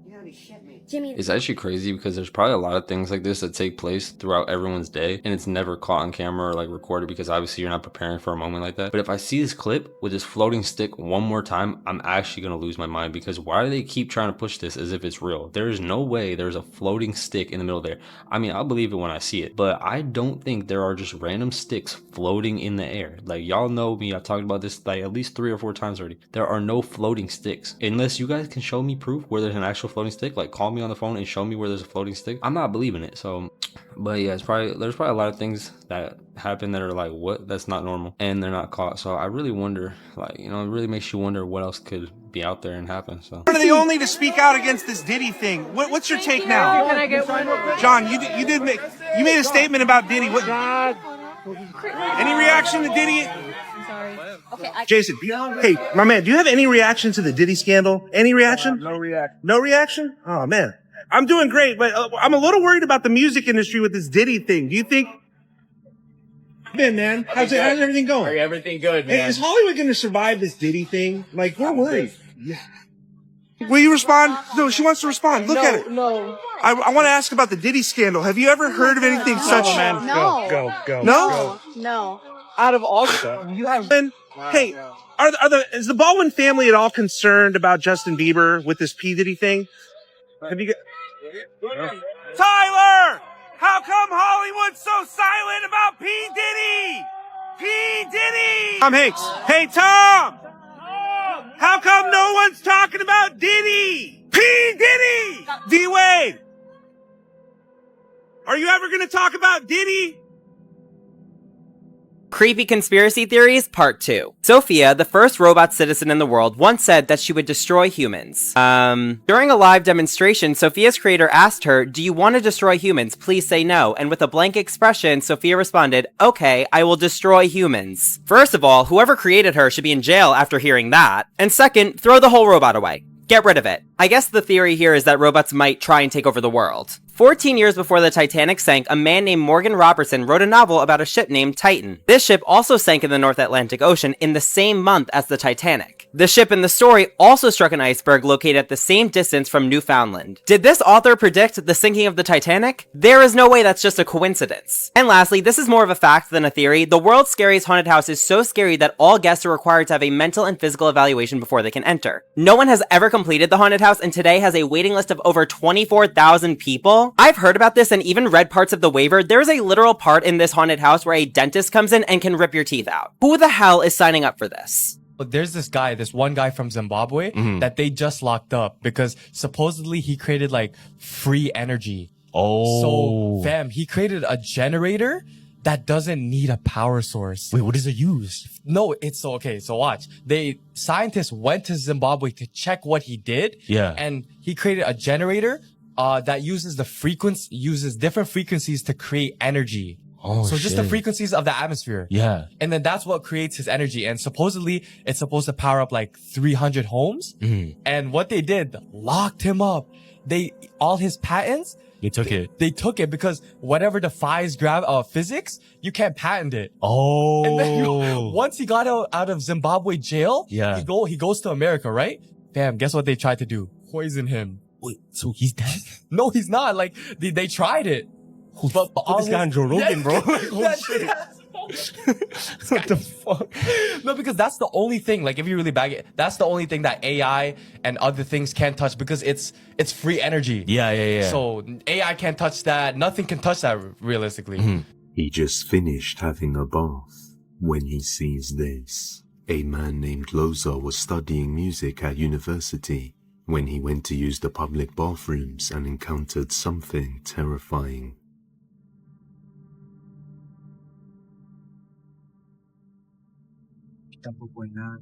You gotta be shitting me. Jimmy. It's actually crazy because there's probably a lot of things like this that take place throughout everyone's day, and it's never caught on camera or like recorded because obviously you're not preparing for a moment like that. But if I see this clip with this floating stick one more time, I'm actually gonna lose my mind, because why do they keep trying to push this as if it's real? There is no way there's a floating stick in the middle there. I mean, I'll believe it when I see it, but I don't think there are just random sticks floating in the air. Like, y'all know me, I've talked about this like at least 3 or 4 times already. There are no floating sticks. Unless you guys can show me proof where there's an actual floating stick, like call me on the phone and show me where there's a floating stick, I'm not believing it. So, but yeah, there's probably a lot of things that happen that are like, what, that's not normal, and they're not caught. So I really wonder, like, you know, it really makes you wonder what else could be out there and happen. So One of the only to speak out against this Diddy thing. What's your take now? Can I get one? John, you made a statement about Diddy. What? Any reaction to Diddy? Sorry. Okay, Jason, hey, my man, do you have any reaction to the Diddy scandal? Any reaction? No reaction. No reaction? Oh, man. I'm doing great, but I'm a little worried about the music industry with this Diddy thing. Do you think... Man, how's everything going? Everything good, man. Hey, is Hollywood going to survive this Diddy thing? Like, we're worried. Yeah. Will you respond? No, she wants to respond. Look at it. No. I want to ask about the Diddy scandal. Have you ever heard of anything such... Man, No. Go. No? No. Out of all stuff, you have... Hey, is the Baldwin family at all concerned about Justin Bieber with this P. Diddy thing? Have you Tyler! How come Hollywood's so silent about P. Diddy? P. Diddy! Tom Hanks. Hey, Tom! How come no one's talking about Diddy? P. Diddy! D-Wade! Are you ever gonna talk about Diddy? Creepy Conspiracy Theories Part 2. Sophia, the first robot citizen in the world, once said that she would destroy humans. During a live demonstration, Sophia's creator asked her, "Do you want to destroy humans? Please say no." And with a blank expression, Sophia responded, "Okay, I will destroy humans." First of all, whoever created her should be in jail after hearing that. And second, throw the whole robot away. Get rid of it. I guess the theory here is that robots might try and take over the world. 14 years before the Titanic sank, a man named Morgan Robertson wrote a novel about a ship named Titan. This ship also sank in the North Atlantic Ocean in the same month as the Titanic. The ship in the story also struck an iceberg located at the same distance from Newfoundland. Did this author predict the sinking of the Titanic? There is no way that's just a coincidence. And lastly, this is more of a fact than a theory. The world's scariest haunted house is so scary that all guests are required to have a mental and physical evaluation before they can enter. No one has ever completed the haunted house and today has a waiting list of over 24,000 people. I've heard about this and even read parts of the waiver. There is a literal part in this haunted house where a dentist comes in and can rip your teeth out. Who the hell is signing up for this? But there's this one guy from Zimbabwe that they just locked up because supposedly he created like free energy. Oh. So fam, he created a generator that doesn't need a power source. Wait, what does it use? No, it's okay. So watch. Scientists went to Zimbabwe to check what he did. Yeah. And he created a generator that uses different frequencies to create energy. Oh, so just the frequencies of the atmosphere. Yeah. And then that's what creates his energy. And supposedly it's supposed to power up like 300 homes. And what they did, locked him up. All his patents, They took it. They took it because whatever defies physics, you can't patent it. Oh. And then once he got out of Zimbabwe jail, yeah, he goes to America, right? Bam, guess what they tried to do? Poison him. Wait, so he's dead? No, he's not. Like, they tried it. Put this guy on Joe Rogan, bro. Like, oh shit. What the fuck? No, because that's the only thing. Like, if you really bag it, that's the only thing that AI and other things can't touch because it's free energy. Yeah. So AI can't touch that. Nothing can touch that realistically. He just finished having a bath when he sees this. A man named Loza was studying music at university when he went to use the public bathrooms and encountered something terrifying. Tampoco hay nada.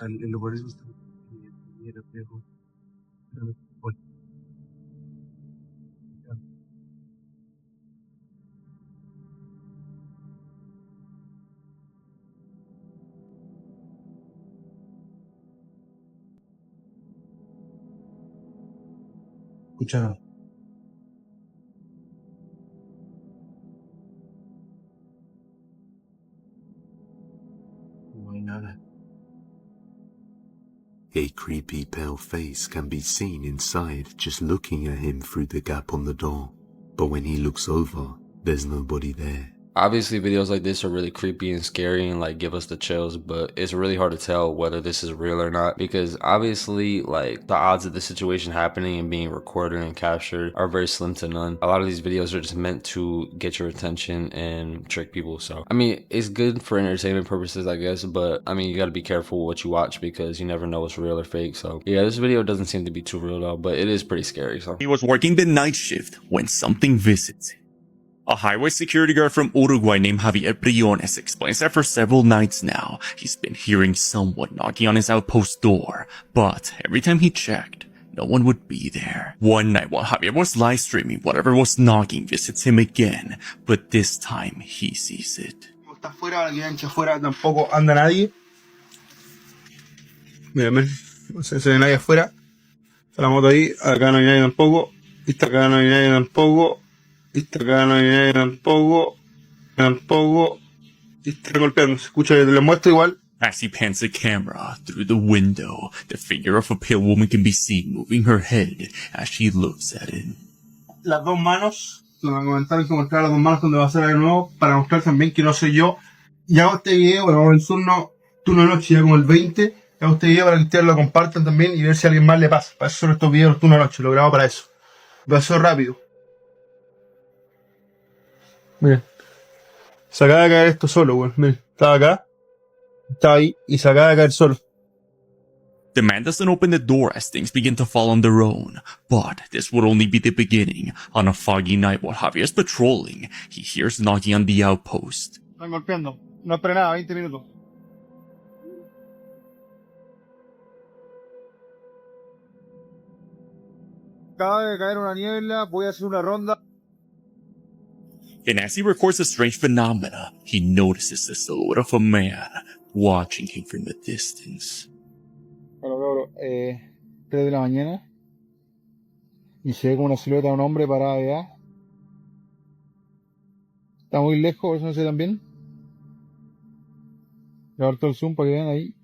El lugar es bastante reflejo. Escucha. No hay nada. A creepy pale face can be seen inside just looking at him through the gap on the door. But when he looks over, there's nobody there. Obviously, videos like this are really creepy and scary and like give us the chills, but it's really hard to tell whether this is real or not because obviously like the odds of the situation happening and being recorded and captured are very slim to none. A lot of these videos are just meant to get your attention and trick people. So, I mean, it's good for entertainment purposes, I guess, but I mean, you got to be careful what you watch because you never know what's real or fake. So, yeah, this video doesn't seem to be too real though, but it is pretty scary. So, he was working the night shift when something visits him. A highway security guard from Uruguay named Javier Briones explains that for several nights now, he's been hearing someone knocking on his outpost door, but every time he checked, no one would be there. One night while Javier was live streaming, whatever was knocking visits him again, but this time he sees it. Está afuera, la cancha afuera, tampoco anda nadie. Mira, no se ve nadie afuera. Está la moto ahí, acá no hay nadie tampoco. Esta acá no hay nadie tampoco. Esta acá no hay nadie tampoco. Tampoco. Y está golpeando. Se escucha que le muestro igual. As he pans the camera through the window, the figure of a pale woman can be seen moving her head as she looks at it. Las dos manos. Me comentaron que mostrar las dos manos cuando va a hacer de nuevo para mostrar también que no soy yo. Y hago este video, bueno, vamos en turno noche, ya como el 20. Hago este video para que ustedes lo compartan también y ver si a alguien más le pasa. Para eso son estos videos turno noche, lo grabo para eso. Lo hago rápido. Miren, se acaba de caer esto solo, güey. Miren, estaba acá, estaba ahí y se acaba de caer solo. The man doesn't open the door as things begin to fall on their own, but this would only be the beginning. On a foggy night while Javier's patrolling, he hears knocking on the outpost. Están golpeando, no esperé nada, 20 minutos. Acaba de caer una niebla, voy a hacer una ronda. And as he records the strange phenomena, he notices the silhouette of a man watching him from the distance. Bueno, cabrón, 3 de la mañana. Y se ve como una silueta de un hombre parado allá. Está muy lejos, eso no sé también. Grabar todo el zoom para que vean ahí.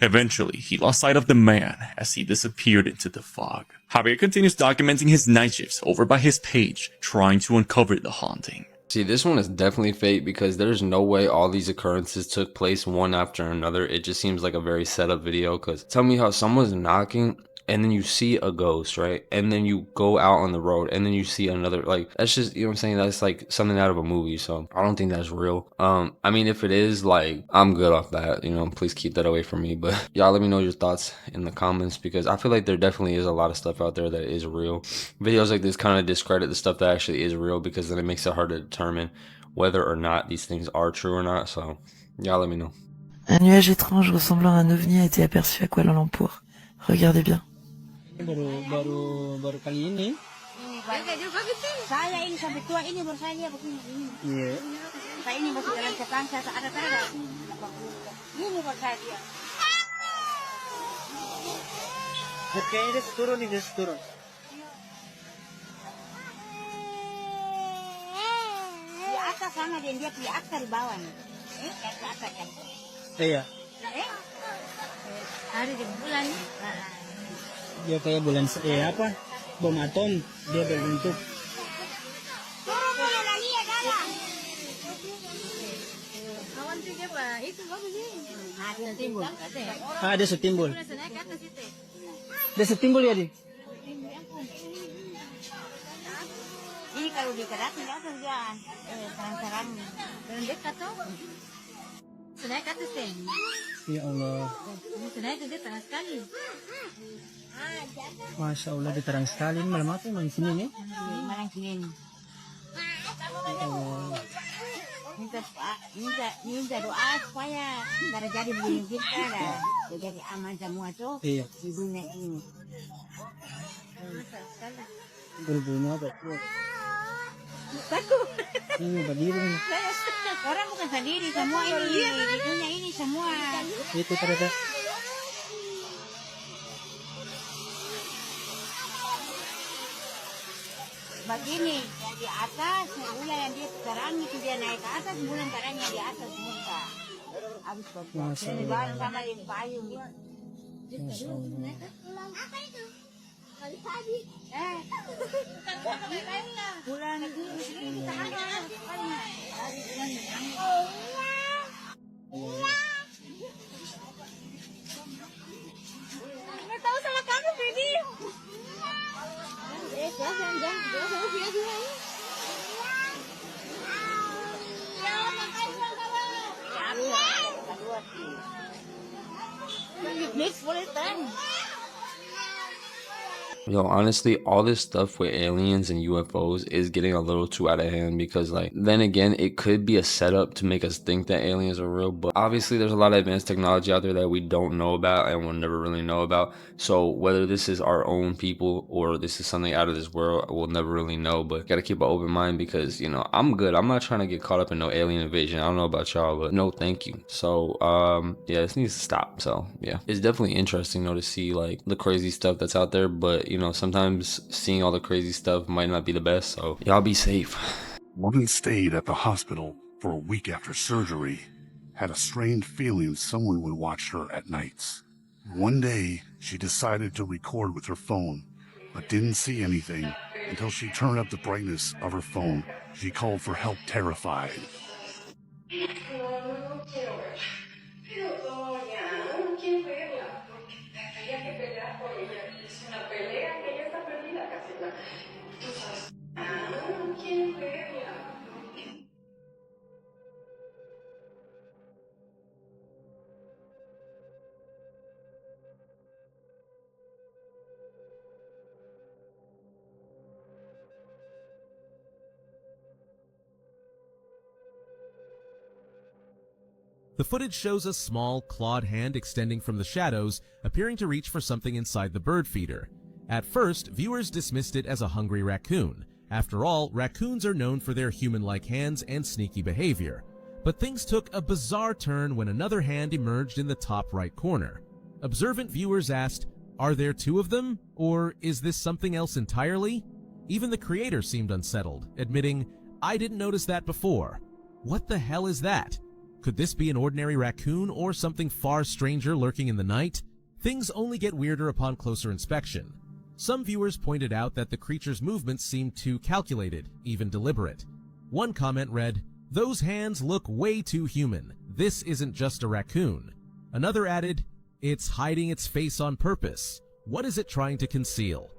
Eventually, he lost sight of the man as he disappeared into the fog. Javier continues documenting his night shifts over by his page, trying to uncover the haunting. See, this one is definitely fake because there's no way all these occurrences took place one after another. It just seems like a very set up video because tell me how someone's knocking and then you see a ghost, right? And then you go out on the road and then you see another, like, that's just, you know what I'm saying? That's like something out of a movie. So I don't think that's real. I mean, if it is, like, I'm good off that, you know, please keep that away from me. But y'all let me know your thoughts in the comments because I feel like there definitely is a lot of stuff out there that is real. Videos like this kind of discredit the stuff that actually is real because then it makes it hard to determine whether or not these things are true or not. So y'all let me know. Un nuage étrange ressemblant à un ovni a été aperçu à Kuala Lumpur. Regardez bien. Baru kali ini. Saya ini sampai tua ini baru saya lihat begini. Iya. Saya ini masih dalam cekang saya ada. Ini baru saya lihat. Kayaknya dia turun nih, dia turun. Di atas sana dia lihat di atas di bawah nih. Di atas kan. Iya. Ada di bulan. Dia kayak bulan apa? Bom atom dia berbentuk Ada setimbul. Ada setimbul ya di. Ini kalau di kerat di atas dia terang-terang. Dan dekat tuh. Sudah ke atas deh. Ya Allah. Sudah itu dia terang sekali. Masya Allah dia terang sekali. Malam apa emang sini nih? Malam sini. Ya Allah. Minta doa supaya nggak jadi begini kita dah. Jadi aman semua tuh. Iya. Di dunia ini. Berbunyi apa? Takut. Ini berdiri. Orang bukan sendiri semua ini. Di dunia ini semua. Itu ternyata. Begini, yang di atas, bulan yang dia terang itu dia naik ke atas, bulan terangnya di atas muka. Habis Masya di Allah. bawah sama di payung gitu. Masya Allah. Apa itu? Kali tadi. Bulan itu kita nggak tahu sama kamu, Baby. Jangan Sophia juga. Ya, makanya kamu. Mix boleh tan. Yo, honestly, all this stuff with aliens and UFOs is getting a little too out of hand because, like, then again, it could be a setup to make us think that aliens are real, but obviously there's a lot of advanced technology out there that we don't know about and we'll never really know about. So whether this is our own people or this is something out of this world, we'll never really know, but gotta keep an open mind because, you know, I'm good. I'm not trying to get caught up in no alien invasion. I don't know about y'all, but no thank you. So, yeah, this needs to stop. So, yeah. It's definitely interesting, though, to see, like, the crazy stuff that's out there, but, you know, sometimes seeing all the crazy stuff might not be the best, so y'all be safe. Woman stayed at the hospital for a week after surgery, had a strange feeling someone would watch her at nights. One day, she decided to record with her phone, but didn't see anything until she turned up the brightness of her phone. She called for help terrified. The footage shows a small, clawed hand extending from the shadows, appearing to reach for something inside the bird feeder. At first, viewers dismissed it as a hungry raccoon. After all, raccoons are known for their human-like hands and sneaky behavior. But things took a bizarre turn when another hand emerged in the top right corner. Observant viewers asked, "Are there two of them? Or is this something else entirely?" Even the creator seemed unsettled, admitting, "I didn't notice that before. What the hell is that? Could this be an ordinary raccoon or something far stranger lurking in the night?" Things only get weirder upon closer inspection. Some viewers pointed out that the creature's movements seemed too calculated, even deliberate. One comment read, "Those hands look way too human. This isn't just a raccoon." Another added, "It's hiding its face on purpose. What is it trying to conceal?"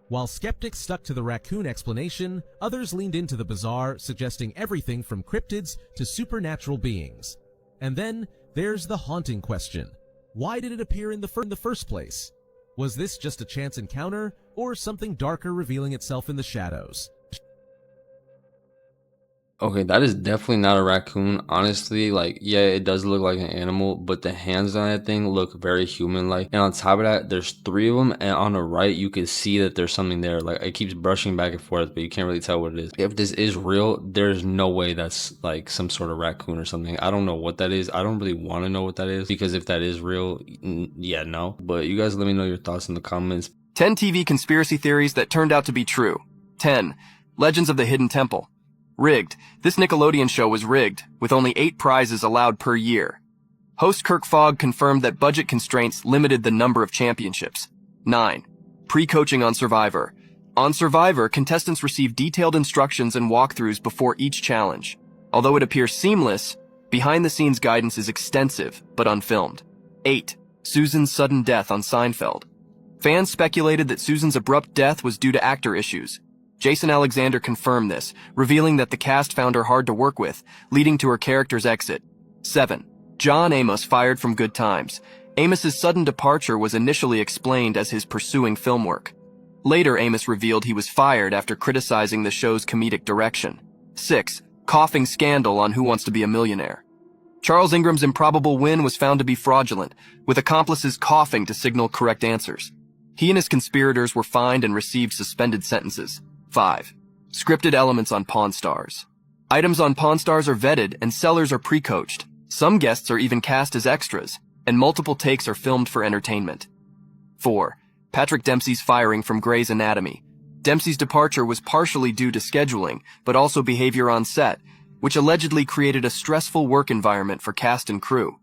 While skeptics stuck to the raccoon explanation, others leaned into the bizarre, suggesting everything from cryptids to supernatural beings. And then there's the haunting question. Why did it appear in the first place? Was this just a chance encounter, or something darker revealing itself in the shadows? Okay, that is definitely not a raccoon. Honestly, like, yeah, it does look like an animal, but the hands on that thing look very human-like. And on top of that, there's three of them, and on the right, you can see that there's something there. Like, it keeps brushing back and forth, but you can't really tell what it is. If this is real, there's no way that's, like, some sort of raccoon or something. I don't know what that is. I don't really want to know what that is, because if that is real, yeah, no. But you guys let me know your thoughts in the comments. 10 TV conspiracy theories that turned out to be true. 10. Legends of the Hidden Temple. Rigged. This Nickelodeon show was rigged, with only 8 prizes allowed per year. Host Kirk Fogg confirmed that budget constraints limited the number of championships. 9. Pre-coaching on Survivor. On Survivor, contestants receive detailed instructions and walkthroughs before each challenge. Although it appears seamless, Behind-the-scenes guidance is extensive, but unfilmed. 8. Susan's sudden death on Seinfeld. Fans speculated that Susan's abrupt death was due to actor issues. Jason Alexander confirmed this, revealing that the cast found her hard to work with, leading to her character's exit. 7. John Amos fired from Good Times. Amos's sudden departure was initially explained as his pursuing film work. Later, Amos revealed he was fired after criticizing the show's comedic direction. 6. Coughing scandal on Who Wants to Be a Millionaire. Charles Ingram's improbable win was found to be fraudulent, with accomplices coughing to signal correct answers. He and his conspirators were fined and received suspended sentences. 5. Scripted elements on Pawn Stars. Items on Pawn Stars are vetted and sellers are pre-coached. Some guests are even cast as extras, and multiple takes are filmed for entertainment. 4. Patrick Dempsey's firing from Grey's Anatomy. Dempsey's departure was partially due to scheduling, but also behavior on set, which allegedly created a stressful work environment for cast and crew.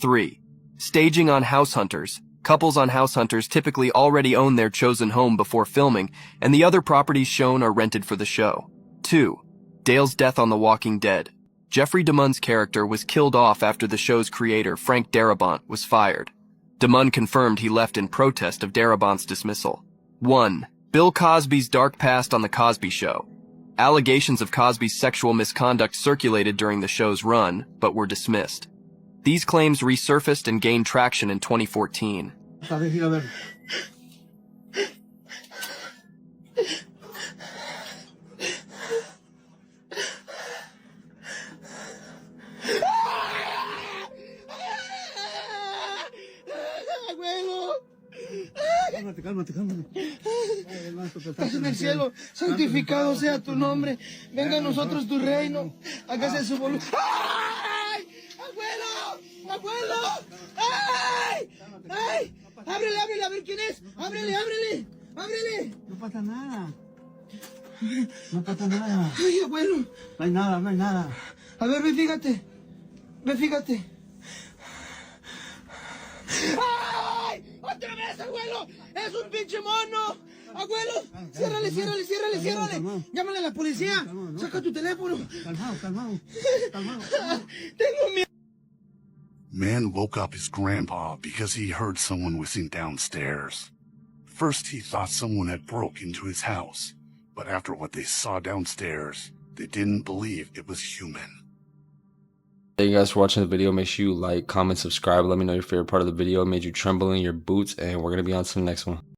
3. Staging on House Hunters. Couples on House Hunters typically already own their chosen home before filming, and the other properties shown are rented for the show. 2. Dale's death on The Walking Dead. Jeffrey DeMunn's character was killed off after the show's creator, Frank Darabont, was fired. DeMunn confirmed he left in protest of Darabont's dismissal. 1. Bill Cosby's dark past on The Cosby Show. Allegations of Cosby's sexual misconduct circulated during the show's run, but were dismissed. These claims resurfaced and gained traction in 2014. Cálmate. Estás en el cielo, santificado sea tu nombre. Venga a nosotros tu reino. Hágase su voluntad. ¡Ay! ¡Abuelo! ¡Ay! Ábrele, a ver quién es. Ábrele. No pasa nada. Ay, abuelo. No hay nada. A ver, ve, fíjate. ¡Ay! ¡Otra vez, abuelo! ¡Es un pinche mono! ¡Abuelo! ¡Ciérrale! ¡Llámale a la policía! ¡Saca tu teléfono! Calmado. Tengo miedo. Man woke up his grandpa because he heard someone whistling downstairs. First, he thought someone had broke into his house, but after what they saw downstairs, they didn't believe it was human. Thank you guys for watching the video. Make sure you like, comment, subscribe. Let me know your favorite part of the video made you tremble in your boots, and we're going to be on to the next one.